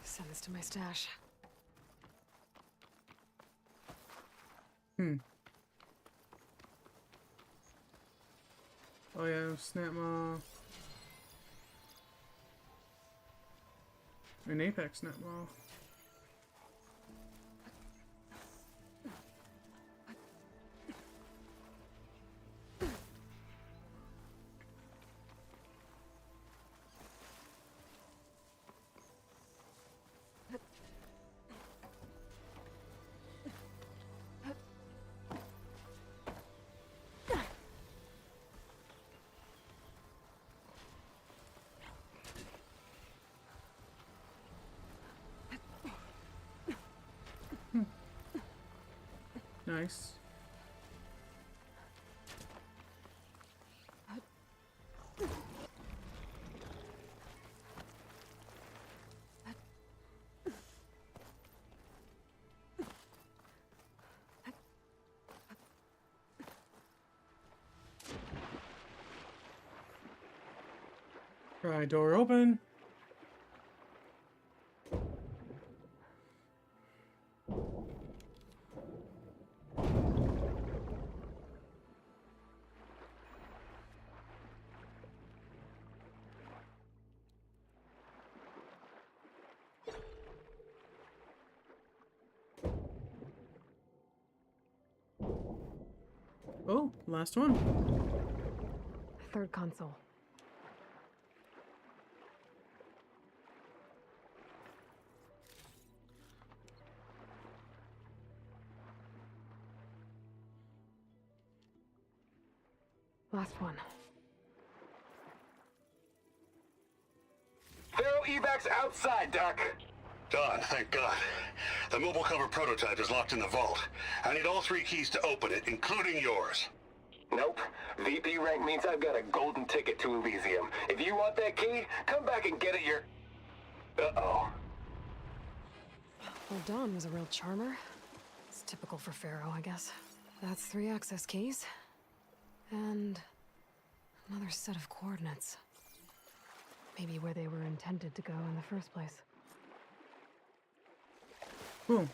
Send this to my stash. Oh yeah, snap maw. An Apex snap maw. Nice. Right, door open. Oh, last one. Third console. Last one. Thero evacs outside, Doc. Done, thank God. The mobile cover prototype is locked in the vault. I need all 3 keys to open it, including yours. Nope. VP rank means I've got a golden ticket to Elysium. If you want that key, come back and get it your... Uh-oh. Well, Dawn was a real charmer. It's typical for Pharaoh, I guess. That's 3 access keys. And another set of coordinates. Maybe where they were intended to go in the first place. Cool.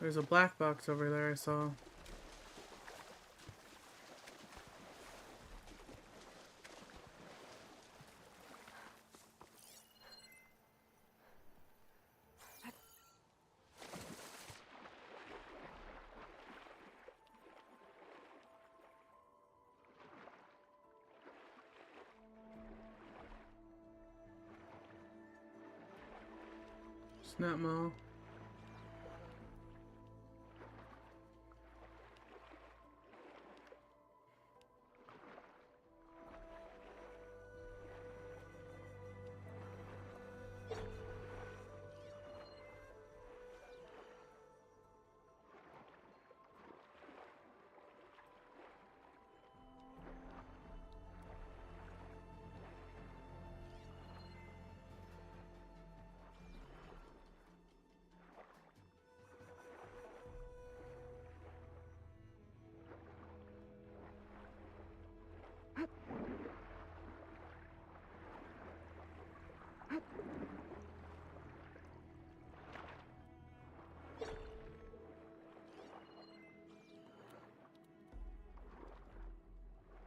There's a black box over there I saw. Snap maw.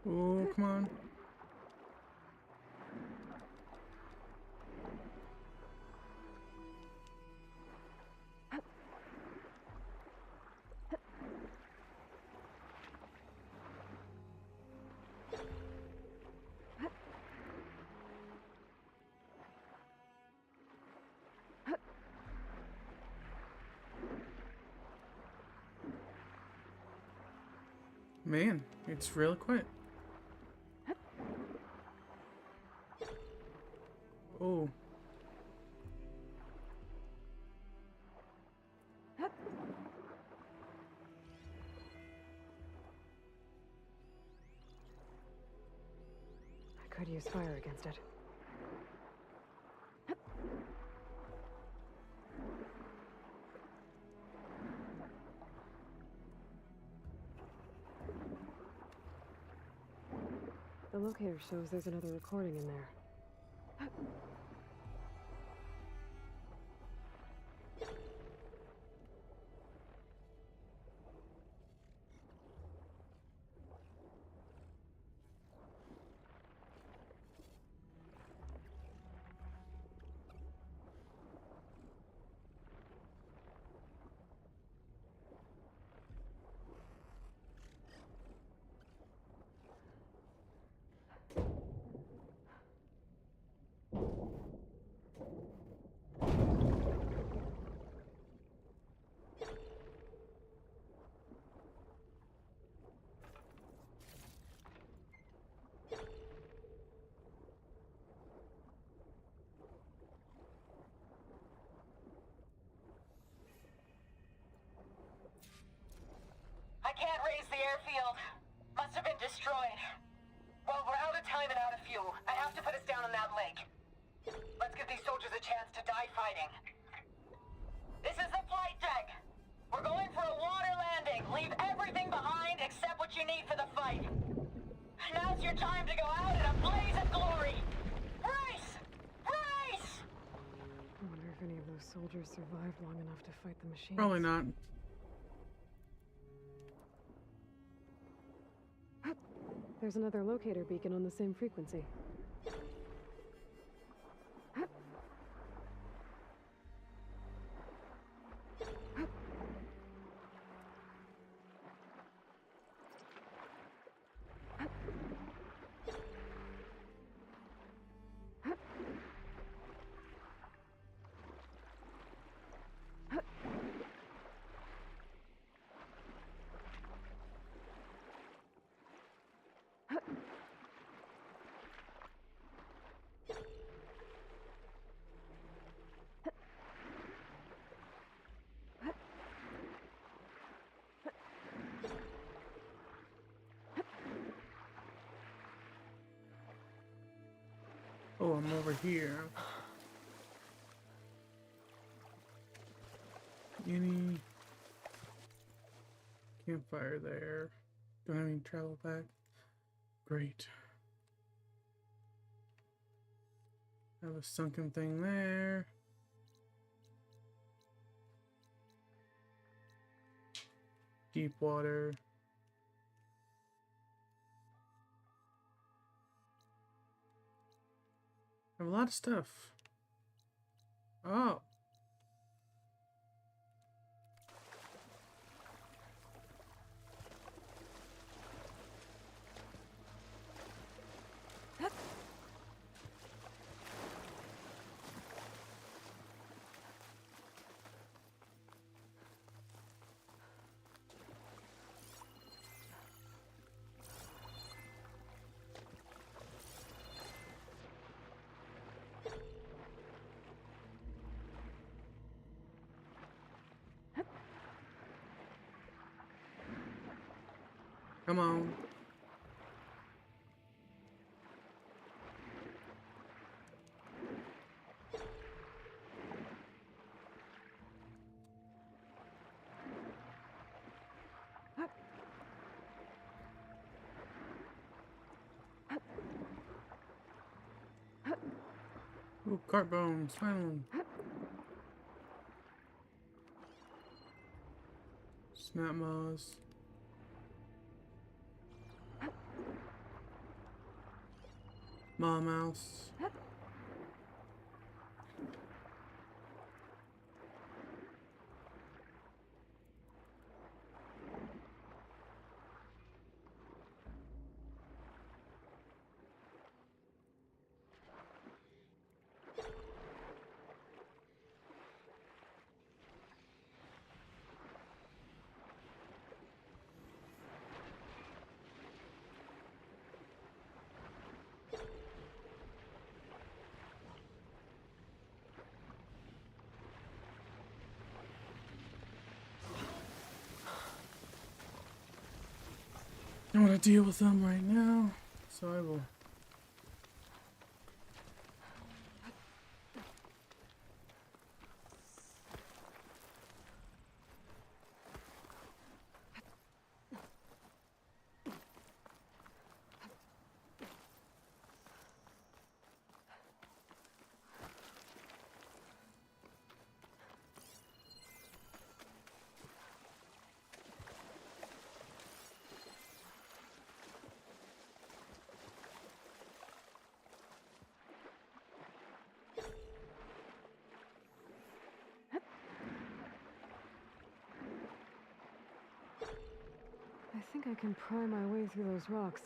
Oh, come on. Man, it's real quick. use fire against it. The locator shows there's another recording in there. I can't raise the airfield. Must have been destroyed. Well, we're out of time and out of fuel. I have to put us down on that lake. Let's give these soldiers a chance to die fighting. This is the flight deck. We're going for a water landing. Leave everything behind except what you need for the fight. Now's your time to go out in a blaze of glory. Race! Race! I wonder if any of those soldiers survived long enough to fight the machines. Probably not. There's another locator beacon on the same frequency. Oh, I'm over here. Any campfire there? Don't have any travel pack. Great. Have a sunken thing there. Deep water. I have a lot of stuff. Oh. Come on. Ooh, cart bones, finally. Snap maws. Maw mouse. I don't want to deal with them right now, so I will think I can pry my way through those rocks.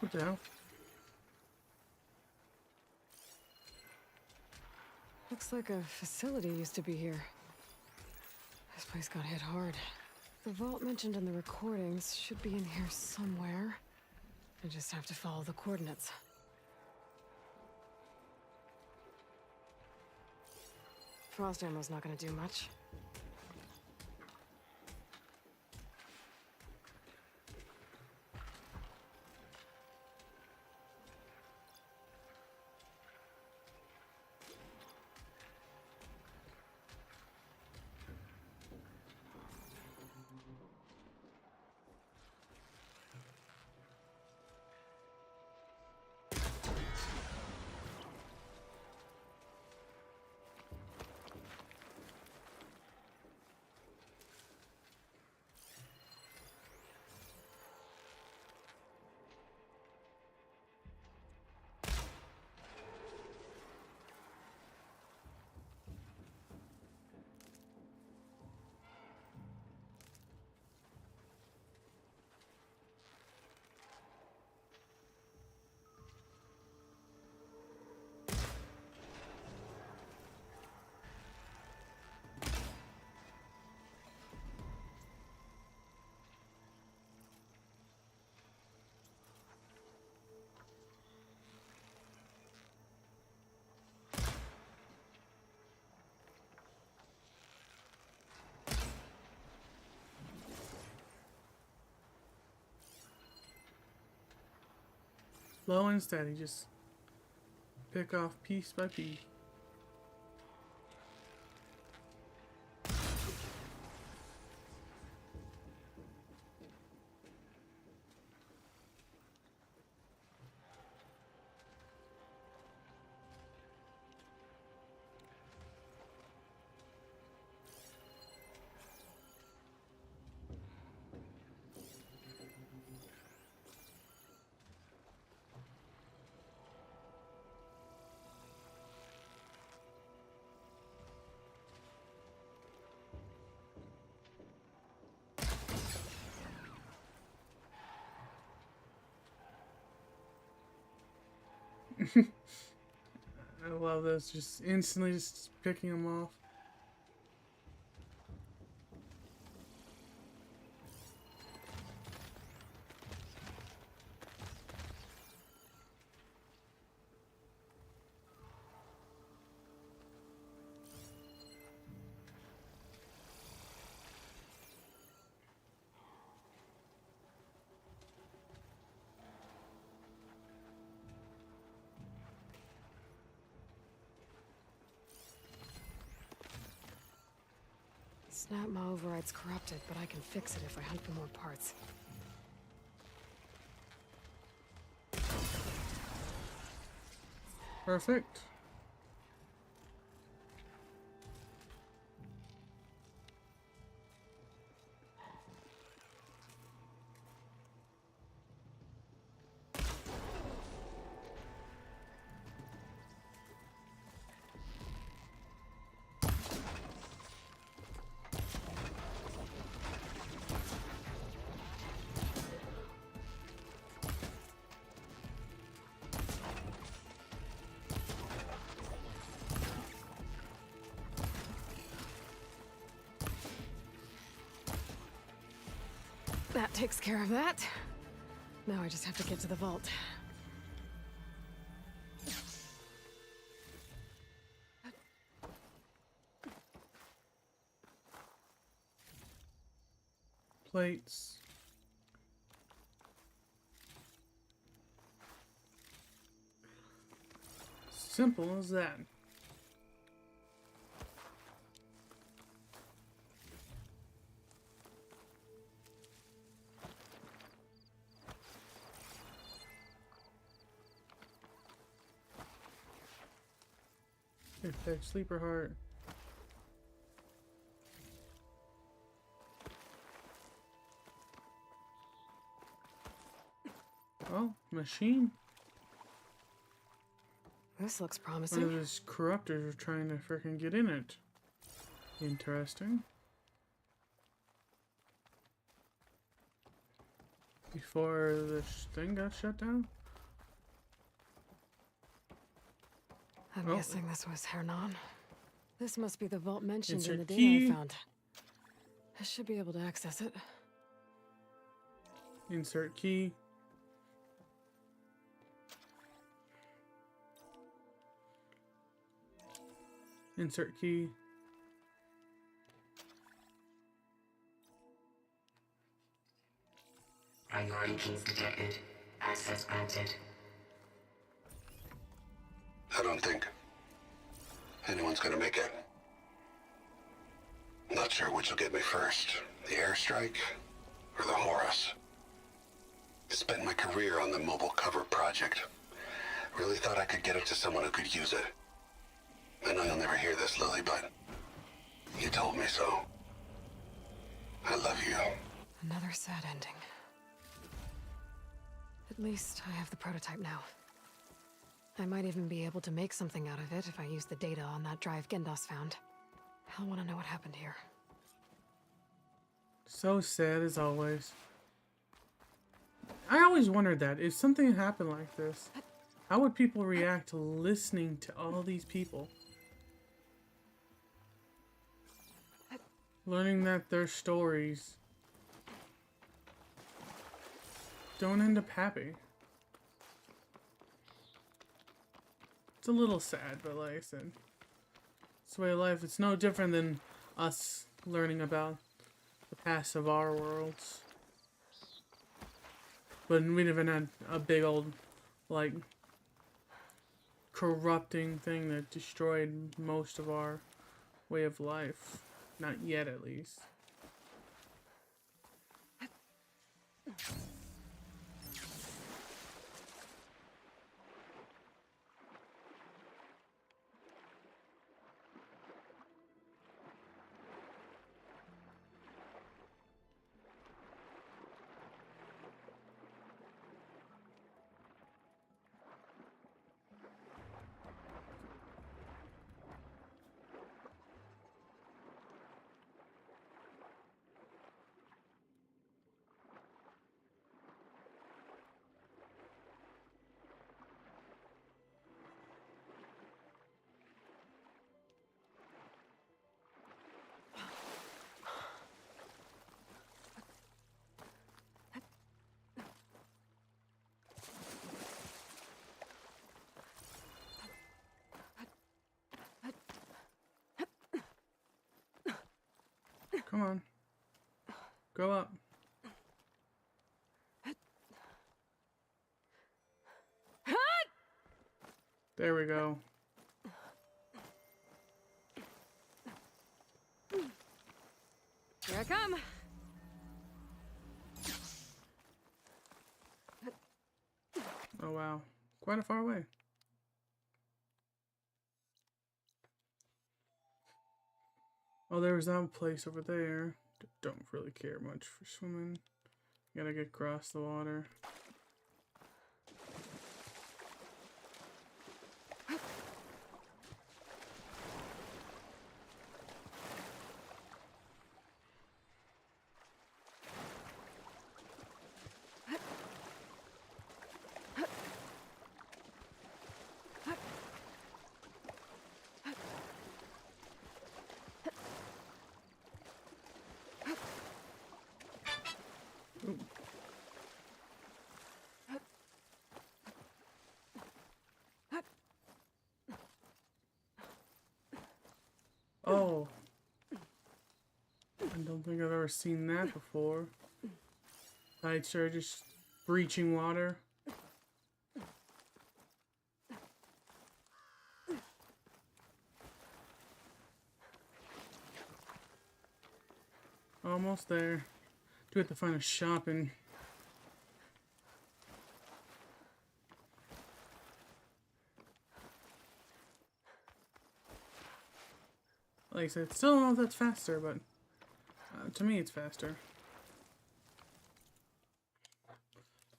What the hell? Looks like a facility used to be here. This place got hit hard. The vault mentioned in the recordings should be in here somewhere. I just have to follow the coordinates. Frost ammo's not gonna do much. Slow and steady, just pick off piece by piece. I love this, just instantly just picking them off. Snap my override's corrupted, but I can fix it if I hunt for more parts. Perfect. That takes care of that. Now I just have to get to the vault. Plates. Simple as that. Effect Sleeper Heart. Oh, machine. This looks One of promising. those corruptors are trying to freaking get in it. Interesting. Before this thing got shut down? I'm guessing this was Hernon. This must be the vault mentioned Insert in the data key. I found. I should be able to access it. Insert key. Insert key. Priority keys detected. Access granted. I don't think anyone's gonna make it. Not sure which will get me first, the airstrike or the Horus. Spent my career on the mobile cover project. Really thought I could get it to someone who could use it. I know you'll never hear this, Lily, but you told me so. I love you. Another sad ending. At least I have the prototype now. I might even be able to make something out of it if I use the data on that drive Gendas found. I'll want to know what happened here. So sad as always. I always wondered that. If something happened like this, how would people react to listening to all these people? Learning that their stories don't end up happy. It's a little sad, but like I said, it's the way of life. It's no different than us learning about the past of our worlds. But we'd even had a big old, like, corrupting thing that destroyed most of our way of life. Not yet, at least. Come on. Go up. There we go. Here I come. Oh wow. Quite a far away. Oh, there was that place over there. Don't really care much for swimming. Gotta get across the water. Oh. I don't think I've ever seen that before. Tide Surge just breaching water. almost there. Do have to find a shop and like I said, still don't know if that's faster, but to me it's faster.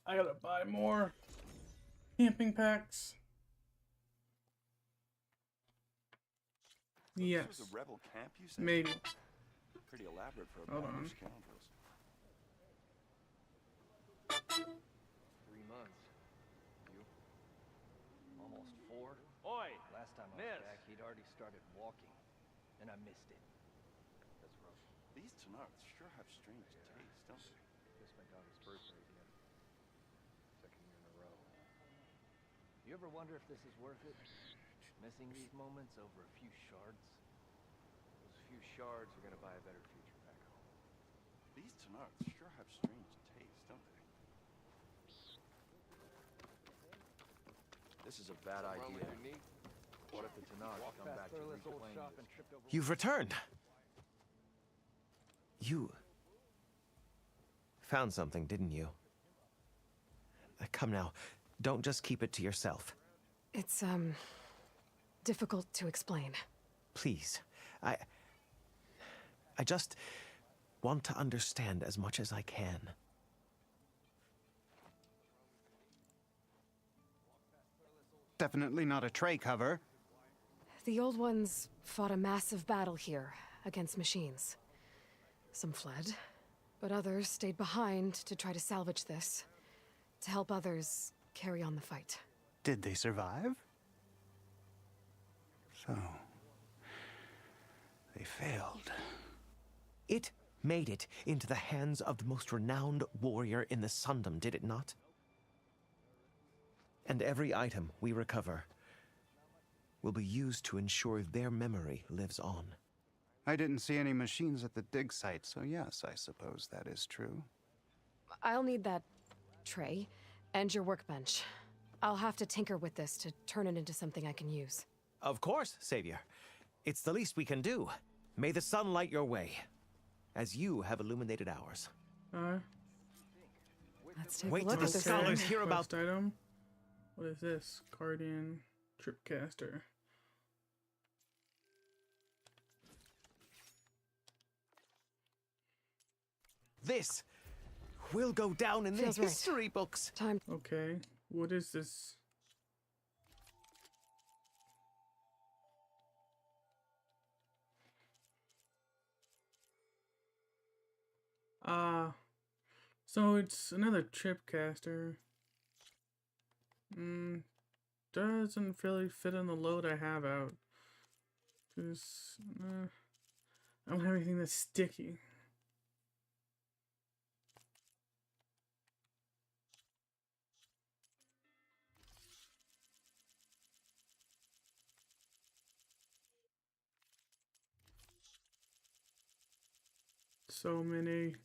I gotta buy more camping packs. Yes. This was a rebel camp, you said? Maybe. Pretty elaborate for a Hold band on. of scoundrels. 3 months. You? Almost 4? Oi! Last time I was back, he'd already started walking. And I missed it. That's rough. These Tenards sure have strange tastes, don't they? Guess my daughter's birthday again. 2nd year in a row. You ever wonder if this is worth it? Missing these moments over a few shards? Those few shards are gonna buy a better future back home. These Tenards sure have strange tastes, don't they? This is a bad idea. What if the Tenards come back to reclaim this? You've returned. You found something, didn't you? Come now, don't just keep it to yourself. It's, difficult to explain. Please, I just want to understand as much as I can. Definitely not a tray cover. The old ones fought a massive battle here against machines. Some fled, but others stayed behind to try to salvage this, to help others carry on the fight. Did they survive? So, they failed. It made it into the hands of the most renowned warrior in the Sundom, did it not? And every item we recover will be used to ensure their memory lives on. I didn't see any machines at the dig site, so yes, I suppose that is true. I'll need that tray and your workbench. I'll have to tinker with this to turn it into something I can use. Of course, Savior. It's the least we can do. May the sun light your way, as you have illuminated ours. Let's take Wait a look till at the this scholars thing. hear about... Quest item. What is this? Guardian Tripcaster. This will go down in the Feels right. history books. Time. Okay. What is this? So it's another Tripcaster. Doesn't really fit in the load I have out. Cause I don't have anything that's sticky. So many.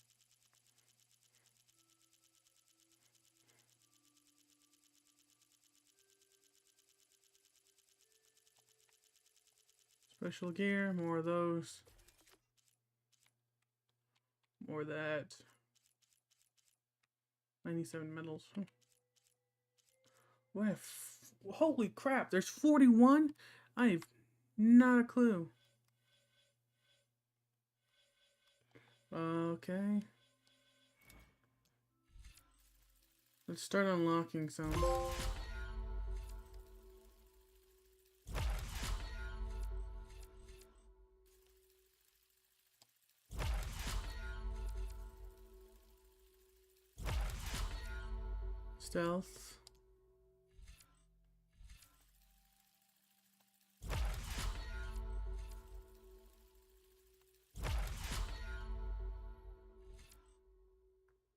Special gear, more of those. More of that. 97 medals. What? Holy crap! There's 41. I have not a clue. Okay. Let's start unlocking some. Stealth.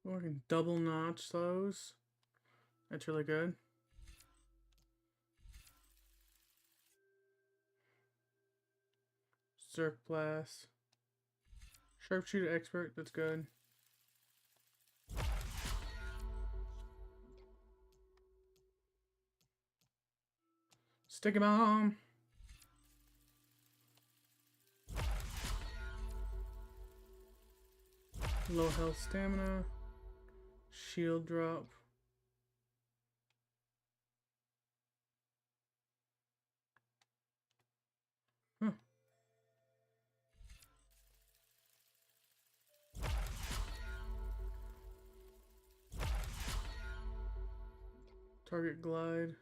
We can double notch those. That's really good. Zerk Blast. Sharpshooter Expert, that's good. Sticky Bomb. Low health stamina. Shield drop. Huh. Target glide.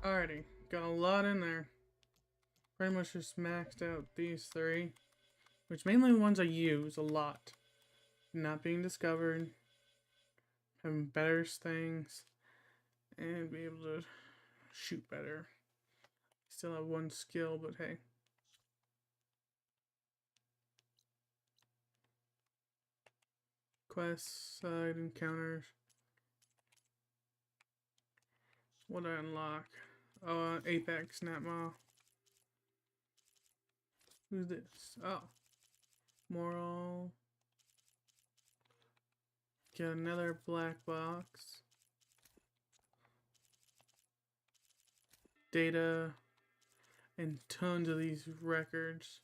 Alrighty, got a lot in there. Pretty much just maxed out these three, which mainly the ones I use a lot. Not being discovered, having better things, and be able to shoot better. Still have one skill, but hey. Quests, side encounters. What do I unlock? Oh, Apex Snapmaw. Who's this? Oh. Moral. Get another black box. Data. And tons of these records.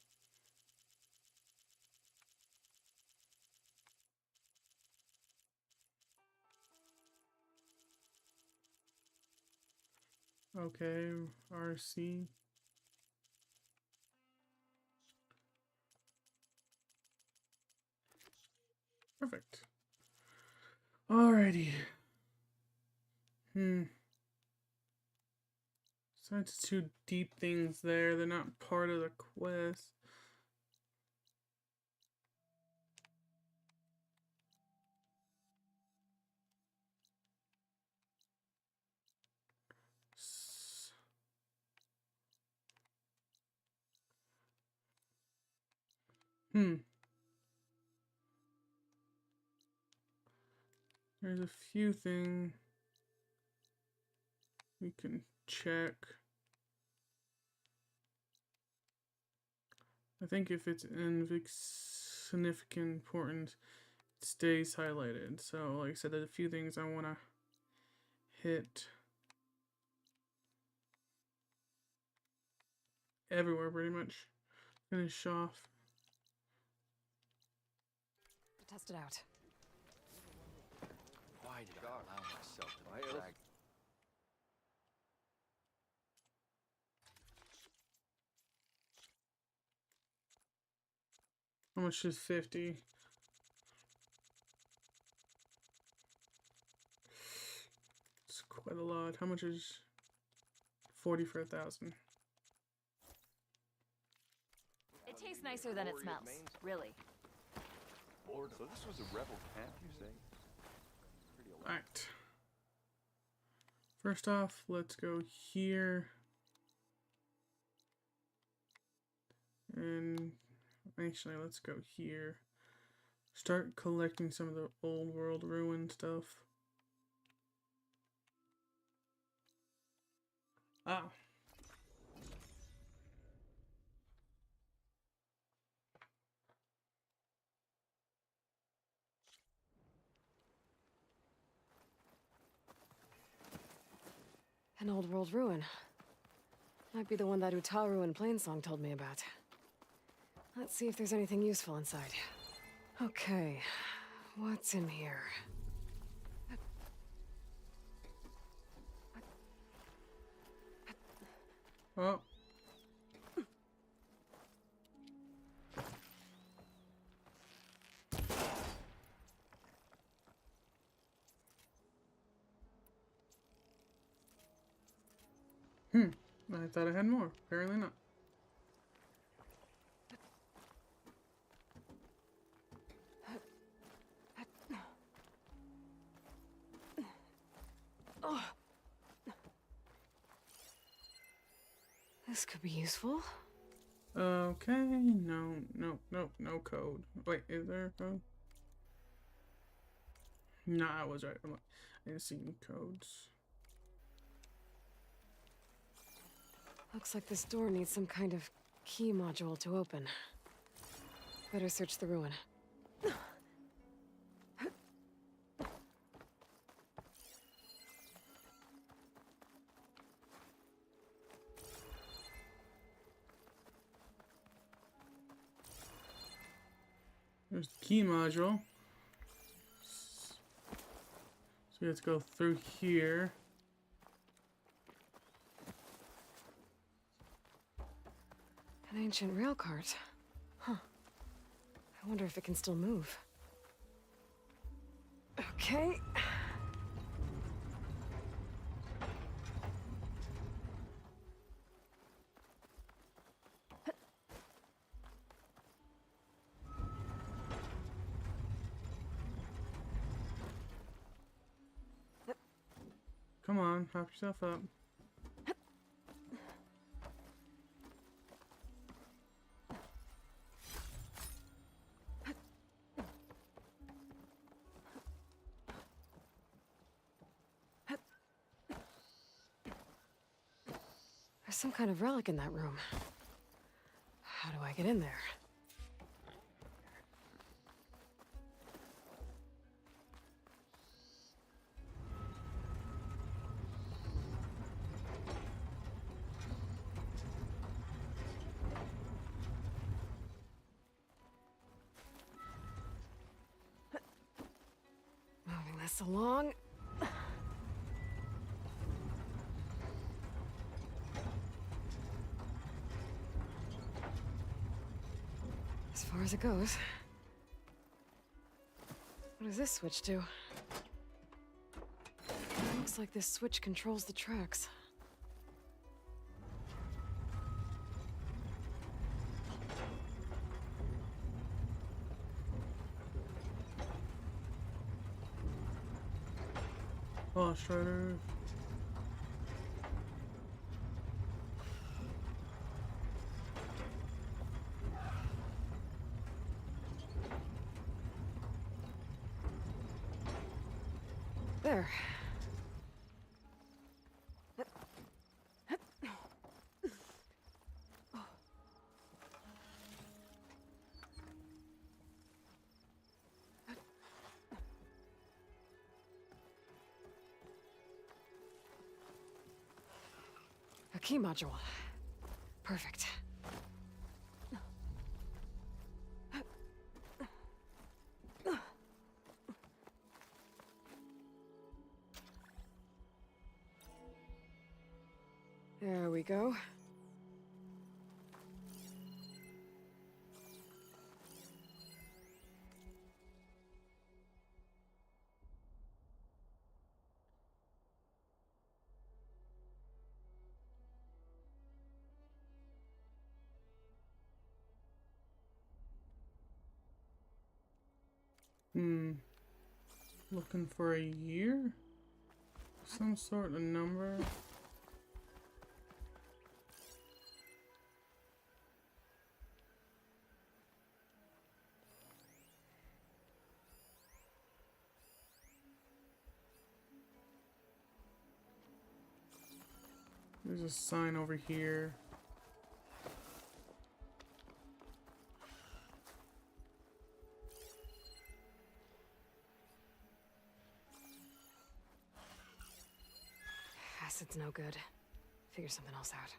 Okay, RC. Perfect. Alrighty. So that's two deep things there. They're not part of the quest. There's a few things we can check. I think if it's in significant importance, it stays highlighted. So, like I said, there's a few things I want to hit everywhere, pretty much. Finish off. Test it out. Why did I allow myself to be dragged? How much is 50? It's quite a lot. How much is 40 for 1,000? It tastes nicer than it smells, really. So this was a rebel camp, you say? Alright. First off, let's go here. And actually, let's go here. Start collecting some of the old world ruin stuff. Ah. An old world ruin. Might be the one that Utaru and Plainsong told me about. Let's see if there's anything useful inside. Okay, what's in here? Oh. I thought I had more. Apparently not. This could be useful. Okay, no code. Wait, is there a code? No, I was right. I didn't see any codes. Looks like this door needs some kind of key module to open. Better search the ruin. There's the key module. So let's go through here. An ancient rail cart. Huh. I wonder if it can still move. Okay. Come on, hop yourself up. There's some kind of relic in that room. How do I get in there? Moving this along. As far as it goes. What does this switch do? Looks like this switch controls the tracks. Oh, Strider. There. A key module. Perfect. There we go. Looking for a year? Some sort of number? There's a sign over here. Acid's no good. Figure something else out.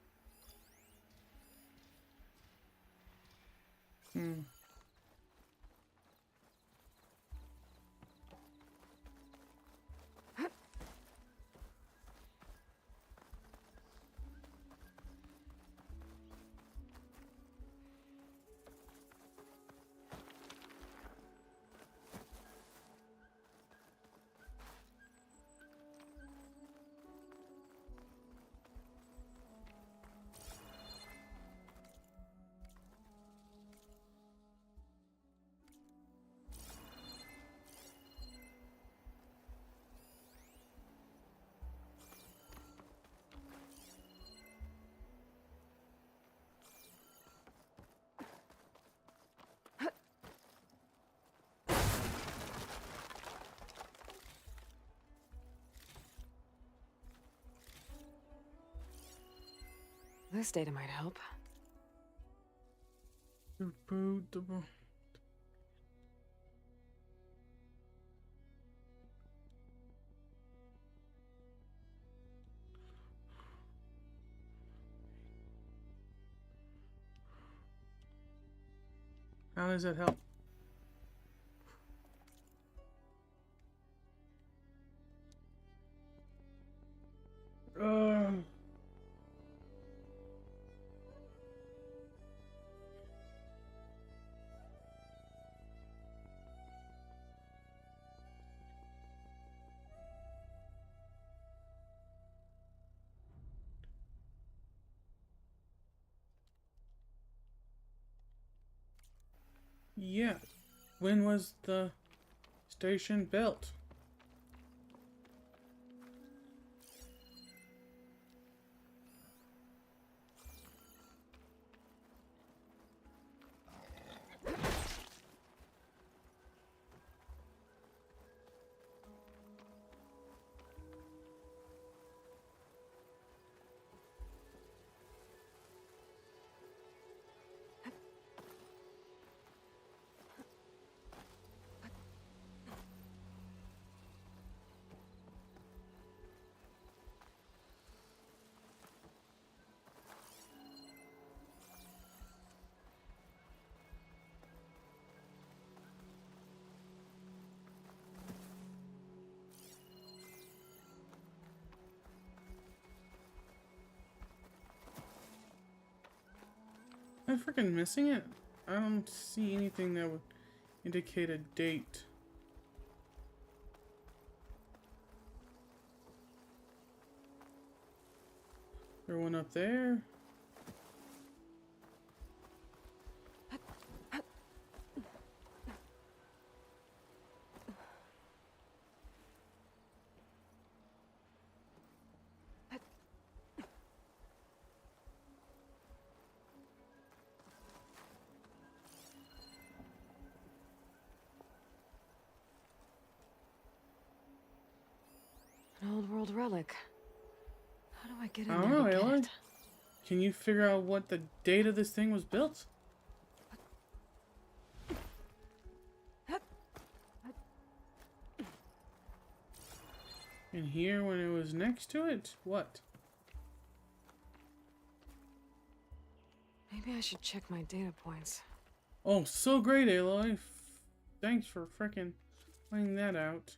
This data might help. How does that help? Yeah. When was the station built? Am I freaking missing it? I don't see anything that would indicate a date. There one up there. An old world relic. How do I get in I don't there know, to get Aloy. it? Can you figure out what the date of this thing was built? And here when it was next to it? What? Maybe I should check my data points. Oh, so great, Aloy. Thanks for frickin' finding that out.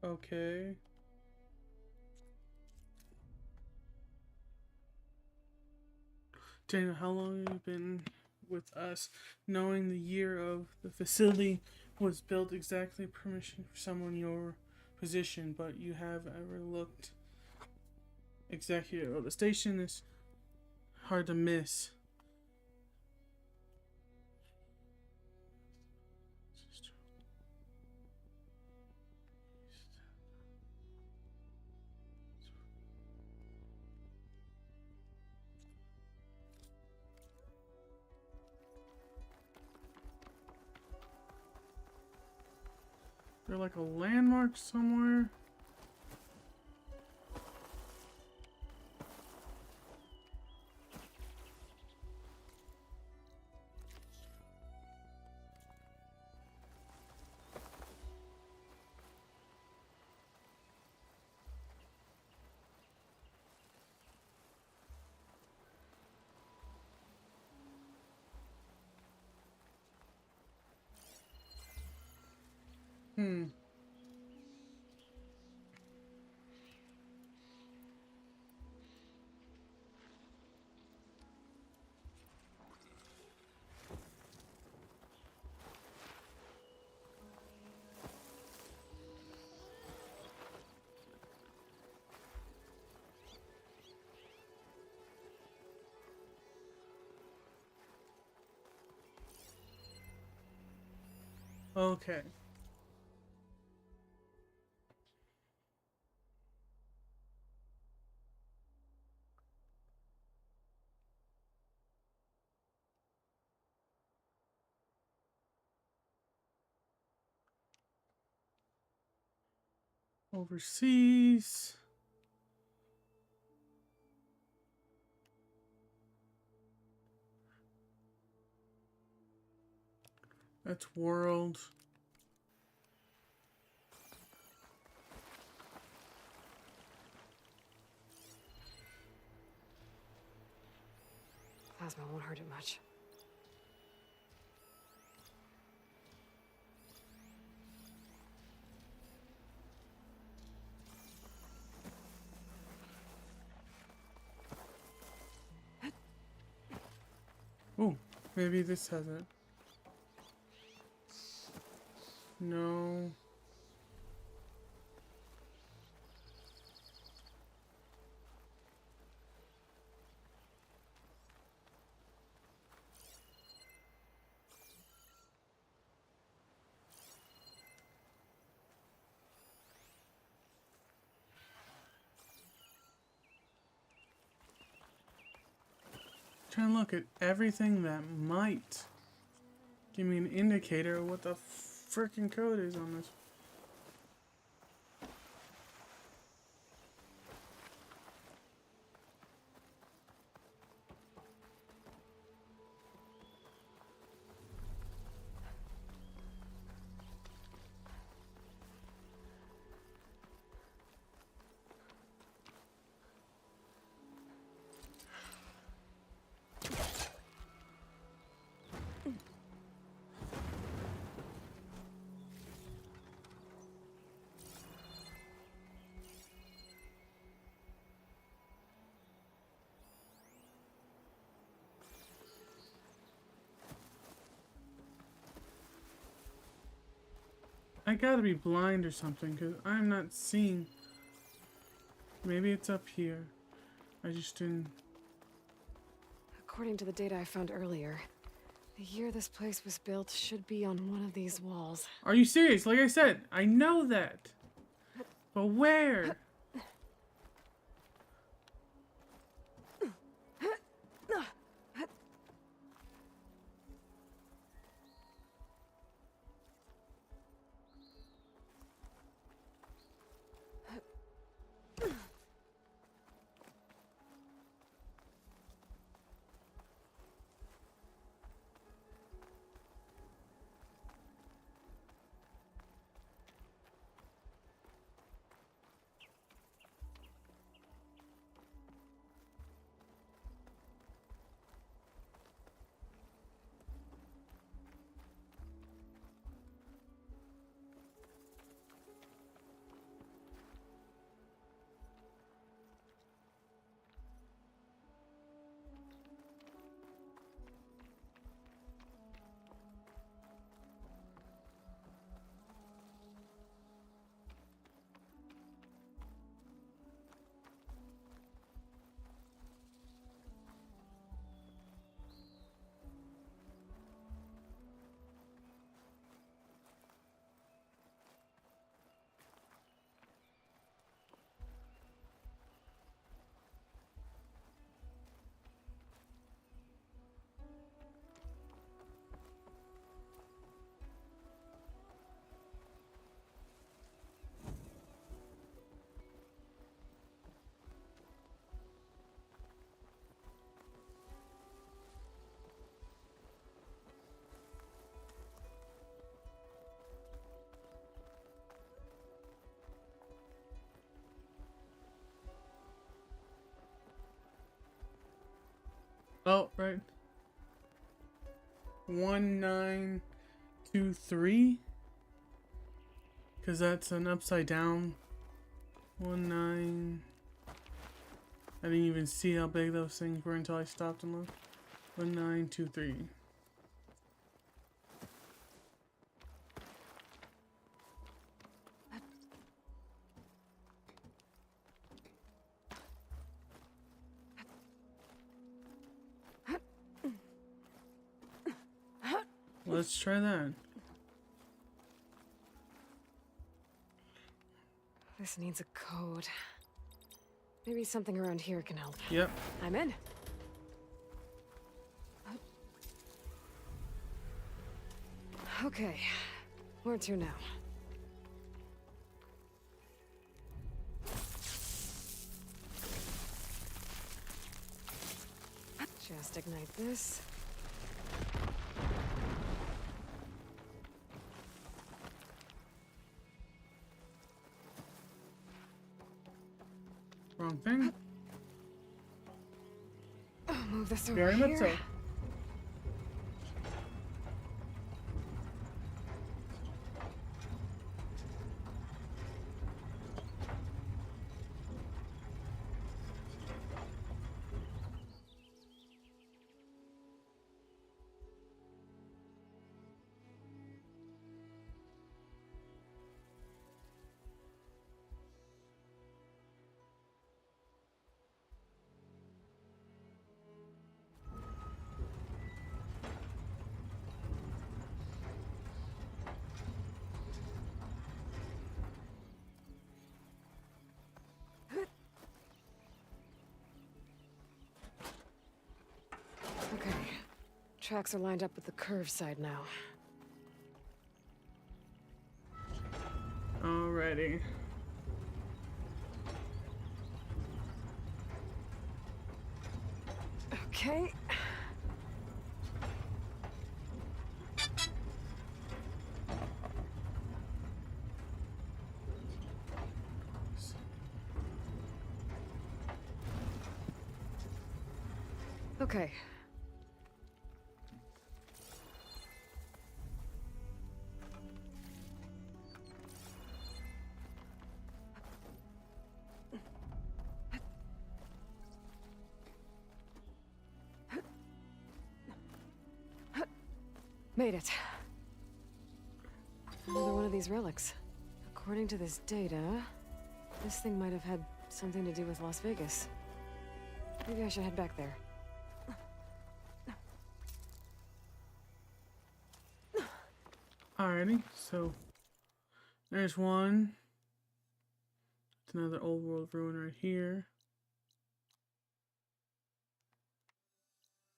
Okay. Daniel, how long have you been with us? Knowing the year of the facility was built exactly permission for someone in your position, but you have ever looked exactly at the station is hard to miss. There like a landmark somewhere? Okay. Overseas. That's world. Plasma won't hurt it much. Ooh, maybe this has it. No. Trying to look at everything that might give me an indicator of what the freaking code is on this. I gotta be blind or something, because I'm not seeing. Maybe it's up here. I just didn't. According to the data I found earlier, the year this place was built should be on one of these walls. Are you serious? Like I said, I know that. But where? Oh, right. 1923. Because that's an upside down. 19. I didn't even see how big those things were until I stopped and looked. 1923. Let's try that. This needs a code. Maybe something around here can help. Yep. I'm in. Okay. Where to now? Just ignite this. Wrong thing. I'll move this over Very here. much so. Okay. Tracks are lined up with the curve side now. Alrighty. Okay. Okay. Made it. Another one of these relics. According to this data, this thing might have had something to do with Las Vegas. Maybe I should head back there. Alrighty, so there's one. It's another old world ruin right here.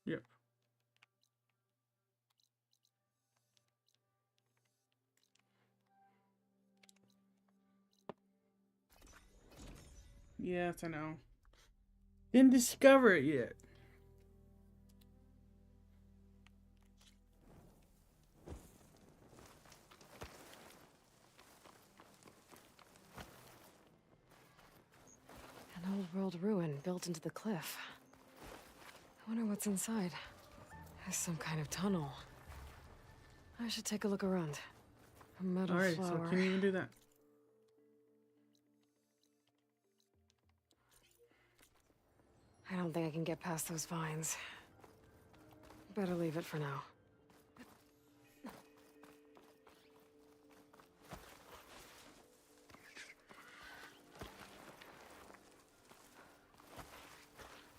Yep. Yes, I know. Didn't discover it yet. An old world ruin built into the cliff. I wonder what's inside. There's some kind of tunnel. I should take a look around. A metal Alright, flower. so can you even do that? I don't think I can get past those vines. Better leave it for now.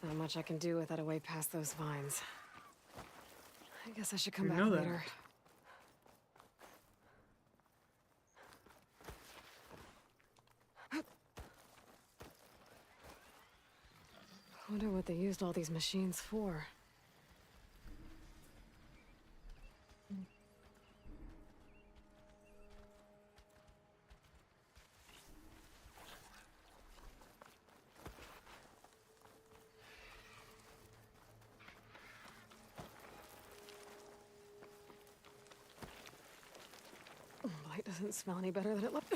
Not much I can do without a way past those vines. I guess I should come You back know that. later. I wonder what they used all these machines for. Light doesn't smell any better than it looked.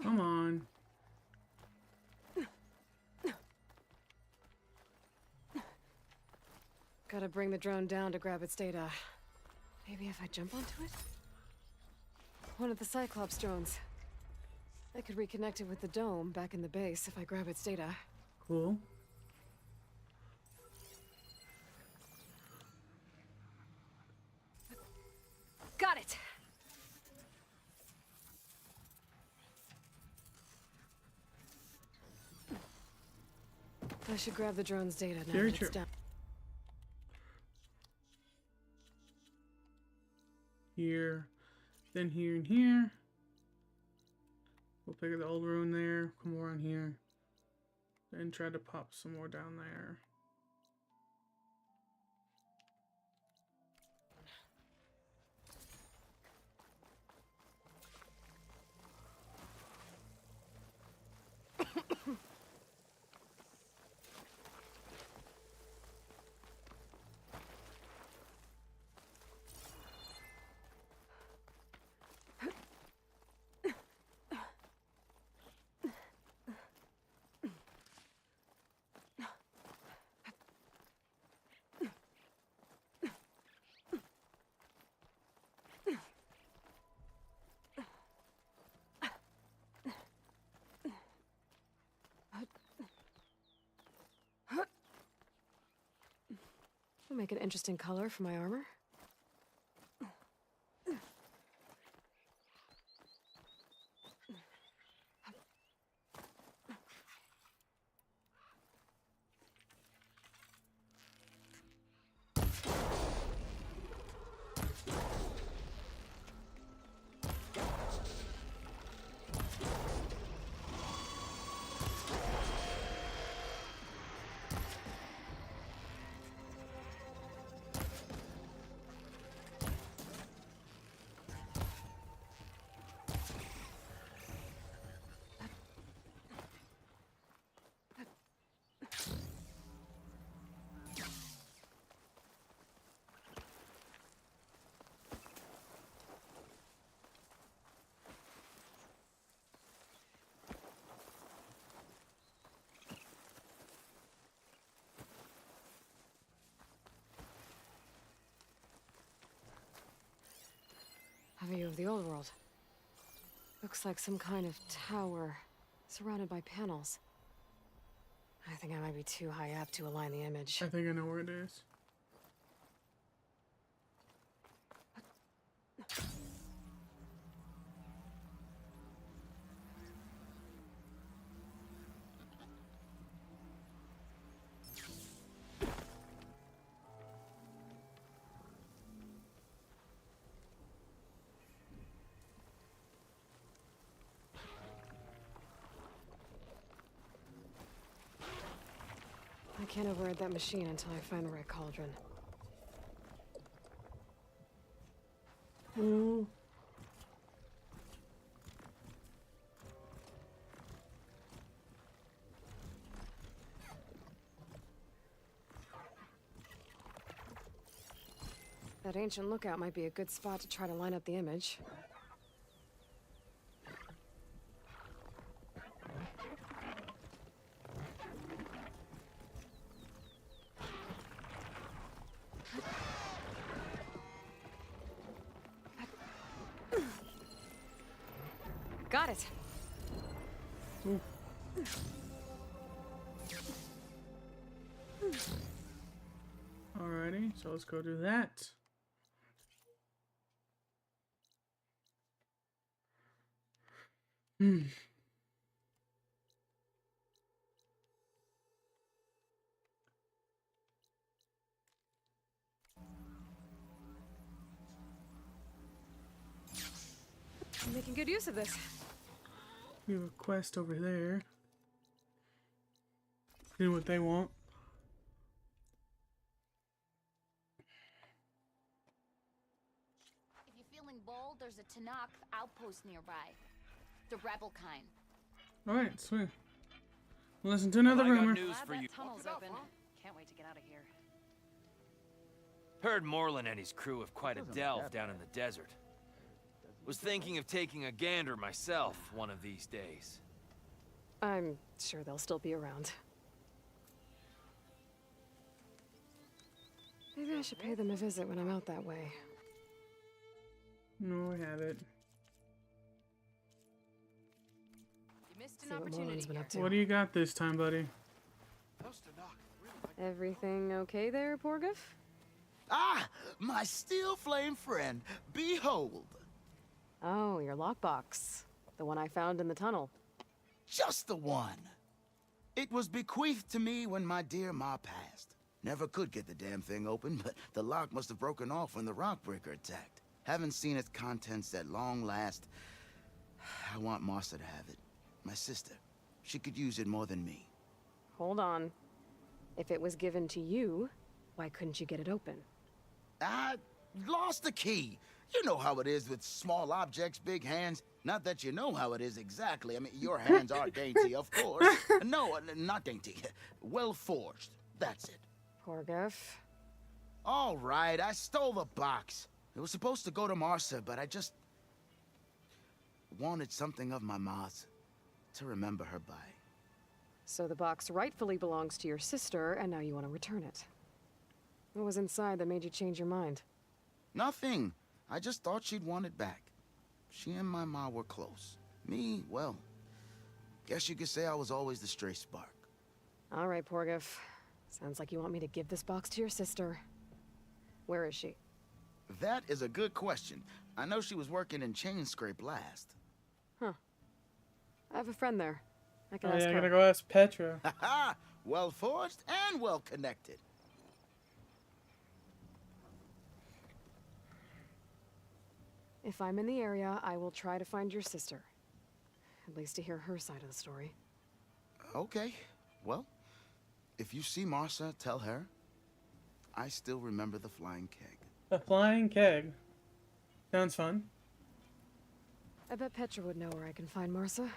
Come on. Gotta bring the drone down to grab its data. Maybe if I jump onto it? One of the Cyclops drones. I could reconnect it with the dome back in the base if I grab its data. Cool. Got it! I should grab the drone's data now Very that true. it's down. Then here and here. We'll pick up the old ruin there. Come around here. Then try to pop some more down there. It'll make an interesting color for my armor. A view of the old world. Looks like some kind of tower, surrounded by panels. I think I might be too high up to align the image. I think I know where it is. I can't override that machine until I find the right cauldron. That ancient lookout might be a good spot to try to line up the image. Got it. Alrighty, so let's go do that. I'm making good use of this. We have a quest over there. Do what they want. If you're feeling bold, there's a Tanakh outpost nearby. The rebel kind. Alright, sweet. Listen to another rumor. News for you. Tunnel's open. Can't wait to get out of here. Heard Moreland and his crew have quite a delve down in the desert. Was thinking of taking a gander myself one of these days. I'm sure they'll still be around. Maybe I should pay them a visit when I'm out that way. No, I have it. You missed an opportunity. Been up to. What do you got this time, buddy? Everything okay there, Porgif? Ah, my steel flame friend, behold. Oh, your lockbox. The one I found in the tunnel. Just the one. It was bequeathed to me when my dear ma passed. Never could get the damn thing open, but the lock must have broken off when the Rockbreaker attacked. Haven't seen its contents at long last. I want Martha to have it. My sister. She could use it more than me. Hold on. If it was given to you, why couldn't you get it open? I lost the key. You know how it is with small objects, big hands. Not that you know how it is exactly. I mean, your hands are dainty, of course. No, not dainty. Well forged. That's it. Porgif. All right, I stole the box. It was supposed to go to Martha, but I just wanted something of my ma's to remember her by. So the box rightfully belongs to your sister, and now you want to return it. What was inside that made you change your mind? Nothing. I just thought she'd want it back. She and my ma were close. Me, well, guess you could say I was always the stray spark. All right, Porgif. Sounds like you want me to give this box to your sister. Where is she? That is a good question. I know she was working in Chainscrape last. Huh. I have a friend there. I can Oh ask yeah, I her. gotta go ask Petra. Ha! Well forged and well connected. If I'm in the area, I will try to find your sister. At least to hear her side of the story. Okay. Well, if you see Martha, tell her I still remember the flying keg. A flying keg. Sounds fun. I bet Petra would know where I can find Martha.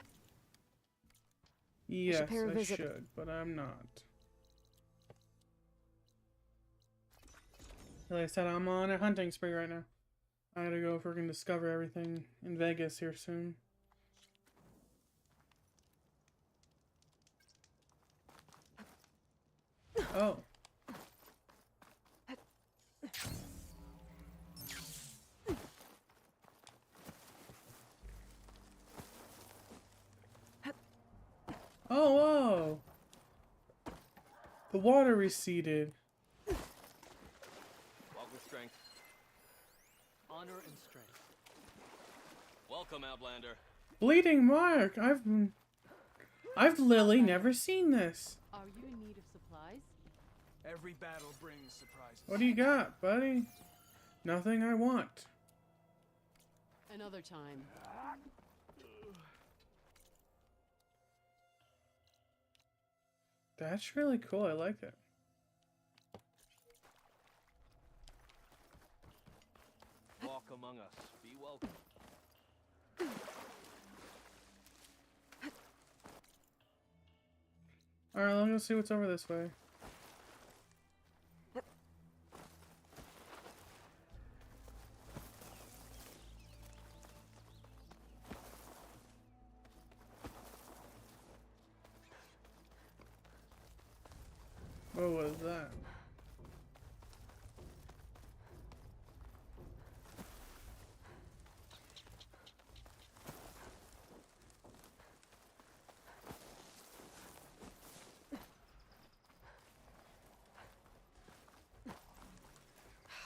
Yes, pay her a I visit. should, but I'm not. Like I said, I'm on a hunting spree right now. I gotta go if we're gonna discover everything in Vegas here soon. Oh. Oh, whoa! The water receded. Walk with strength. Honor and strength. Welcome, Outlander. Bleeding Mark! I've literally never seen this. Are you in need of supplies? Every battle brings surprises. What do you got, buddy? Nothing I want. Another time. That's really cool. I like it. Walk among us. Be welcome. Alright, let's go see what's over this way. What was that?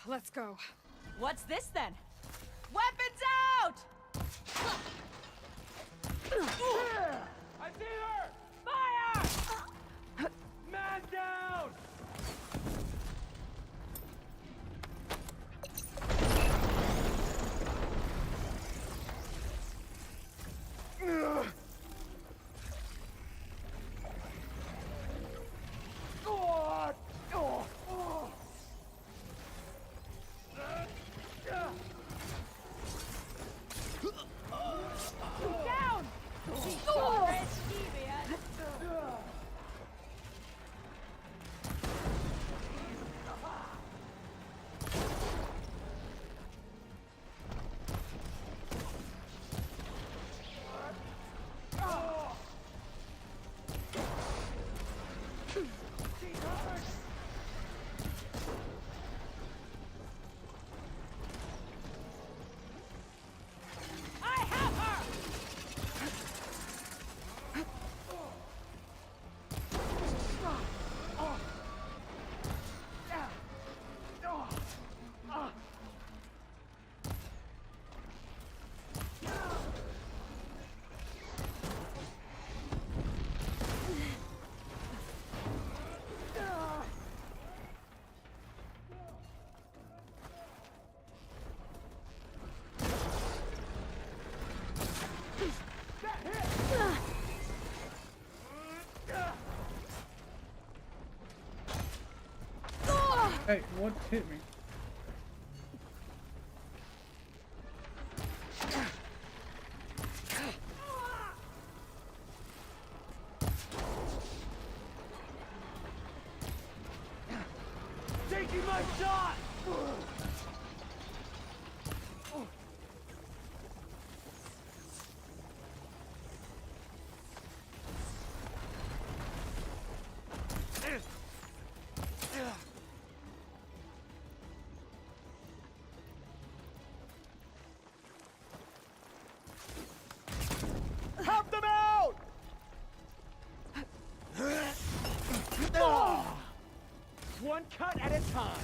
Let's go. What's this then? Weapons out! I see her! Fire! Man down! Down! Risky, man. Hey, what hit me? Taking my shot! Help them out! One cut at a time.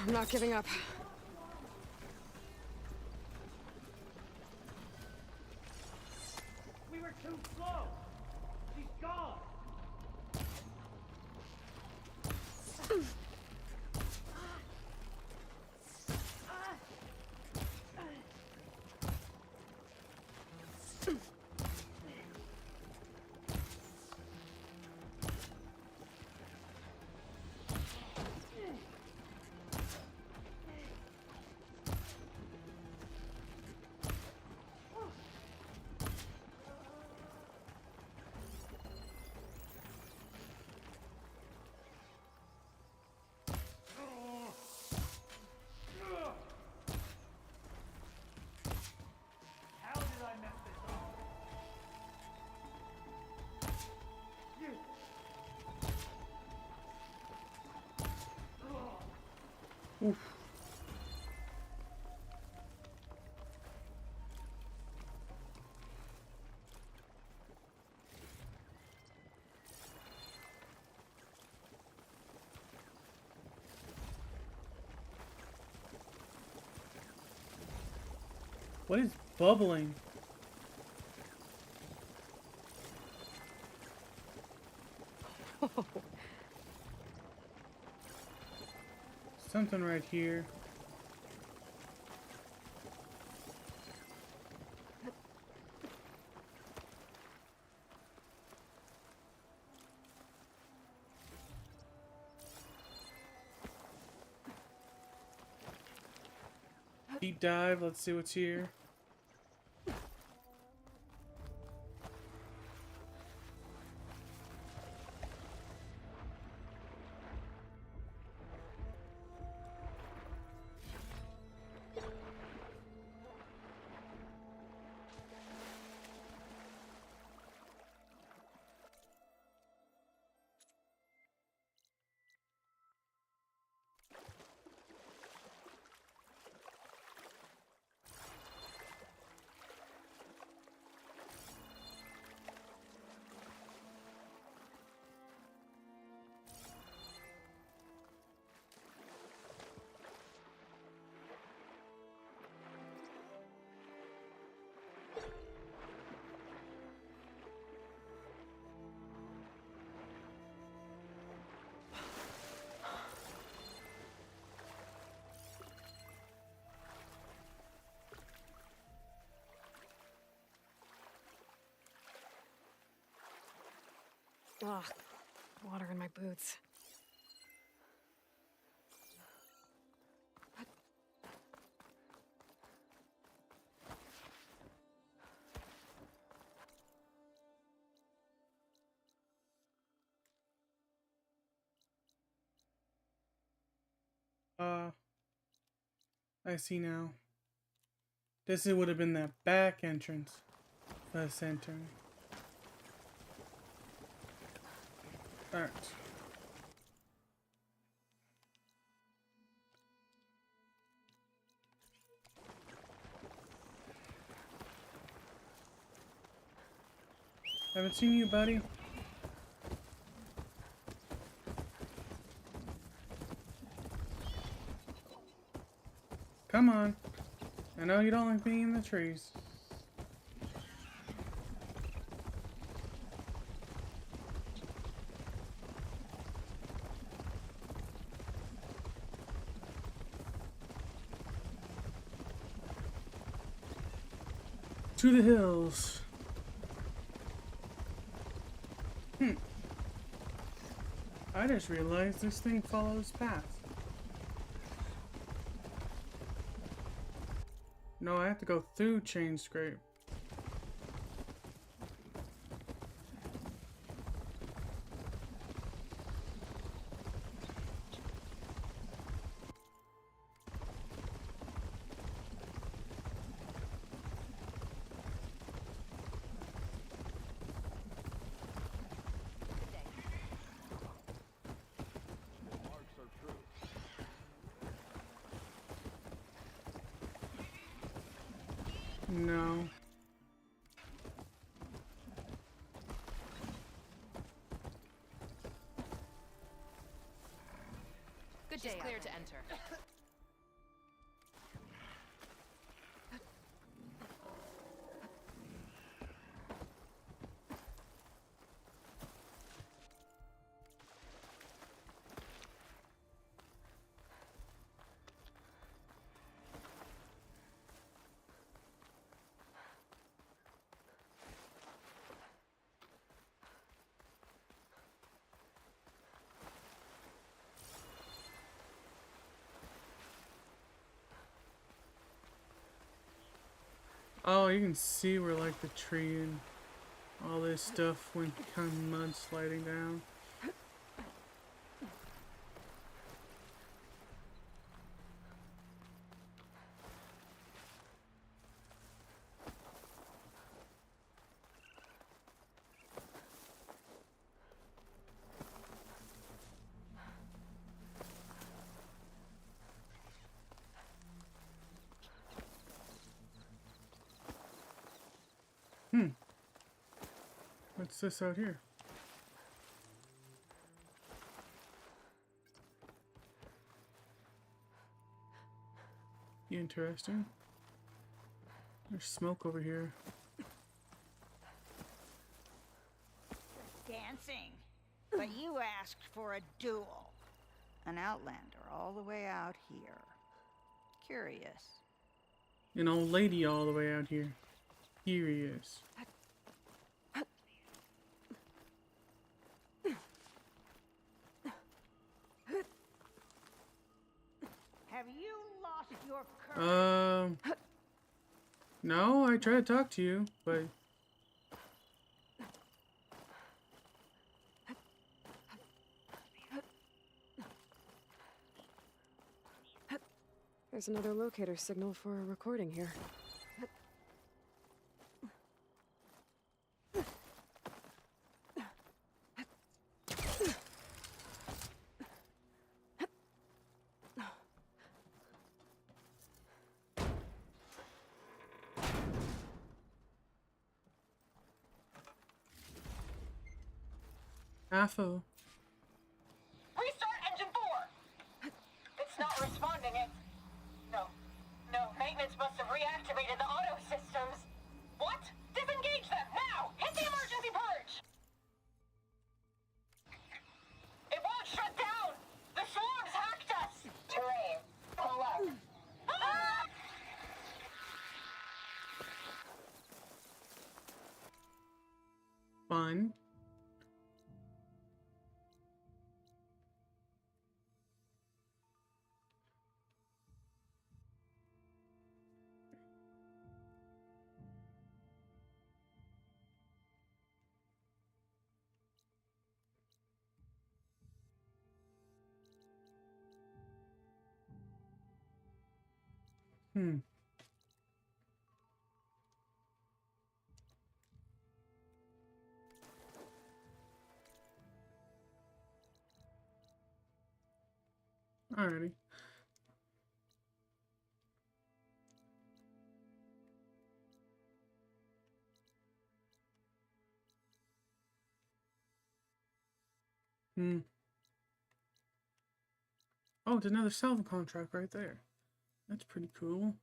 I'm not giving up. We were too slow. She's gone. Oof. What is bubbling? Something right here. Deep dive, let's see what's here. Ugh, water in my boots. I see now. This would have been that back entrance for the center. Alright. Haven't seen you, buddy. Come on. I know you don't like being in the trees. To the hills. I just realized this thing follows paths. No, I have to go through Chain Scrape. No. Good day. Clear to enter. Oh, you can see where like the tree and all this stuff went kind of mud sliding down. What's this out here? Interesting. There's smoke over here. Dancing. But you asked for a duel. An outlander all the way out here. Curious. An old lady all the way out here. Here he is. Have you lost your courage? No, I tried to talk to you, but... There's another locator signal for a recording here. Affo. Restart engine 4! It's not responding, No, maintenance must have reactivated the auto systems. What? Disengage them, now! Hit the emergency purge! It won't shut down! The swarms hacked us! Terrain, pull up. Ah! Fun. Alrighty. Oh, it's another salvage contract right there. That's pretty cool.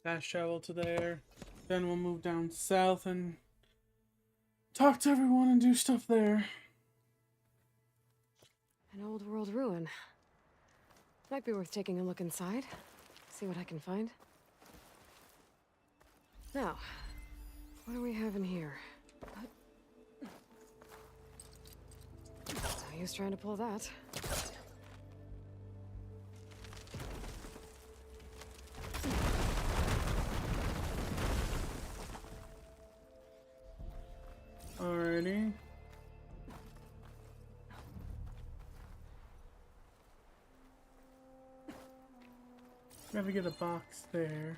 Fast travel to there. Then we'll move down south and talk to everyone and do stuff there. An old world ruin. Might be worth taking a look inside. See what I can find. Now, what do we have in here? No use trying to pull that. Alrighty. Gotta get a box there.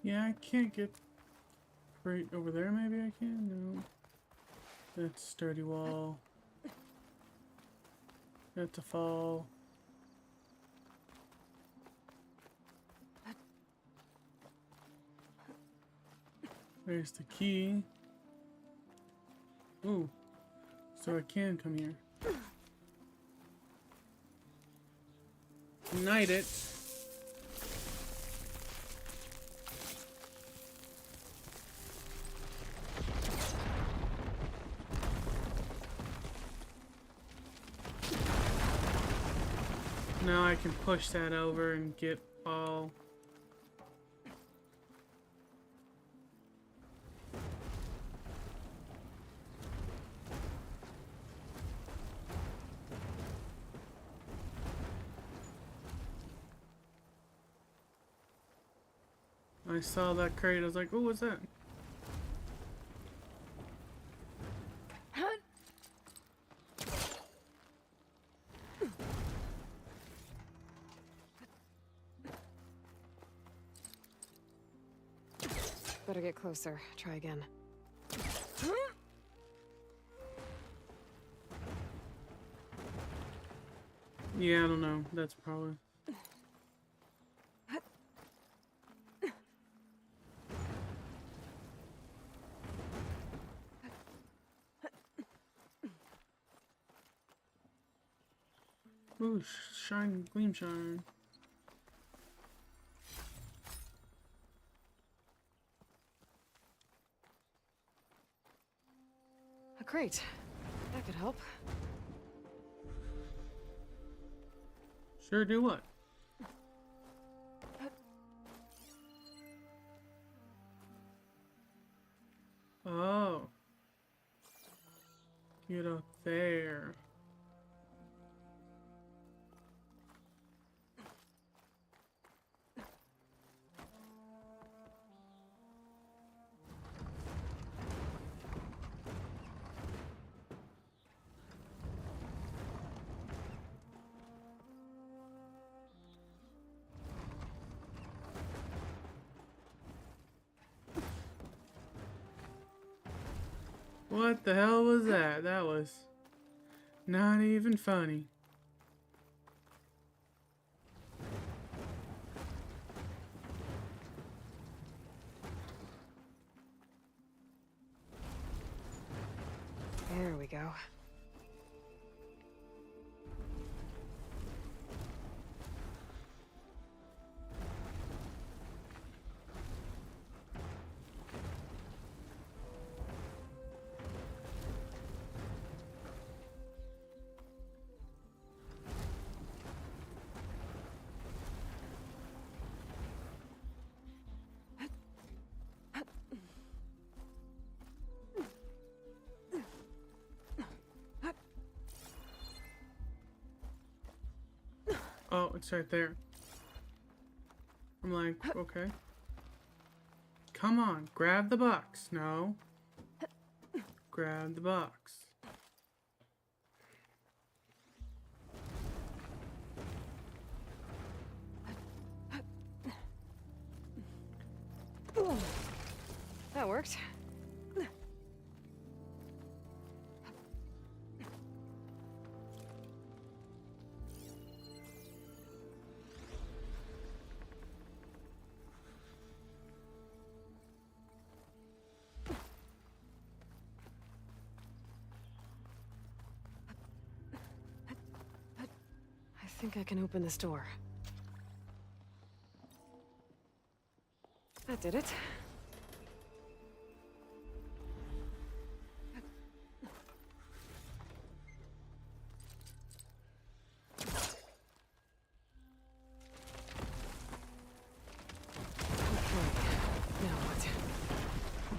Yeah, I can't get right over there. Maybe I can? No. That's sturdy wall. That's a fall. There's the key. Ooh. So I can come here. Ignite it. Now I can push that over and get all. I saw that crate, I was like, oh, what's that? Better get closer. Try again. Yeah, I don't know. That's probably. Ooh, shine, gleam shine. A crate. That could help. Sure, do what? Oh. Get up there. What the hell was that? That was not even funny. There we go. Oh, it's right there. I'm like, okay. Come on, grab the box. No. Grab the box. That worked. I think I can open this door. That did it.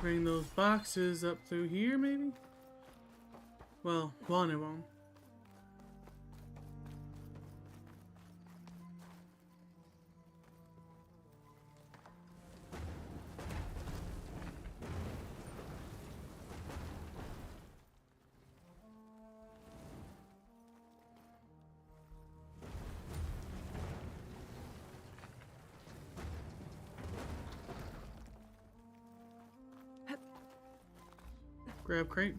Bring those boxes up through here, maybe? Well, one won't. Grab crate.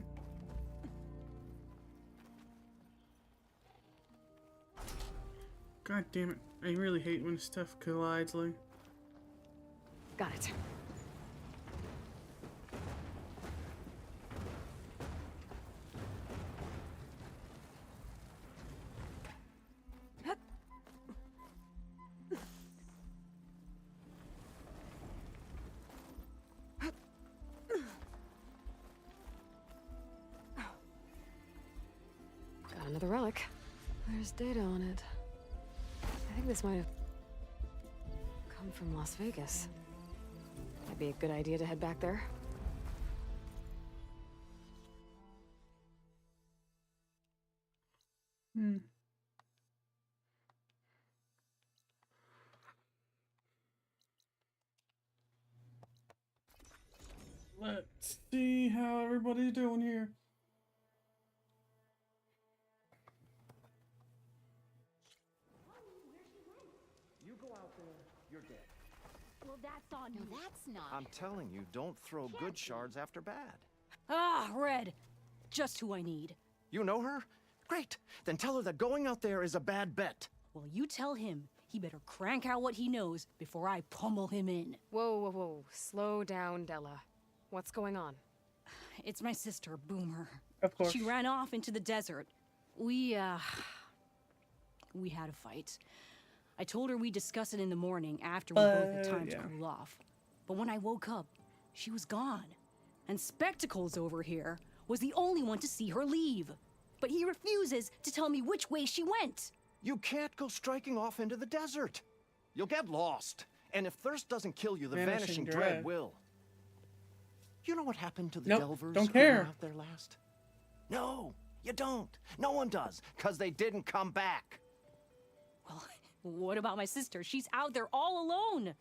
God damn it. I really hate when stuff collides like. Got it. Got another relic. There's data on it. I think this might have come from Las Vegas. Might be a good idea to head back there. Let's see how everybody's doing here. You go out there, you're dead. Well, that's on you. No, that's not. I'm telling you, don't throw good shards after bad. Ah, Red. Just who I need. You know her? Great. Then tell her that going out there is a bad bet. Well, you tell him he better crank out what he knows before I pummel him in. Whoa, whoa, whoa. Slow down, Della. What's going on? It's my sister, Boomer. Of course. She ran off into the desert. We had a fight. I told her we'd discuss it in the morning after we both had time to cool off. But when I woke up, she was gone. And Spectacles over here was the only one to see her leave. But he refuses to tell me which way she went. You can't go striking off into the desert. You'll get lost. And if thirst doesn't kill you, the Vanishing Dread will. You know what happened to the Delvers don't who care. were out there last? No, you don't. No one does, because they didn't come back. Well, what about my sister? She's out there all alone.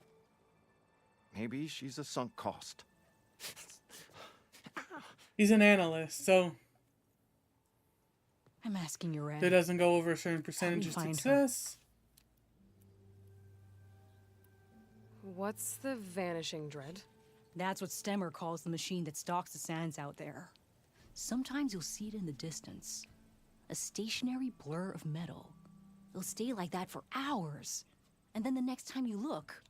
Maybe she's a sunk cost. He's an analyst, so I'm asking you, Red. that doesn't go over a certain percentage of success. What's the Vanishing Dread? That's what Stemmer calls the machine that stalks the sands out there. Sometimes you'll see it in the distance. A stationary blur of metal. It'll stay like that for hours. And then the next time you look,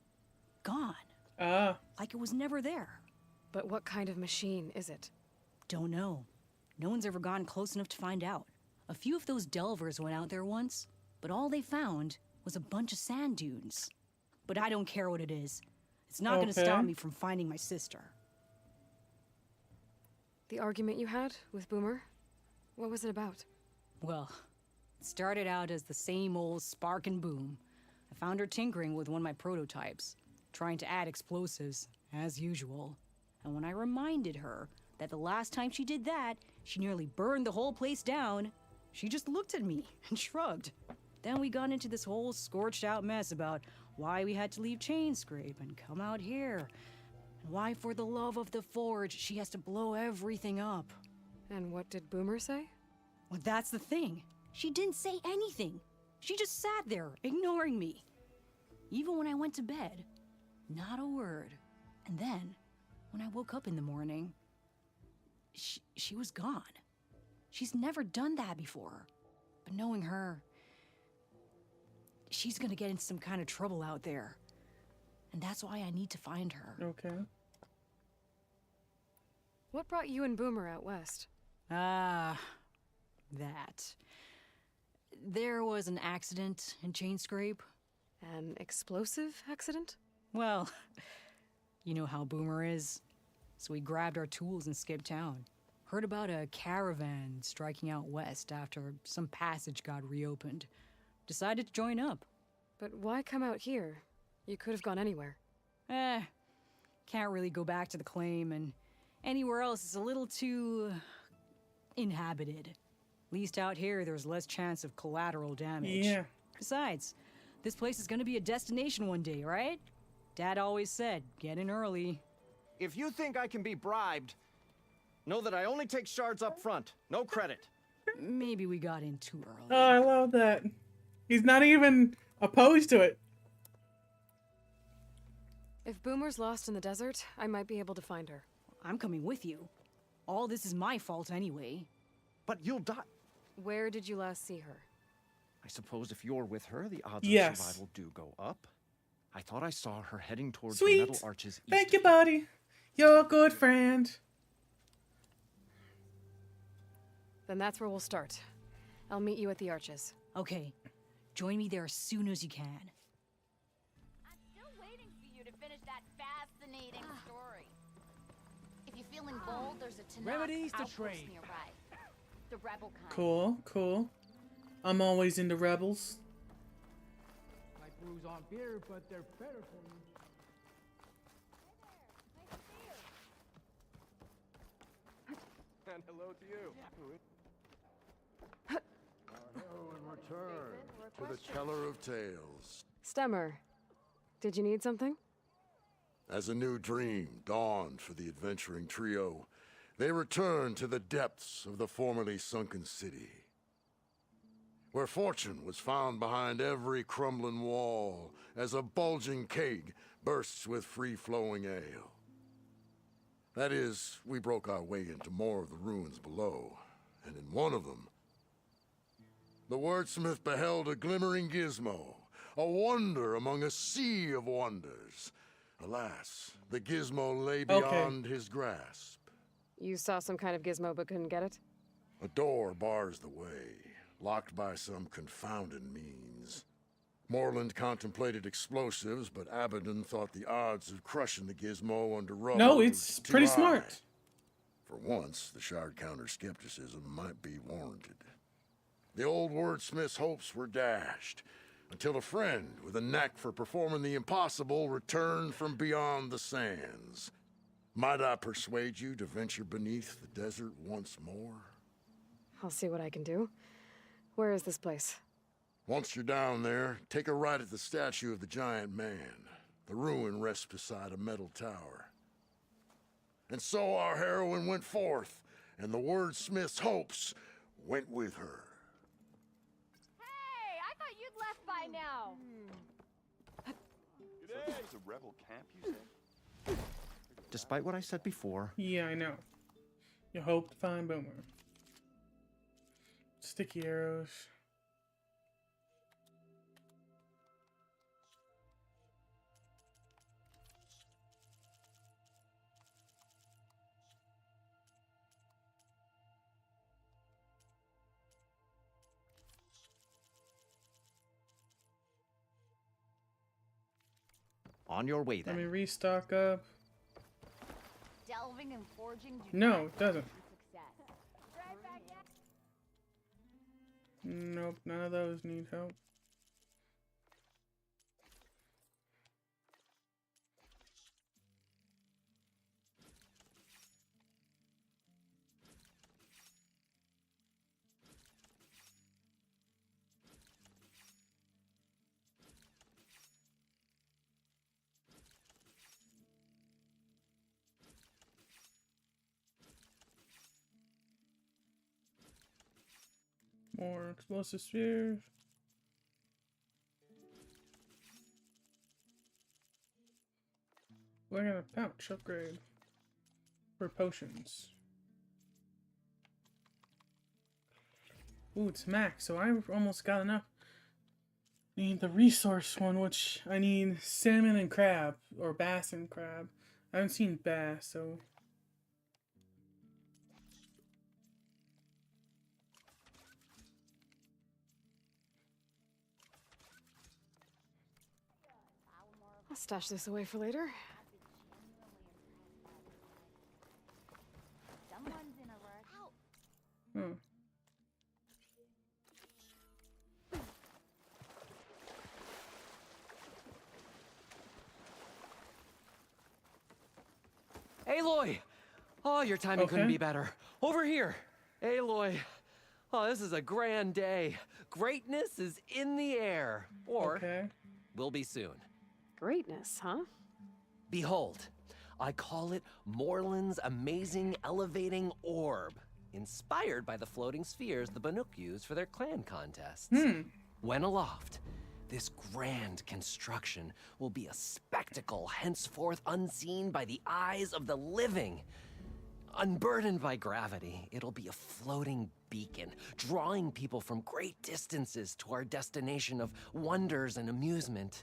gone. Like it was never there. But what kind of machine is it? Don't know. No one's ever gotten close enough to find out. A few of those delvers went out there once, but all they found was a bunch of sand dunes. But I don't care what it is. It's not going to stop me from finding my sister. The argument you had with Boomer? What was it about? Well, it started out as the same old spark and boom. I found her tinkering with one of my prototypes, trying to add explosives, as usual. And when I reminded her that the last time she did that, she nearly burned the whole place down, she just looked at me and shrugged. Then we got into this whole scorched out mess about why we had to leave Chainscrape and come out here. And why, for the love of the Forge, she has to blow everything up. And what did Boomer say? Well, that's the thing. She didn't say anything. She just sat there, ignoring me. Even when I went to bed, not a word. And then, when I woke up in the morning, she was gone. She's never done that before. But knowing her, she's gonna get into some kind of trouble out there. And that's why I need to find her. Okay. What brought you and Boomer out west? That. There was an accident in Chainscrape. An explosive accident? Well, you know how Boomer is. So we grabbed our tools and skipped town. Heard about a caravan striking out west after some passage got reopened. Decided to join up. But why come out here? You could have gone anywhere. Can't really go back to the claim, and anywhere else is a little too inhabited. At least out here, there's less chance of collateral damage. Yeah. Besides, this place is gonna be a destination one day, right? Dad always said, get in early. If you think I can be bribed, know that I only take shards up front. No credit. Maybe we got in too early. Oh, I love that. He's not even opposed to it. If Boomer's lost in the desert, I might be able to find her. I'm coming with you. All this is my fault anyway. But you'll die. Where did you last see her? I suppose if you're with her, the odds Yes. of survival do go up. I thought I saw her heading towards Sweet. the metal arches east. Thank you, buddy. You're a good friend. Then that's where we'll start. I'll meet you at the arches. Okay. Join me there as soon as you can. I'm still waiting for you to finish that fascinating story. If you're feeling bold, there's a Tanakh Remedies to outpost trade. nearby. The rebel kind. Cool, cool. I'm always into rebels. Like brews on beer, but they're better for you. And hello to you. Our heroine returned to the Teller of Tales. Stemmer, did you need something? As a new dream dawned for the adventuring trio, they returned to the depths of the formerly sunken city, where fortune was found behind every crumbling wall as a bulging keg bursts with free-flowing ale. That is, we broke our way into more of the ruins below, and in one of them, the wordsmith beheld a glimmering gizmo, a wonder among a sea of wonders. Alas, the gizmo lay beyond his grasp. You saw some kind of gizmo but couldn't get it? A door bars the way, locked by some confounded means. Moreland contemplated explosives, but Abaddon thought the odds of crushing the gizmo under rubble No, was it's too pretty high. smart. For once, the shard counter skepticism might be warranted. The old wordsmith's hopes were dashed, until a friend with a knack for performing the impossible returned from beyond the sands. Might I persuade you to venture beneath the desert once more? I'll see what I can do. Where is this place? Once you're down there, take a right at the statue of the giant man. The ruin rests beside a metal tower. And so our heroine went forth, and the wordsmith's hopes went with her. Hey, I thought you'd left by now. So this was a rebel camp, you say? Despite what I said before, Yeah, I know. You hope to find Boomer. Sticky arrows. on your way Let then. me restock up. Delving and forging do No, not it doesn't. success. Right back at Nope, none of those need help. More explosive spheres. Look at a pouch upgrade for potions. Ooh, it's max, so I almost got enough. Need the resource one, which I need salmon and crab, or bass and crab. I haven't seen bass, so. I'll stash this away for later. Someone's in a rush. Ow! Hmm. Aloy! Oh, your timing couldn't be better. Over here! Aloy! Oh, this is a grand day. Greatness is in the air. Or will be soon. Greatness, huh? Behold, I call it Morland's amazing elevating orb, inspired by the floating spheres the Banuk used for their clan contests. When aloft, this grand construction will be a spectacle henceforth unseen by the eyes of the living. Unburdened by gravity, it'll be a floating beacon, drawing people from great distances to our destination of wonders and amusement.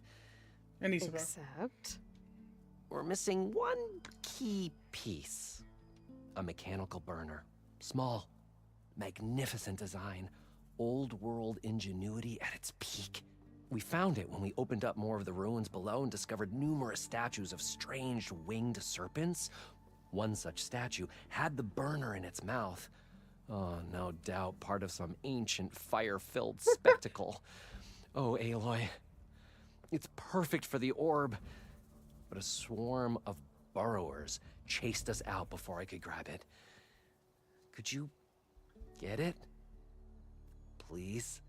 Except? We're missing one key piece. A mechanical burner. Small, magnificent design. Old world ingenuity at its peak. We found it when we opened up more of the ruins below and discovered numerous statues of strange winged serpents. One such statue had the burner in its mouth. Oh, no doubt part of some ancient fire-filled spectacle. Oh, Aloy. It's perfect for the orb. But a swarm of burrowers chased us out before I could grab it. Could you get it? Please?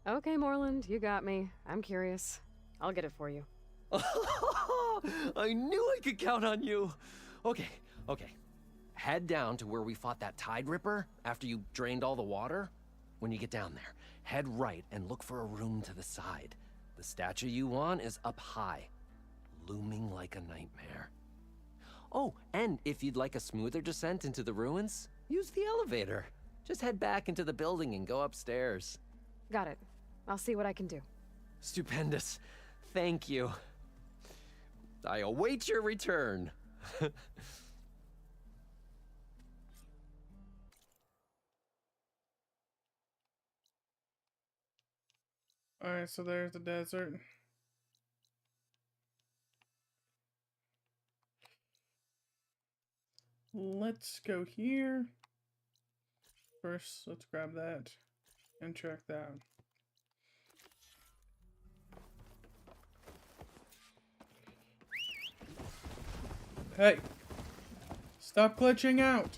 Okay, Morland, you got me. I'm curious. I'll get it for you. I knew I could count on you. Okay. Head down to where we fought that Tide Ripper after you drained all the water. When you get down there, head right and look for a room to the side. The statue you want is up high, looming like a nightmare. Oh, and if you'd like a smoother descent into the ruins, use the elevator. Just head back into the building and go upstairs. Got it. I'll see what I can do. Stupendous. Thank you. I await your return. Alright, so there's the desert. Let's go here. First, let's grab that and check that. Hey! Stop glitching out!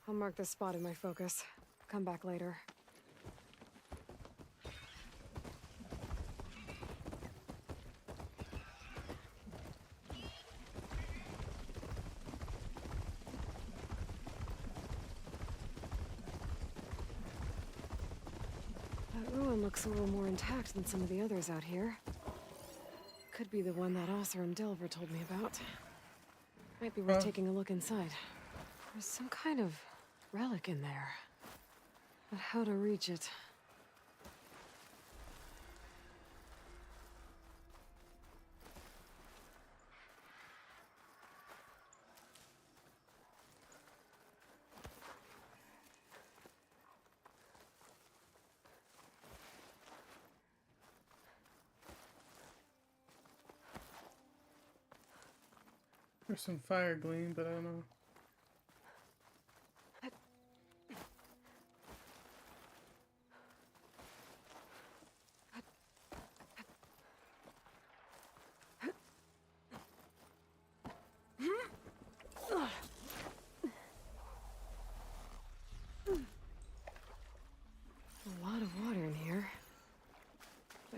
I'll mark this spot in my focus. Come back later. That ruin looks a little more intact than some of the others out here. Could be the one that Oseram Delver told me about. Might be worth taking a look inside. There's some kind of relic in there. But how to reach it? There's some fire gleam, but I don't know.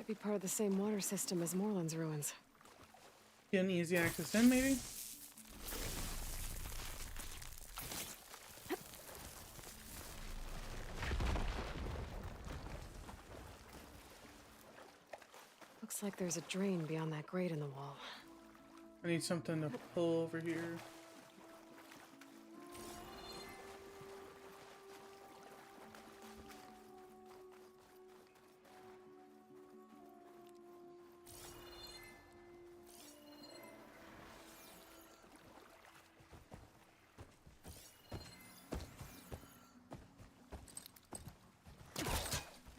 be part of the same water system as Moreland's ruins. Get an easy access in, maybe? Looks like there's a drain beyond that grate in the wall. I need something to pull over here.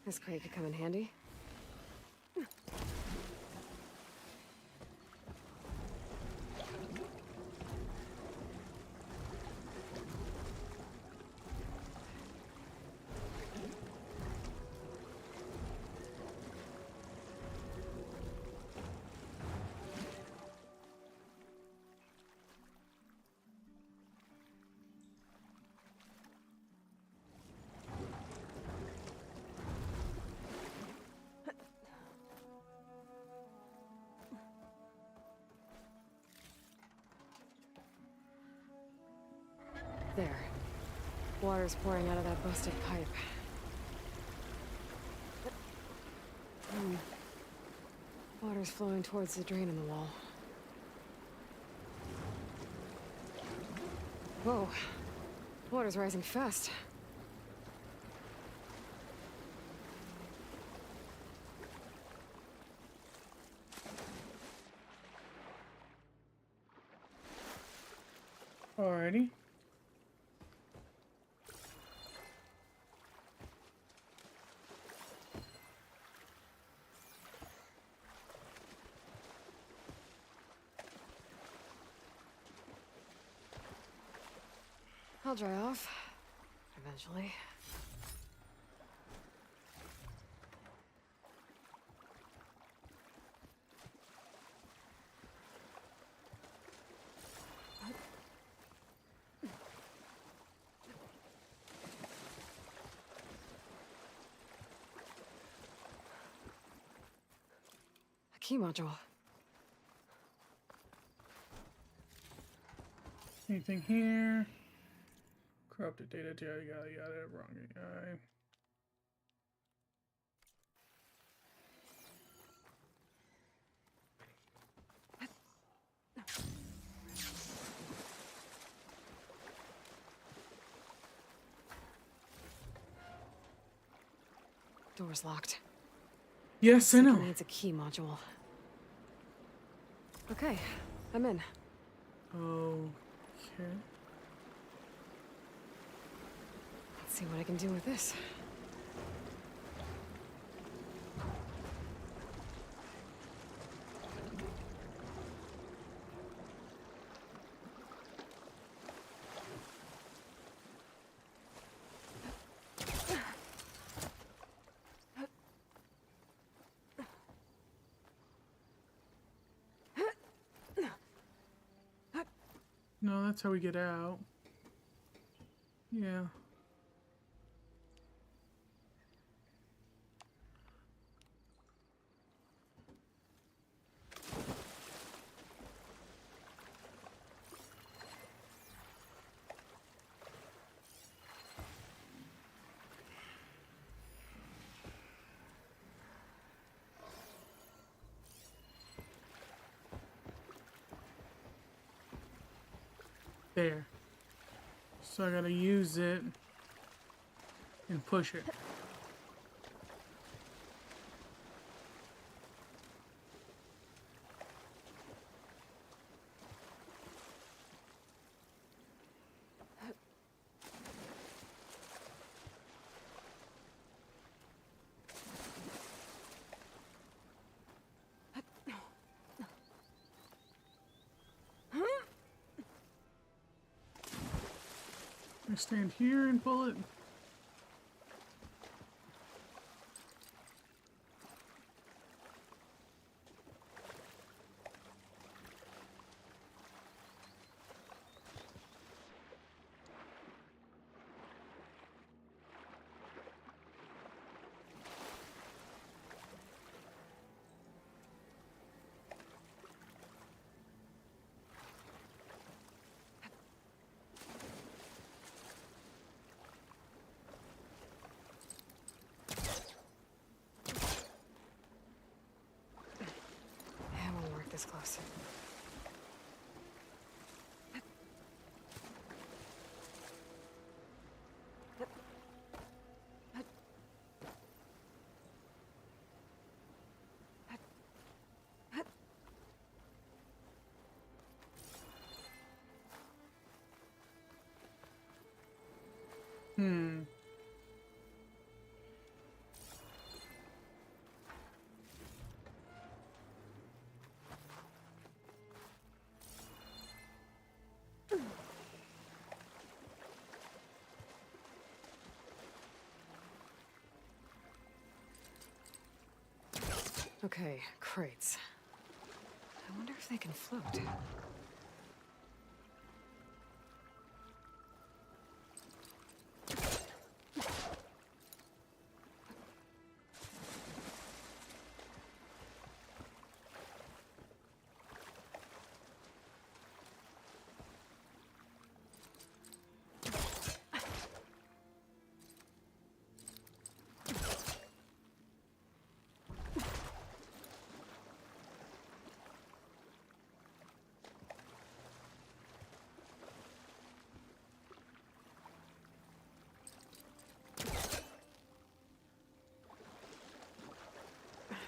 This crate could come in handy. There. Water's pouring out of that busted pipe. Water's flowing towards the drain in the wall. Whoa. Water's rising fast. Alrighty. I'll dry off. Eventually. A key module. Anything here? Corrupted data, yada yada yada, wrong guy. Door's locked. Yes, I know. It needs a key module. Okay, I'm in. Okay. Let's see what I can do with this. No, that's how we get out. Yeah. There. So I gotta use it and push it. I stand here and pull it. this close. Hmm. Okay, crates. I wonder if they can float.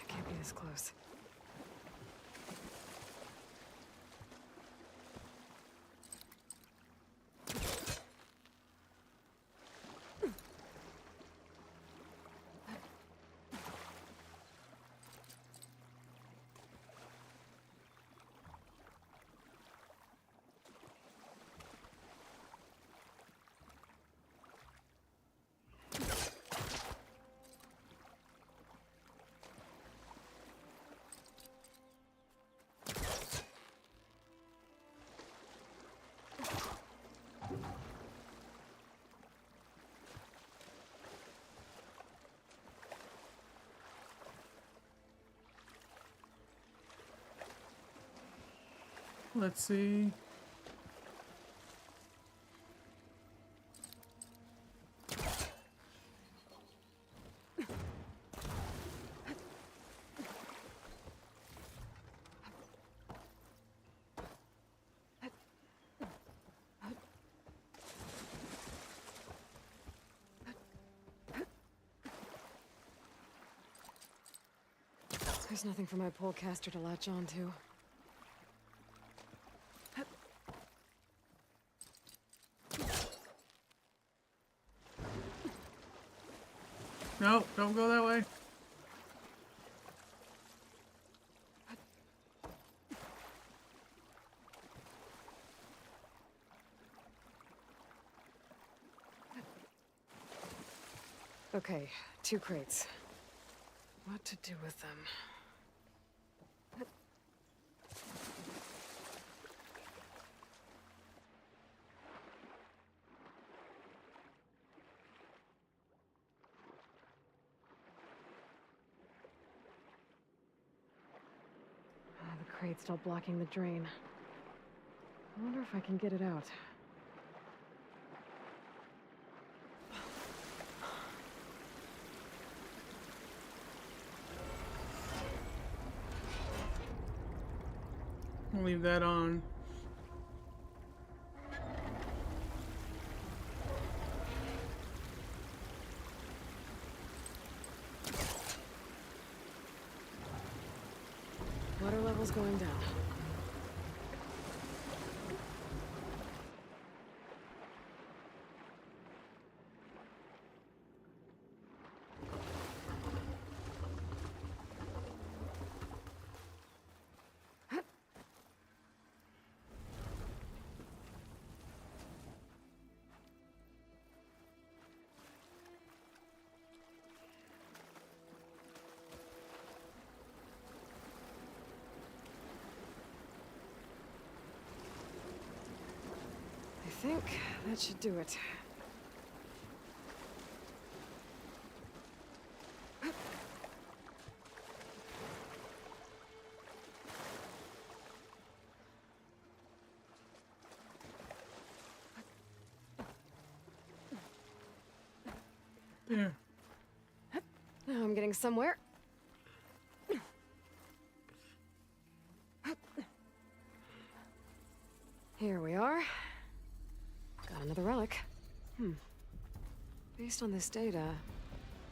Can't be this close. Let's see. There's nothing for my polecaster to latch onto. No, don't go that way. Okay, 2 crates. What to do with them? The crate's still blocking the drain. I wonder if I can get it out. I'll leave that on. Water level's going down. I think that should do it. There. Now I'm getting somewhere. Here we are. Got another relic. Based on this data,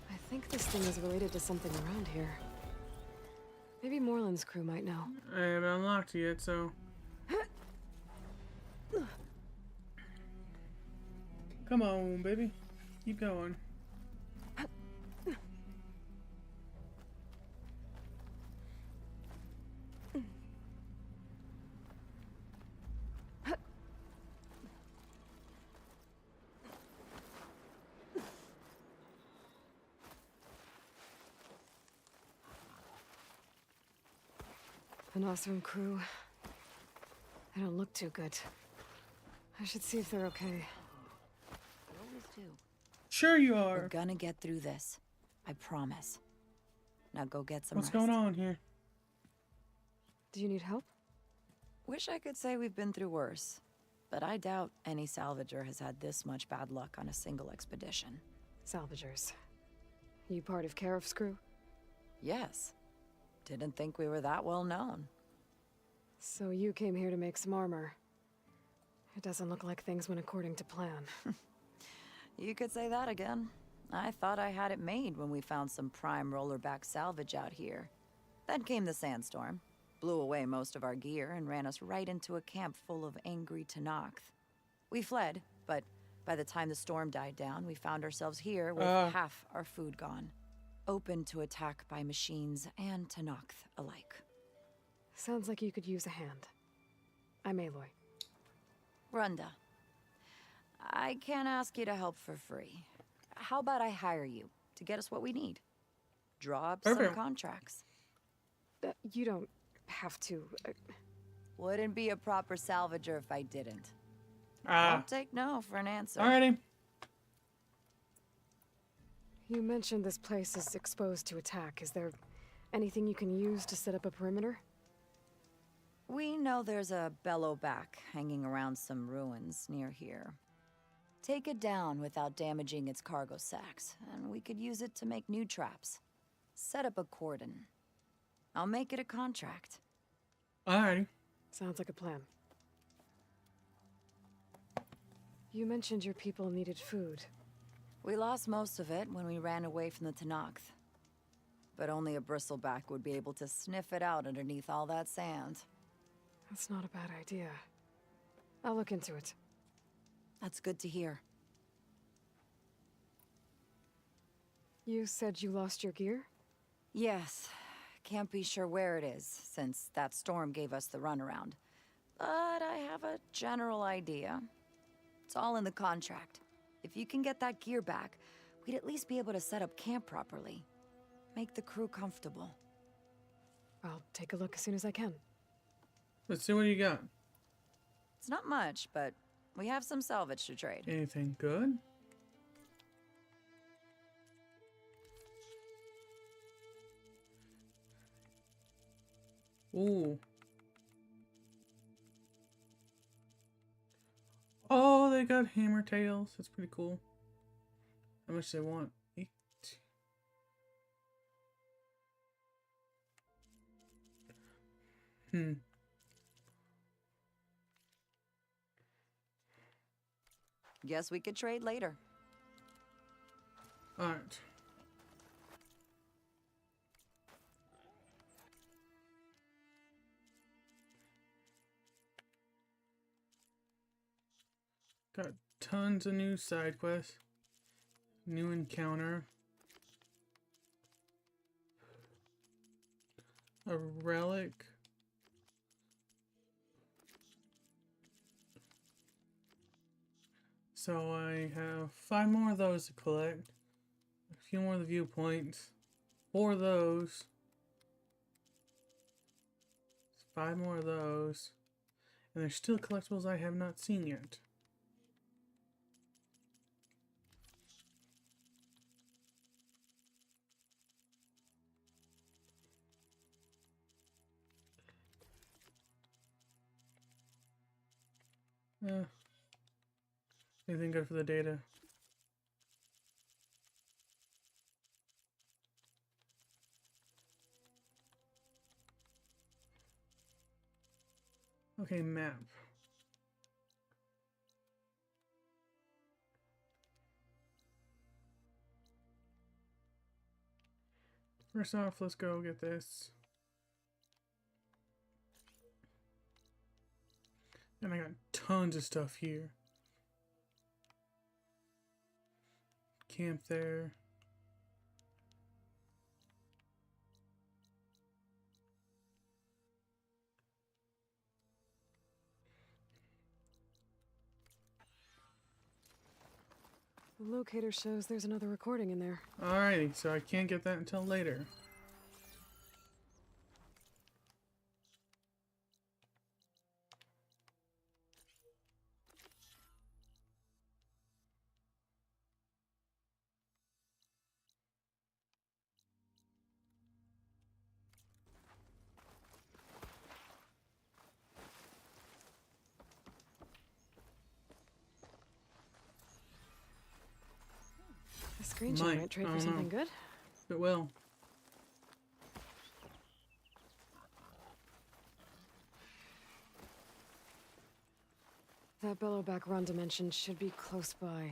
I think this thing is related to something around here. Maybe Moreland's crew might know. I haven't unlocked it yet, so. Come on, baby. Keep going. The Nosrim crew. They don't look too good. I should see if they're okay. You always do. Sure you are. We're gonna get through this. I promise. Now go get some What's rest. going on here? Do you need help? Wish I could say we've been through worse, but I doubt any salvager has had this much bad luck on a single expedition. Salvagers. You part of Karif's crew? Yes. Didn't think we were that well known. So you came here to make some armor. It doesn't look like things went according to plan. You could say that again. I thought I had it made when we found some prime rollerback salvage out here. Then came the sandstorm, blew away most of our gear, and ran us right into a camp full of angry Tenakth. We fled, but by the time the storm died down, we found ourselves here with half our food gone. Open to attack by machines and Tenakth alike. Sounds like you could use a hand. I'm Aloy. Runda. I can't ask you to help for free. How about I hire you to get us what we need? Draw up some contracts. You don't have to. Wouldn't be a proper salvager if I didn't. Don't take no for an answer. Alrighty. You mentioned this place is exposed to attack. Is there anything you can use to set up a perimeter? We know there's a bellowback hanging around some ruins near here. Take it down without damaging its cargo sacks, and we could use it to make new traps. Set up a cordon. I'll make it a contract. Alrighty. Sounds like a plan. You mentioned your people needed food. We lost most of it when we ran away from the Tenakth. But only a bristleback would be able to sniff it out underneath all that sand. That's not a bad idea. I'll look into it. That's good to hear. You said you lost your gear? Yes. Can't be sure where it is, since that storm gave us the runaround. But I have a general idea. It's all in the contract. If you can get that gear back, we'd at least be able to set up camp properly. Make the crew comfortable. I'll take a look as soon as I can. Let's see what you got. It's not much, but we have some salvage to trade. Anything good? Ooh. Oh, they got hammer tails. That's pretty cool. How much they want? 8. Guess we could trade later. Alright. Got tons of new side quests. New encounter. A relic. So I have 5 more of those to collect. A few more of the viewpoints. 4 of those. 5 more of those. And there's still collectibles I have not seen yet. Anything good for the data? Okay, map. First off, let's go get this. And I got tons of stuff here. Camp there. The locator shows there's another recording in there. Alrighty, so I can't get that until later. The screenshot might trade for something good. It will. That Bellowback run dimension should be close by.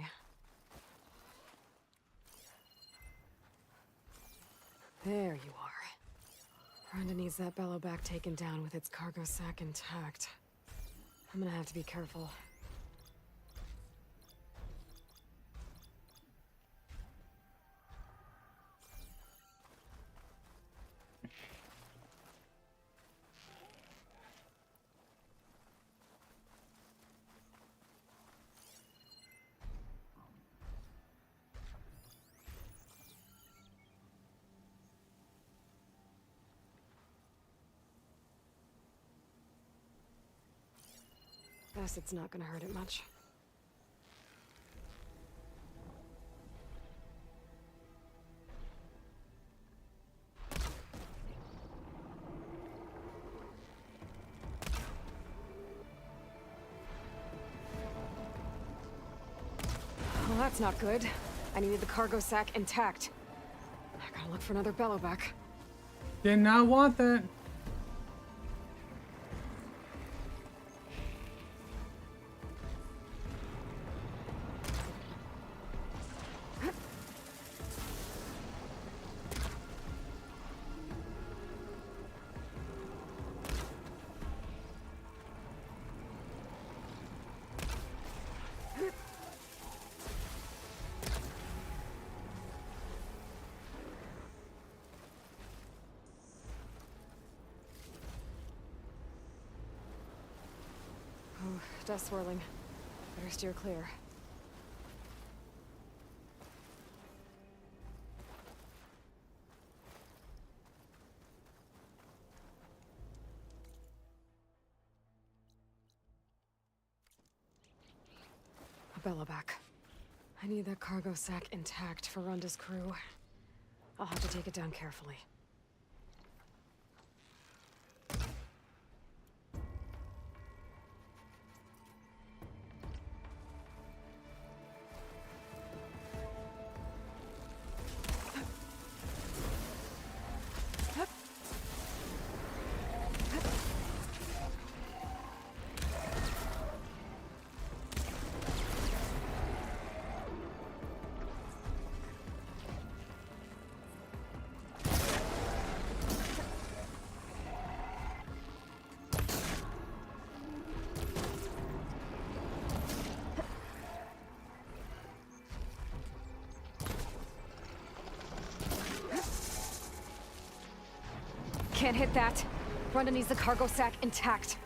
There you are. Rhonda needs that Bellowback taken down with its cargo sack intact. I'm gonna have to be careful. Acid's not gonna hurt it much. Well, that's not good. I needed the cargo sack intact. I gotta look for another Bellowback. Did not want that. Dust swirling. Better steer clear. A Bellowback. I need that cargo sack intact for Rhonda's crew. I'll have to take it down carefully. Can't hit that. Rhonda needs the cargo sack intact.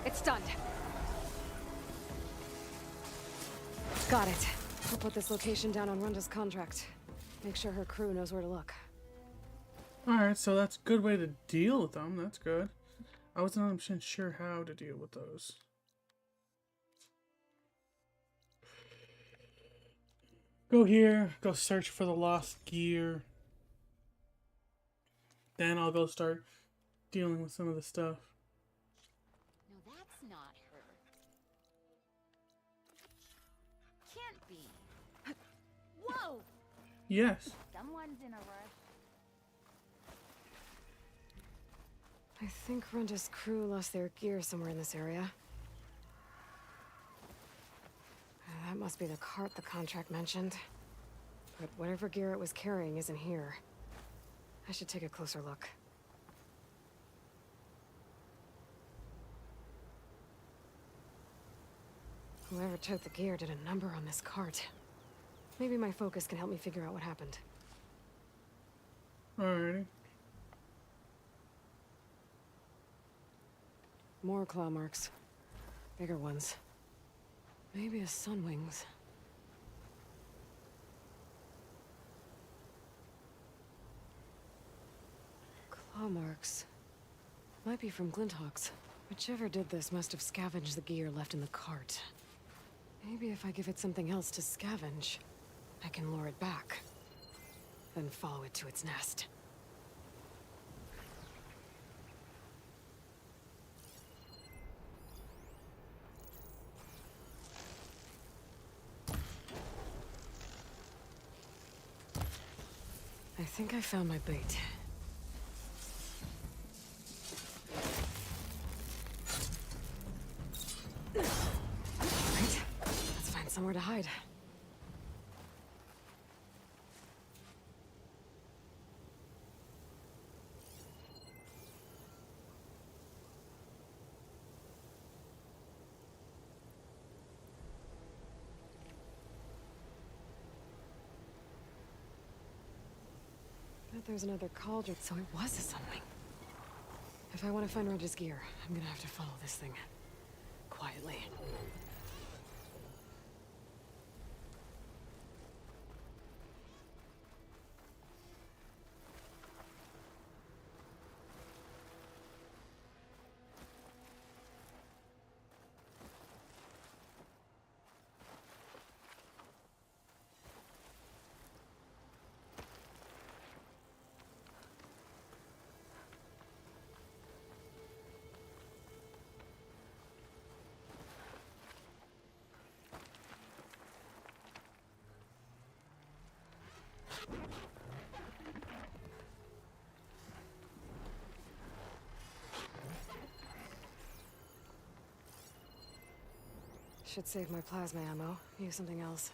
It's stunned. Got it. I'll put this location down on Runda's contract. Make sure her crew knows where to look. Alright, so that's a good way to deal with them. That's good. I wasn't 100% sure how to deal with those. Go here, go search for the lost gear. Then I'll go start dealing with some of the stuff. No, that's not her. Can't be. Whoa! Yes. Someone's in a rush. I think Runda's crew lost their gear somewhere in this area. That must be the cart the contract mentioned. But whatever gear it was carrying isn't here. I should take a closer look. Whoever took the gear did a number on this cart. Maybe my focus can help me figure out what happened. Alrighty. More claw marks. Bigger ones. Maybe a Sunwings. Claw marks. Might be from Glinthawks. Whichever did this must have scavenged the gear left in the cart. Maybe if I give it something else to scavenge, I can lure it back. Then follow it to its nest. I think I found my bait. All right, let's find somewhere to hide. Bet there's another cauldron, so it was a Sunwing. If I want to find Roger's gear, I'm gonna have to follow this thing. Quietly. Should save my plasma ammo. Use something else.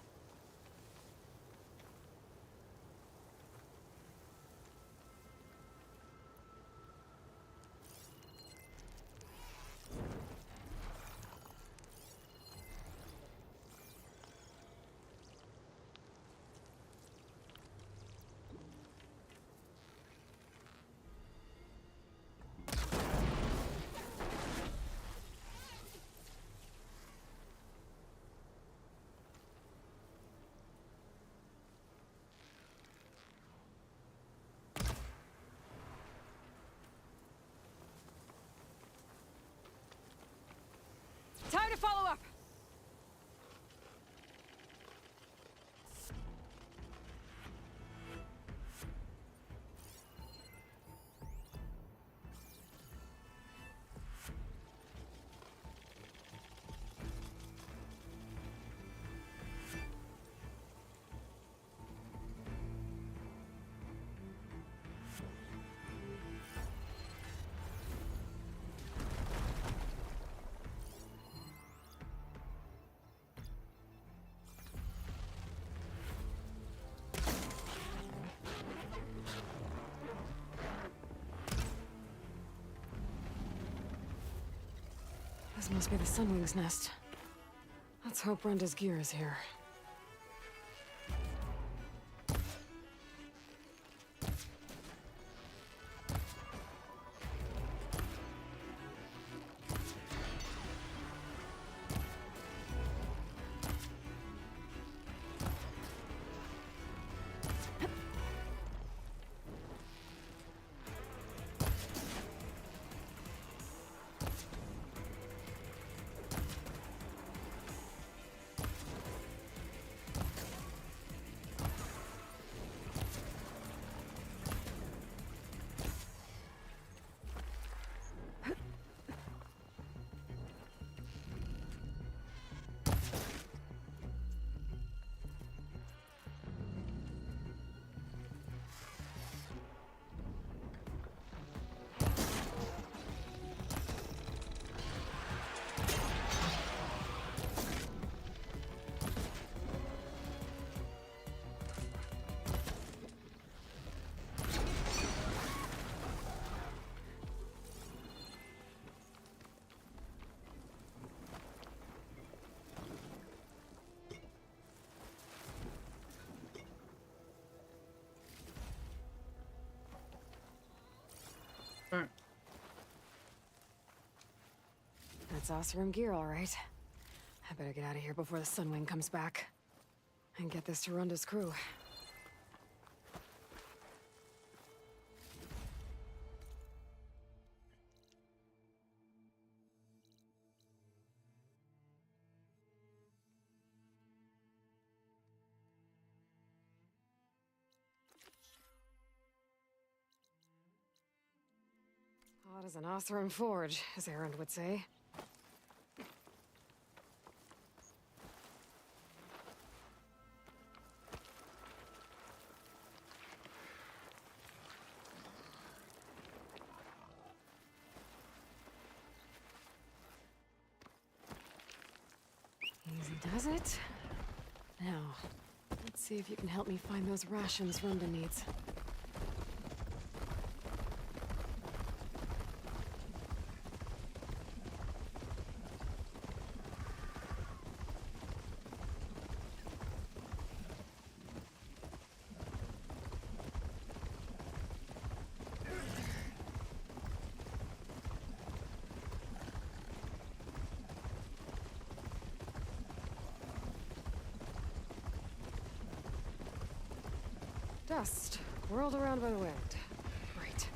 Time to follow up! This must be the Sunwing's nest. Let's hope Brenda's gear is here. That's Oseram gear, all right. I better get out of here before the Sunwing comes back. And get this to Runda's crew. Hot as an Oseram forge, as Erend would say. Easy does it. Now, let's see if you can help me find those rations Runda needs. Dust, whirled around by the wind. Right.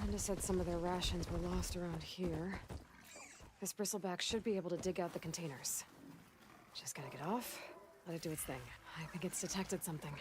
Runda said some of their rations were lost around here. This bristleback should be able to dig out the containers. Just gotta get off, let it do its thing. I think it's detected something.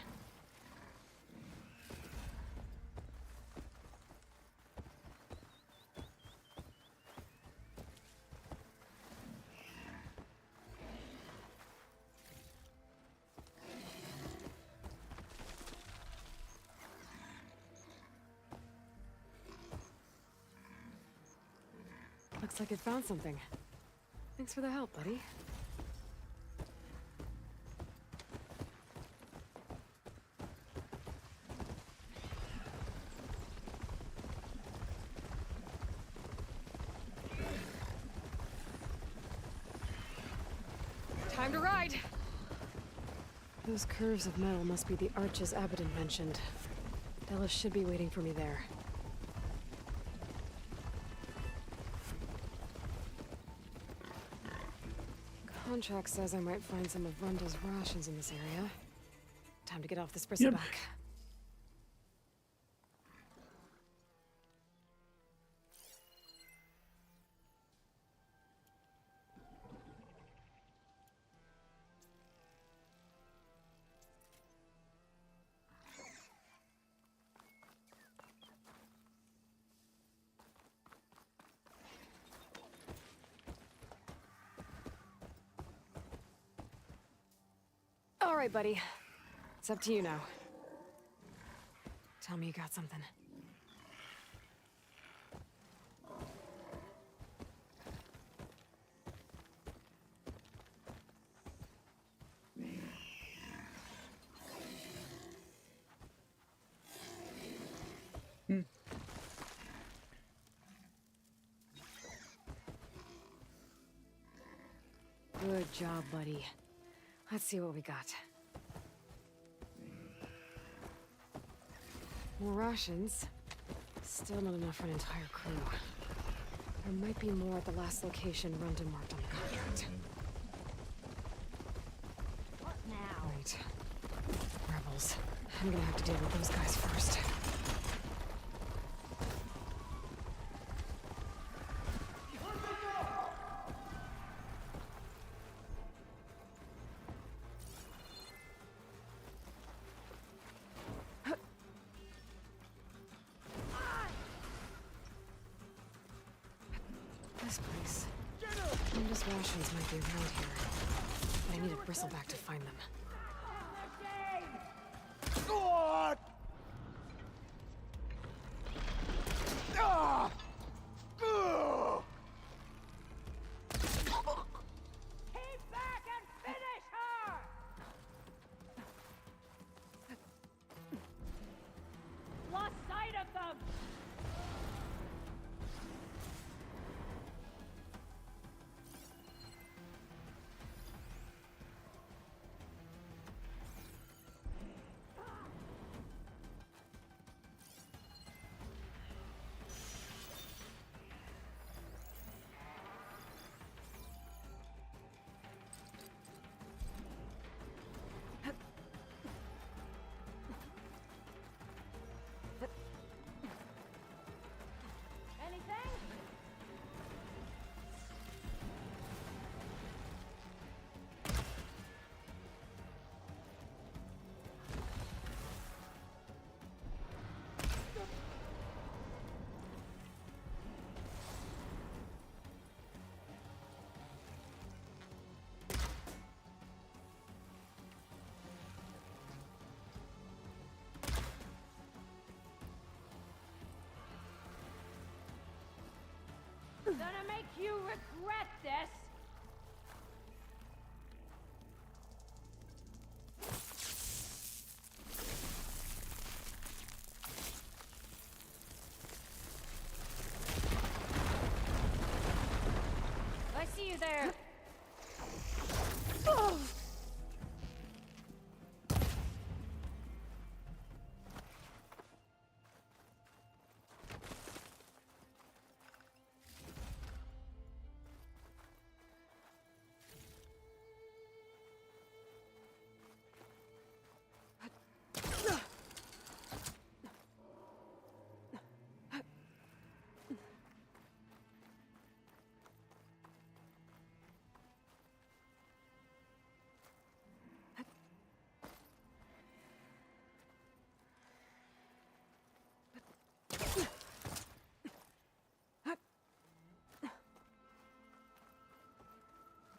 Looks like it found something. Thanks for the help, buddy. Time to ride! Those curves of metal must be the arches Abaddon mentioned. Delos should be waiting for me there. Contract says I might find some of Runda's rations in this area. Time to get off this bristleback. All right, buddy. It's up to you now. Tell me you got something. Good job, buddy. Let's see what we got. More rations. Still not enough for an entire crew. There might be more at the last location Rundon marked on the contract. What now? Wait. Rebels. I'm gonna have to deal with those guys first. This place. Rundus rations might be around here. But I need a bristleback to find them. God! Ah! Ugh! Keep back and finish her! Lost sight of them! Anything? Gonna make you regret this! I see you there! Oh.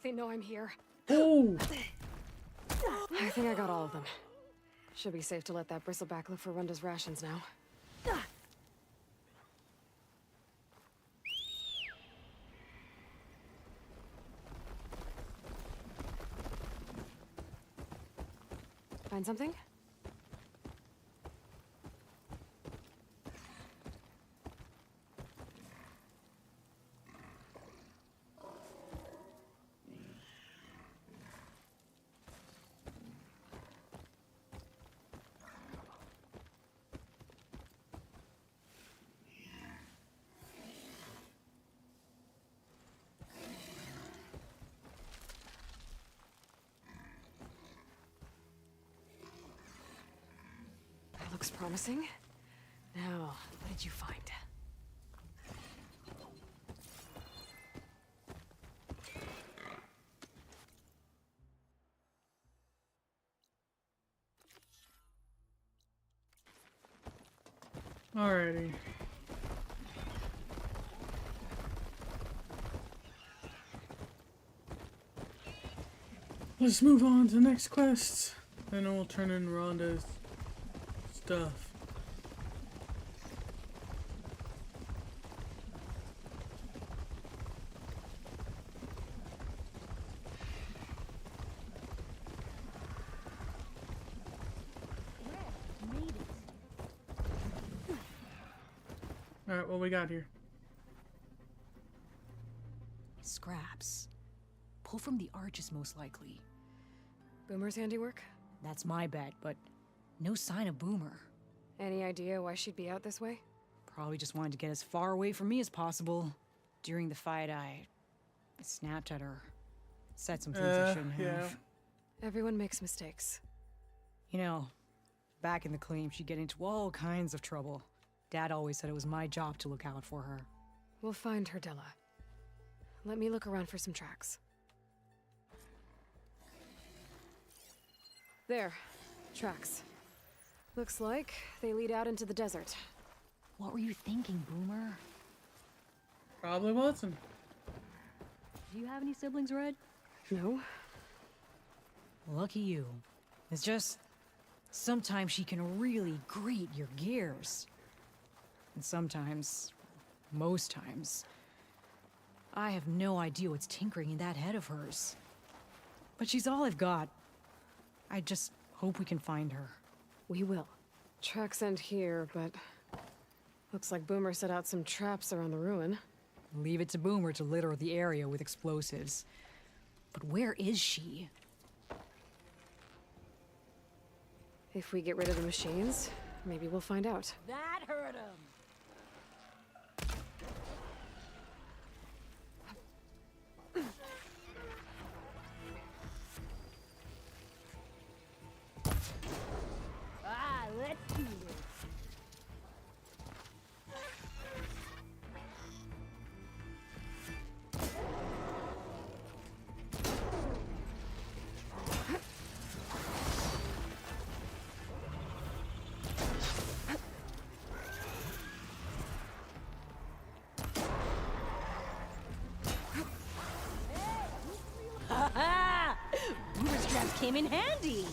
They know I'm here. Oh! I think I got all of them. Should be safe to let that bristleback look for Runda's rations now. Find something? Looks promising. Now, what did you find? Alrighty. Let's move on to the next quest. Then we'll turn in Rhonda's stuff. Alright, what we got here? Scraps. Pull from the arches, most likely. Boomer's handiwork? That's my bet, but no sign of Boomer. Any idea why she'd be out this way? Probably just wanted to get as far away from me as possible. During the fight, I snapped at her. Said some things I shouldn't have. Everyone makes mistakes. You know, back in the claim, she'd get into all kinds of trouble. Dad always said it was my job to look out for her. We'll find her, Della. Let me look around for some tracks. There. Tracks. Looks like they lead out into the desert. What were you thinking, Boomer? Probably wasn't. Do you have any siblings, Red? No. Lucky you. It's just, sometimes she can really grate your gears. And sometimes, most times, I have no idea what's tinkering in that head of hers. But she's all I've got. I just hope we can find her. We will. Tracks end here, but looks like Boomer set out some traps around the ruin. Leave it to Boomer to litter the area with explosives. But where is she? If we get rid of the machines, maybe we'll find out. That hurt him! Let's do this. Ha-ha! Boomer straps came in handy.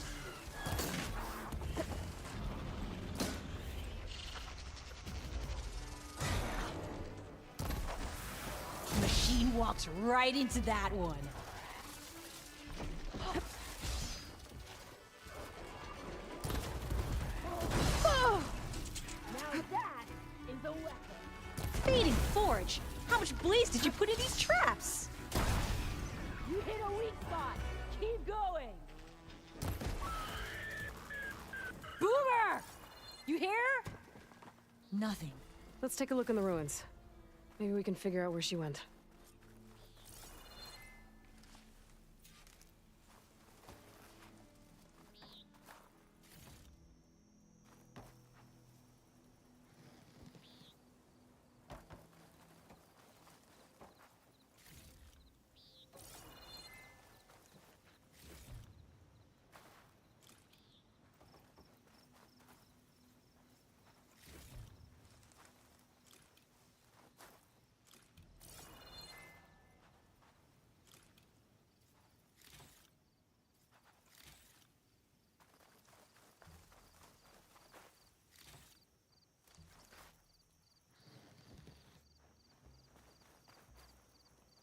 Machine walks right into that one. Now that is a weapon. Fading Forge! How much blaze did you put in these traps? You hit a weak spot. Keep going. Boomer! You hear? Nothing. Let's take a look in the ruins. Maybe we can figure out where she went.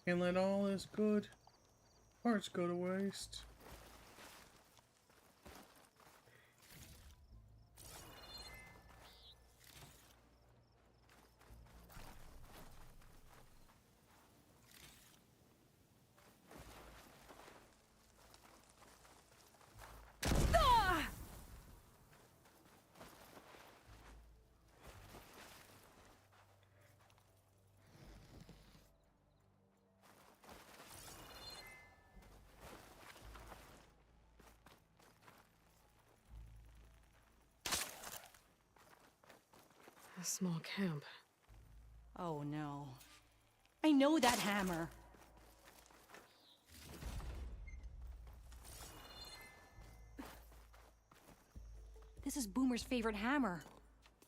Can't let all this good parts go to waste. A small camp. Oh no. I know that hammer. This is Boomer's favorite hammer.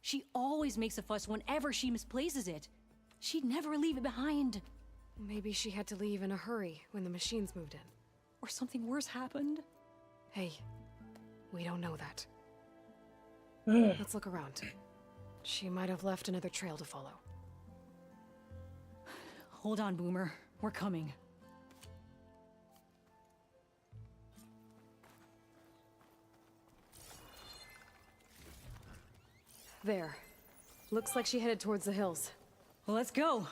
She always makes a fuss whenever she misplaces it. She'd never leave it behind. Maybe she had to leave in a hurry when the machines moved in. Or something worse happened. Hey, we don't know that. Let's look around. She might have left another trail to follow. Hold on, Boomer. We're coming. There. Looks like she headed towards the hills. Well, let's go.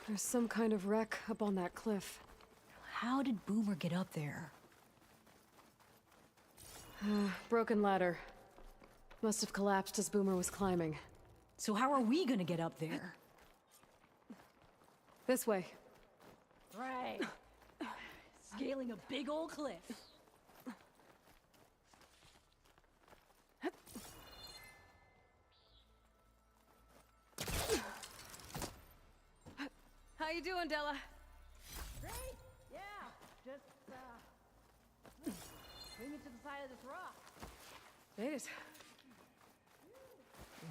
There's some kind of wreck up on that cliff. How did Boomer get up there? Broken ladder. Must have collapsed as Boomer was climbing. So how are we gonna get up there? This way. Right. Scaling a big old cliff. How you doing, Della? Great. Yeah. Just bring it to the side of this rock. Made it.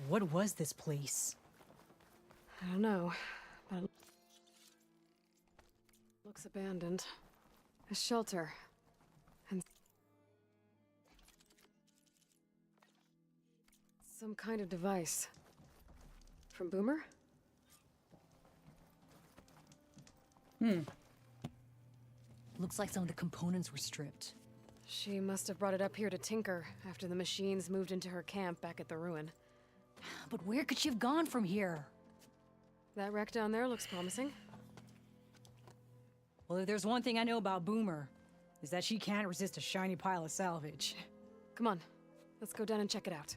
What was this place? I don't know, but it looks abandoned. A shelter. And some kind of device. From Boomer? Looks like some of the components were stripped. She must have brought it up here to tinker after the machines moved into her camp back at the ruin. But where could she have gone from here? That wreck down there looks promising. Well, if there's one thing I know about Boomer, is that she can't resist a shiny pile of salvage. Come on, let's go down and check it out.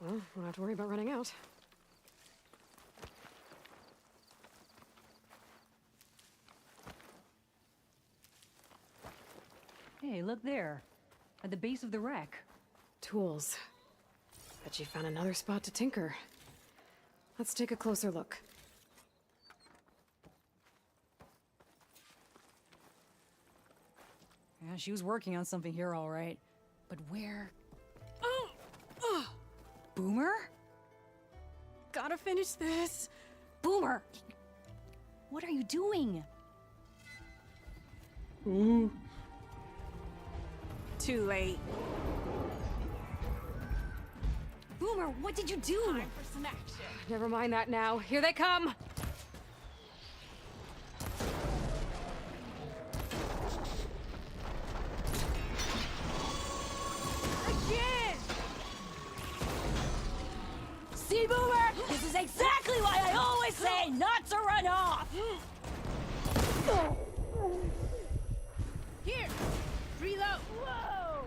Well, we don't have to worry about running out. Hey, look there. At the base of the wreck. Tools. Bet she found another spot to tinker. Let's take a closer look. Yeah, she was working on something here, all right. But where? Boomer? Gotta finish this. Boomer! What are you doing? Ooh. Too late. Boomer, what did you do? Time for some action. Never mind that now. Here they come! Again! See, Boomer? This is exactly why I always say not to run off! Here! Reload! Whoa!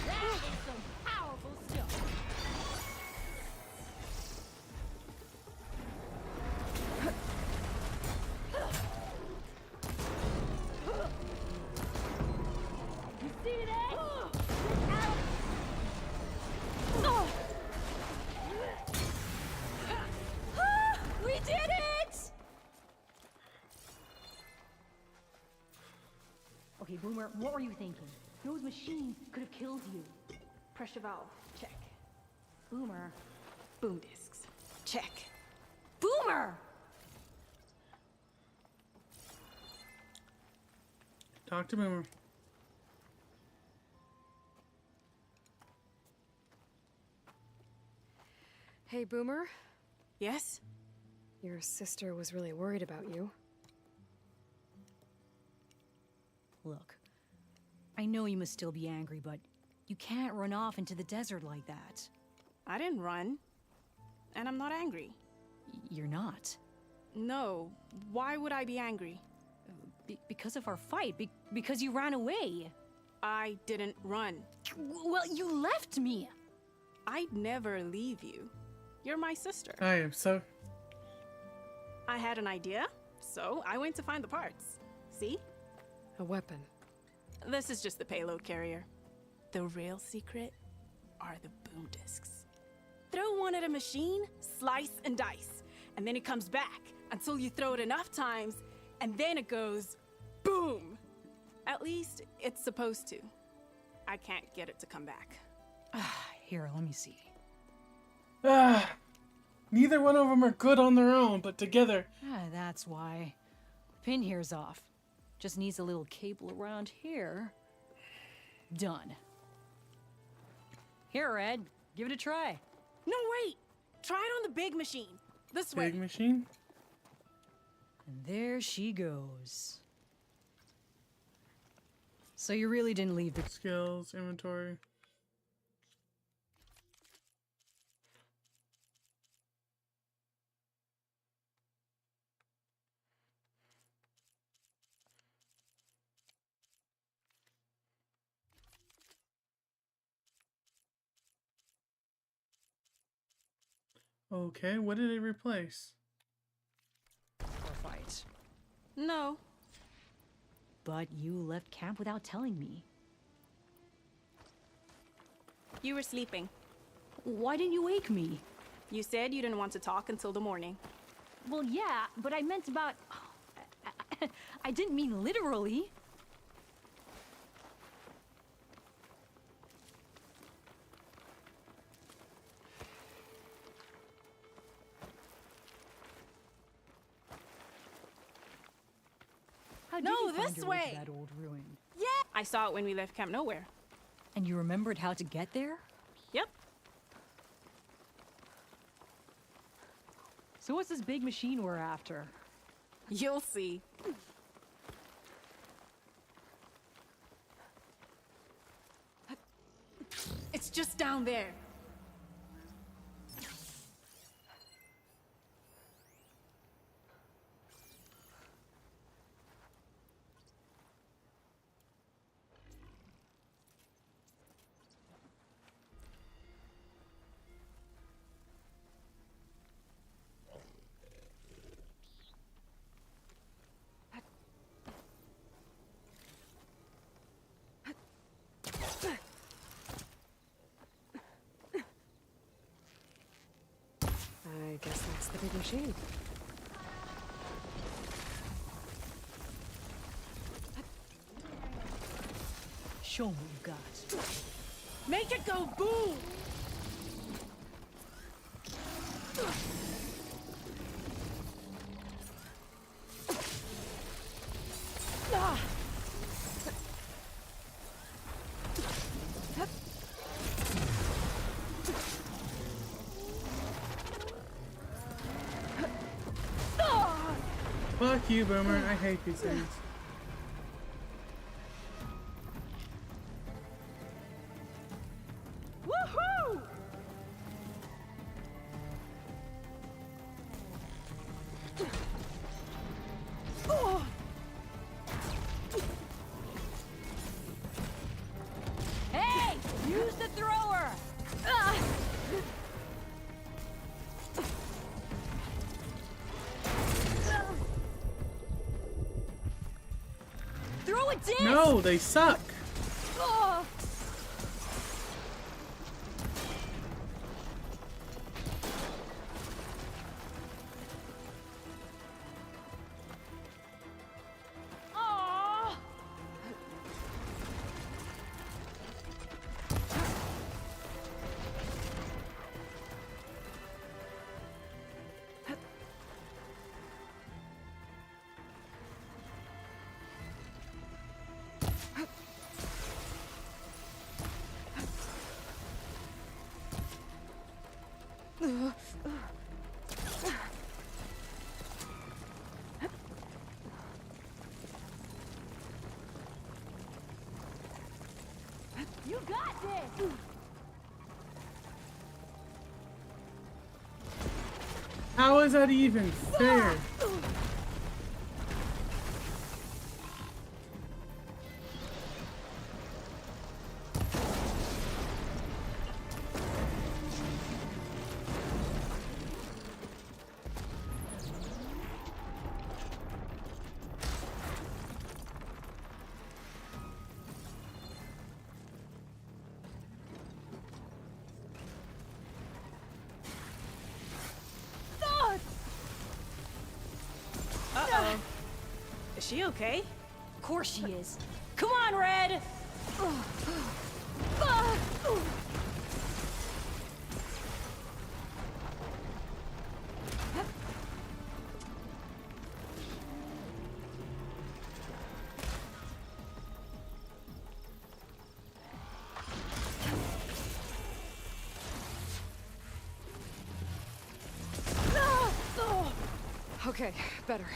That is some powerful stuff. You see that? We did it! Okay, Boomer, what were you thinking? Those machines could have killed you. Pressure valve. Check. Boomer. Boom discs. Check. Boomer! Talk to Boomer. Hey, Boomer. Yes? Your sister was really worried about you. Look, I know you must still be angry, but you can't run off into the desert like that. I didn't run. And I'm not angry. You're not. No. Why would I be angry? Because of our fight. Because you ran away. I didn't run. Well, you left me. I'd never leave you. You're my sister. I am so... I had an idea, so I went to find the parts. See? A weapon. This is just the payload carrier. The real secret are the boom discs. Throw one at a machine, slice and dice, and then it comes back until you throw it enough times, and then it goes boom. At least it's supposed to. I can't get it to come back. Here, let me see. Neither one of them are good on their own, but together. That's why. Pin here's off. Just needs a little cable around here. Done. Here, Red. Give it a try. No, wait! Try it on the big machine. This way. Big machine? And there she goes. So you really didn't leave the skills inventory. Okay, what did it replace? Or fight. No. But you left camp without telling me. You were sleeping. Why didn't you wake me? You said you didn't want to talk until the morning. Well, yeah, but I meant about... I didn't mean literally. How did No, you find this your way to way. that old ruin? Yeah! I saw it when we left Camp Nowhere. And you remembered how to get there? Yep. So what's this big machine we're after? You'll see. It's just down there. I guess that's the big machine. Show me what you got. Make it go boom! Ah! Fuck you, Boomer. I hate these things. Woohoo! Oh! Hey! Use the thrower! Throw a disc! No, they suck. Oh! Aw! You got this! How is that even fair? Uh-oh. Is she okay? Of course she is. Come on, Red! Okay, better.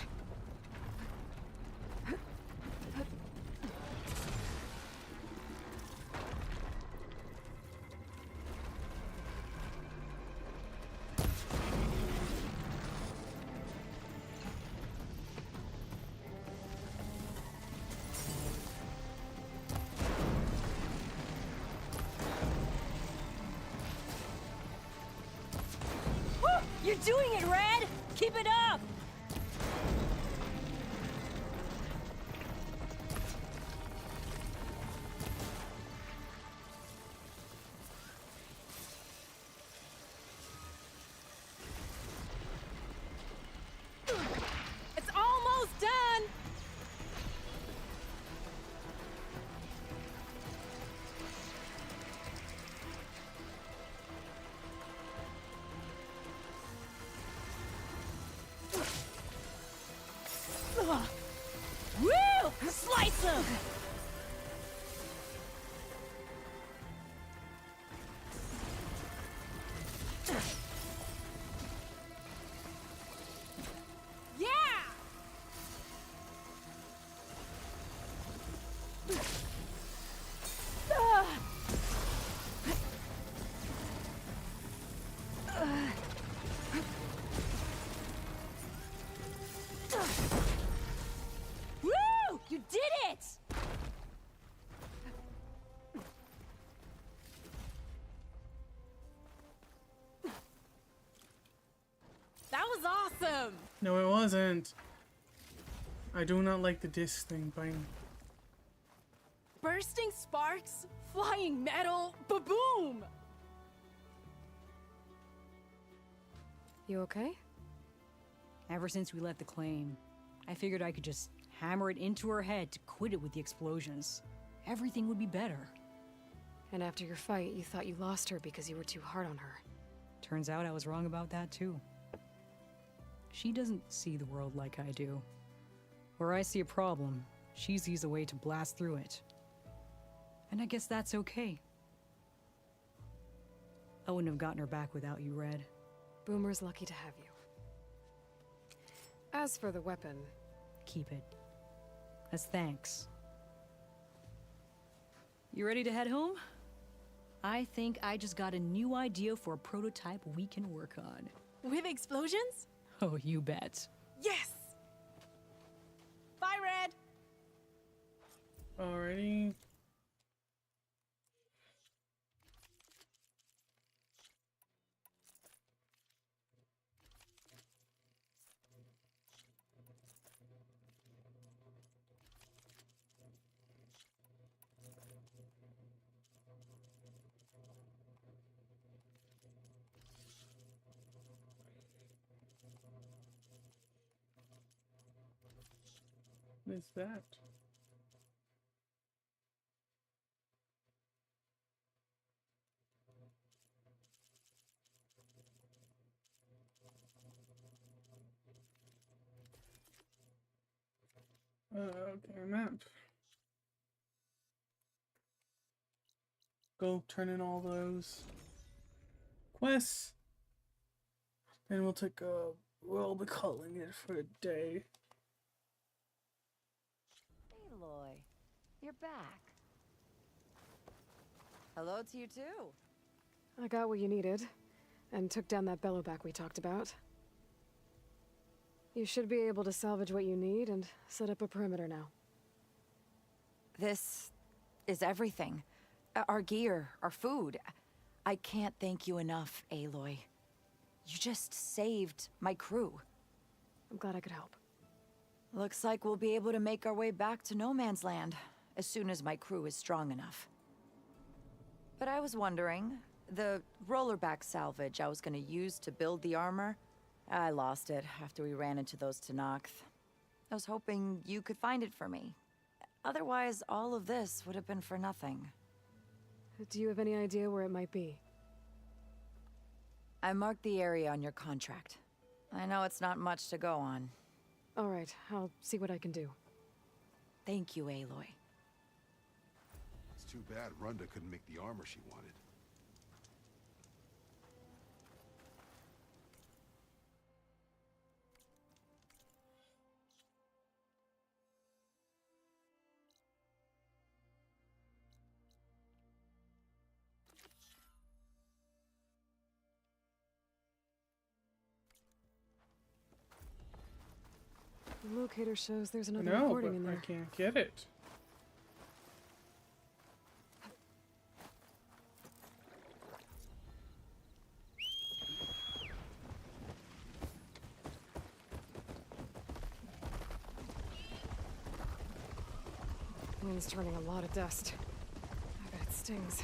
You're doing it, Red! Keep it up! It's almost done! Woo! Slice him! Yeah! Woo! You did it! That was awesome! No, it wasn't. I do not like the disc thing, Pine. Bursting sparks, flying metal, ba-boom! You okay? Ever since we left the claim, I figured I could just hammer it into her head to quit it with the explosions. Everything would be better. And after your fight, you thought you lost her because you were too hard on her. Turns out I was wrong about that too. She doesn't see the world like I do. Where I see a problem, she sees a way to blast through it. And I guess that's okay. I wouldn't have gotten her back without you, Red. Boomer's lucky to have you. As for the weapon... Keep it. As thanks. You ready to head home? I think I just got a new idea for a prototype we can work on. With explosions? Oh, you bet. Yes! Bye, Red! Alrighty. What is that? Okay, map. Go turn in all those quests. Then we'll take a... We'll be calling it for a day. Aloy, you're back. Hello to you too. I got what you needed, and took down that bellowback we talked about. You should be able to salvage what you need and set up a perimeter now. This is everything. Our gear, our food. I can't thank you enough, Aloy. You just saved my crew. I'm glad I could help. Looks like we'll be able to make our way back to No Man's Land as soon as my crew is strong enough. But I was wondering, the rollerback salvage I was gonna use to build the armor, I lost it after we ran into those Tenakth. I was hoping you could find it for me. Otherwise, all of this would have been for nothing. Do you have any idea where it might be? I marked the area on your contract. I know it's not much to go on. All right, I'll see what I can do. Thank you, Aloy. It's too bad Runda couldn't make the armor she wanted. The locator shows there's another No, recording but in I there. can't get it. thing's turning a lot of dust. I bet it stings.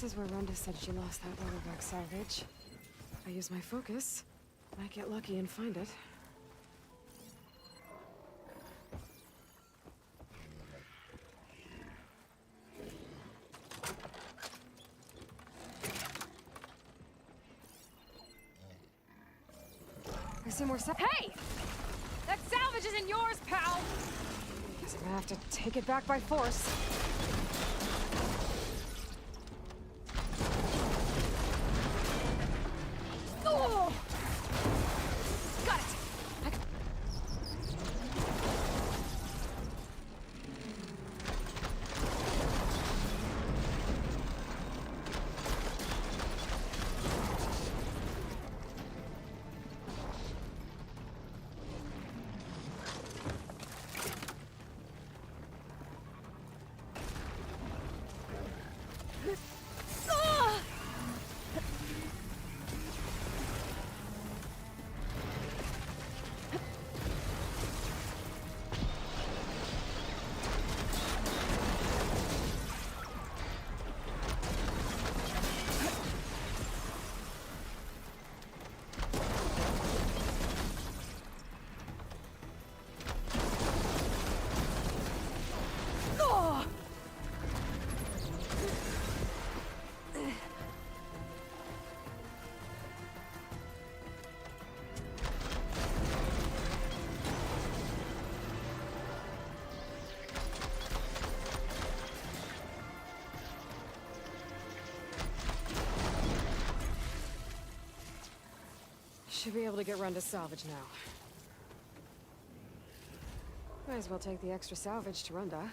This is where Rhonda said she lost that rollerback salvage. If I use my focus, I might get lucky and find it. I see more Hey! That salvage isn't yours, pal! Guess I'm gonna have to take it back by force. Should be able to get Rhonda's salvage now. Might as well take the extra salvage to Rhonda.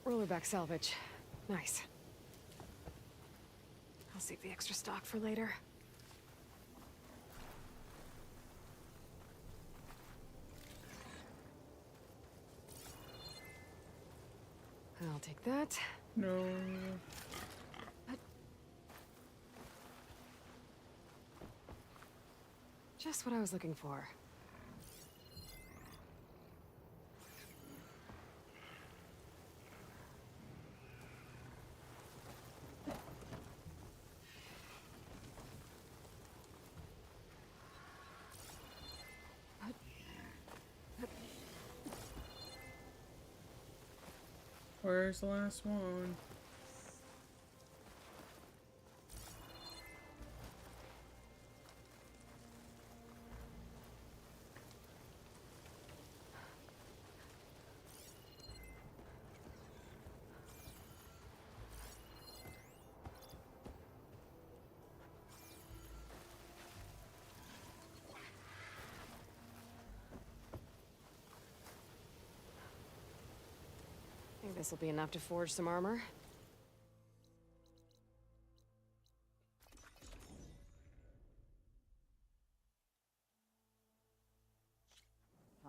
Rollerback salvage. Nice. I'll save the extra stock for later. I'll take that. No. Just what I was looking for. Where's the last one? Think this will be enough to forge some armor?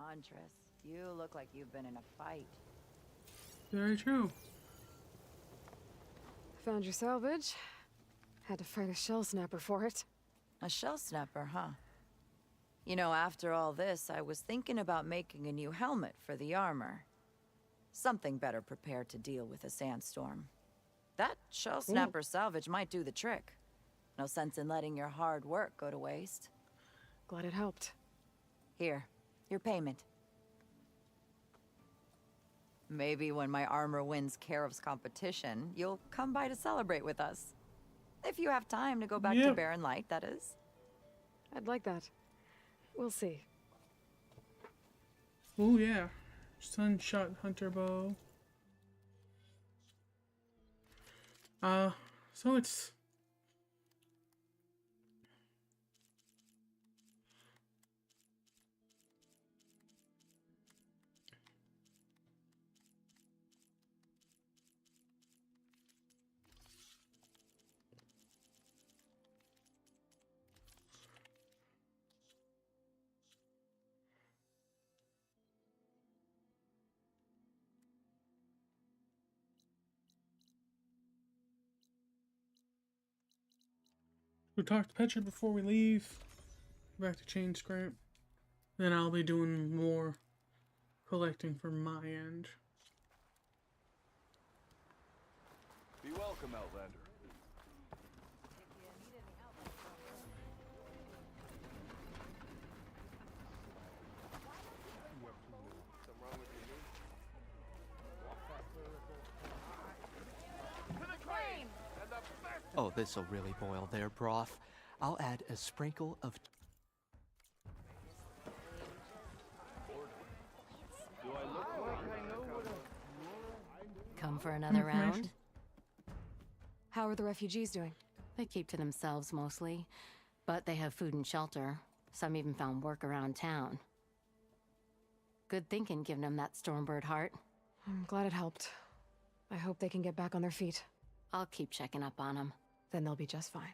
on, Triss. You look like you've been in a fight. Very true. Found your salvage. Had to fight a shell snapper for it. A shell snapper, huh? You know, after all this, I was thinking about making a new helmet for the armor. Something better prepared to deal with a sandstorm. That shell snapper salvage might do the trick. No sense in letting your hard work go to waste. Glad it helped. Here, your payment. Maybe when my armor wins Karev's competition, you'll come by to celebrate with us. If you have time to go back to Barren Light, that is. I'd like that. We'll see. Oh yeah. Sunshot hunter bow. So it's we'll talk to Petra before we leave. Back to Chain Scrape. Then I'll be doing more collecting from my end. Be welcome, Outlander. Oh, this'll really boil their broth. I'll add a sprinkle of... Come for another round? How are the refugees doing? They keep to themselves mostly, but they have food and shelter. Some even found work around town. Good thinking, giving them that Stormbird heart. I'm glad it helped. I hope they can get back on their feet. I'll keep checking up on them. Then they'll be just fine.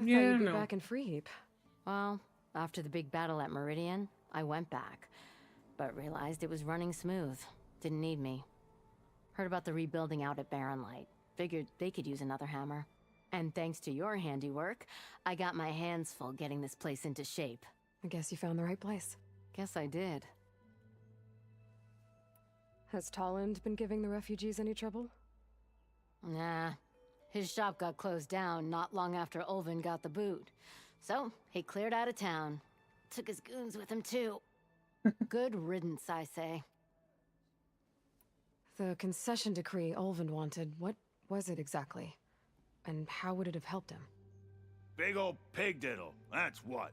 I Yeah, thought you'd be no. back in Freeheap. Well, after the big battle at Meridian, I went back, but realized it was running smooth. Didn't need me. Heard about the rebuilding out at Barren Light. Figured they could use another hammer. And thanks to your handiwork, I got my hands full getting this place into shape. I guess you found the right place. Guess I did. Has Tolland been giving the refugees any trouble? Nah. His shop got closed down not long after Ulvin got the boot. So, he cleared out of town. Took his goons with him, too. Good riddance, I say. The concession decree Ulvin wanted, what was it exactly? And how would it have helped him? Big old pig diddle, that's what.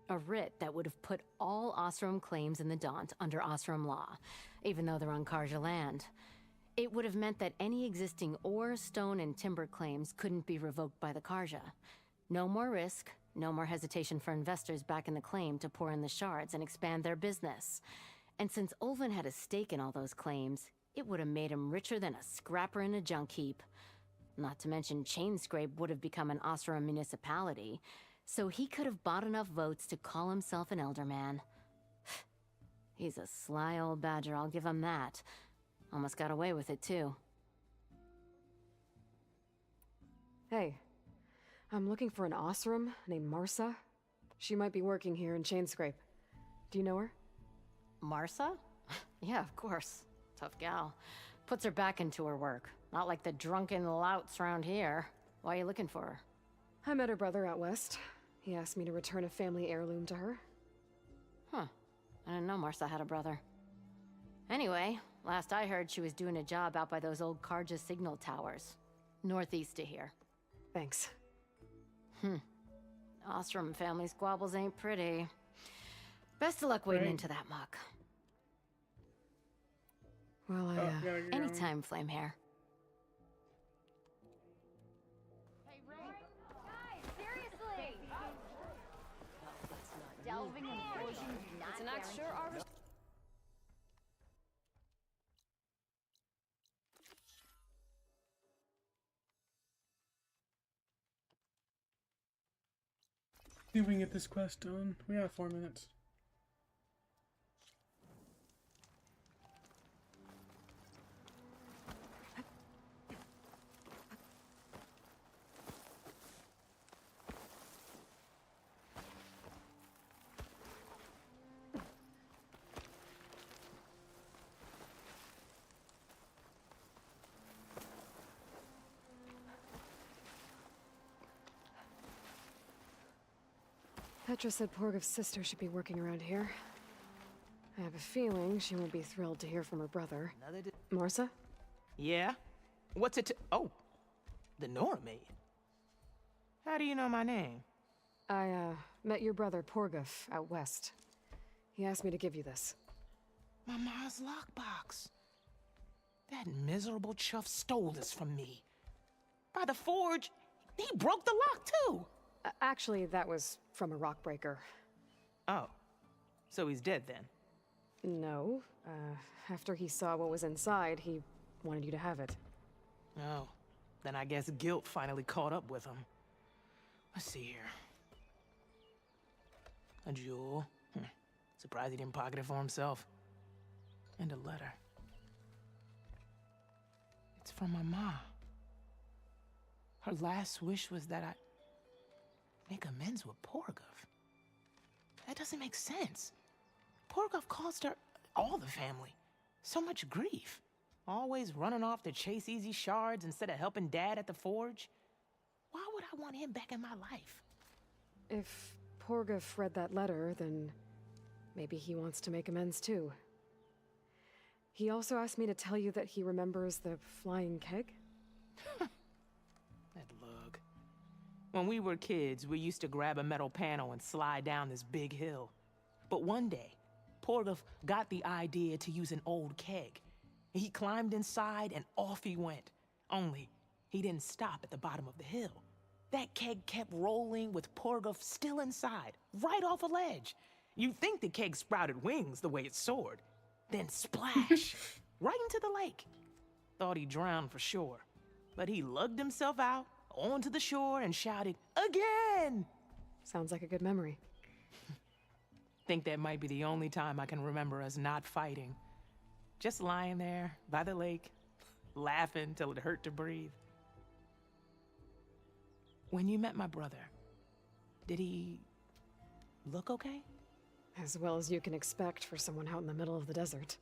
A writ that would have put all Osram claims in the Daunt under Osram law, even though they're on Karja land. It would have meant that any existing ore, stone, and timber claims couldn't be revoked by the Karja. No more risk, no more hesitation for investors back in the claim to pour in the shards and expand their business. And since Ulvin had a stake in all those claims, it would have made him richer than a scrapper in a junk heap. Not to mention Chainscrape would have become an Osram municipality, so he could have bought enough votes to call himself an Elderman. He's a sly old badger, I'll give him that. Almost got away with it, too. Hey, I'm looking for an Osram named Marsa. She might be working here in Chainscrape. Do you know her? Marsa? Yeah, of course. Tough gal. Puts her back into her work. Not like the drunken louts around here. Why are you looking for her? I met her brother out west. He asked me to return a family heirloom to her. Huh. I didn't know Marsa had a brother. Anyway, last I heard she was doing a job out by those old Karja signal towers. Northeast of here. Thanks. Ostrom family squabbles ain't pretty. Best of luck wading Right. into that muck. Well, Anytime, Flamehair. Hey, Ray. Guys, seriously! Delving in fortune do not It's an act sure our See if we can get this quest done. We have 4 minutes. Petra said Porgov's sister should be working around here. I have a feeling she won't be thrilled to hear from her brother. Marsa? Yeah? What's it to— Oh, the Nora maid. How do you know my name? I, met your brother Porgov out west. He asked me to give you this. My ma's lockbox. That miserable chuff stole this from me. By the forge, he broke the lock too. Actually, that was from a rock breaker. Oh, so he's dead then? No. After he saw what was inside, he wanted you to have it. Oh, then I guess guilt finally caught up with him. Let's see here. A jewel. Surprised he didn't pocket it for himself. And a letter. It's from my ma. Her last wish was that I make amends with Porgov. That doesn't make sense. Porgov caused her, all the family, so much grief. Always running off to chase easy shards instead of helping Dad at the forge. Why would I want him back in my life? If Porgov read that letter, then maybe he wants to make amends too. He also asked me to tell you that he remembers the flying keg. That lug. When we were kids, we used to grab a metal panel and slide down this big hill. But one day, Porgov got the idea to use an old keg. He climbed inside and off he went. Only, he didn't stop at the bottom of the hill. That keg kept rolling with Porgov still inside, right off a ledge. You'd think the keg sprouted wings the way it soared. Then splash, right into the lake. Thought he drowned for sure. But he lugged himself out, onto the shore, and shouted, "Again!" Sounds like a good memory. Think that might be the only time I can remember us not fighting. Just lying there, by the lake, laughing till it hurt to breathe. When you met my brother, did he look okay? As well as you can expect for someone out in the middle of the desert.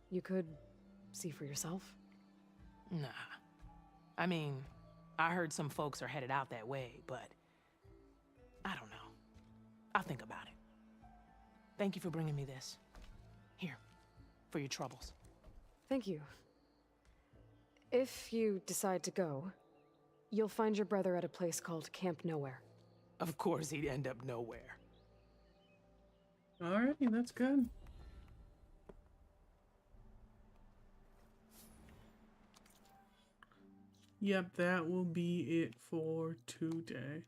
You could see for yourself. Nah. I mean, I heard some folks are headed out that way, but I don't know. I'll think about it. Thank you for bringing me this. Here, for your troubles. Thank you. If you decide to go, you'll find your brother at a place called Camp Nowhere. Of course he'd end up nowhere. Alrighty, that's good. Yep, that will be it for today.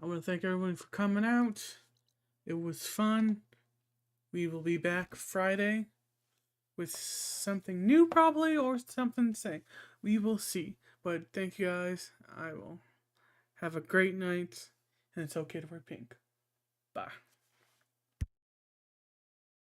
I want to thank everyone for coming out. It was fun. We will be back Friday with something new probably, or something to say. We will see. But thank you guys. I will have a great night. And it's okay to wear pink. Bye.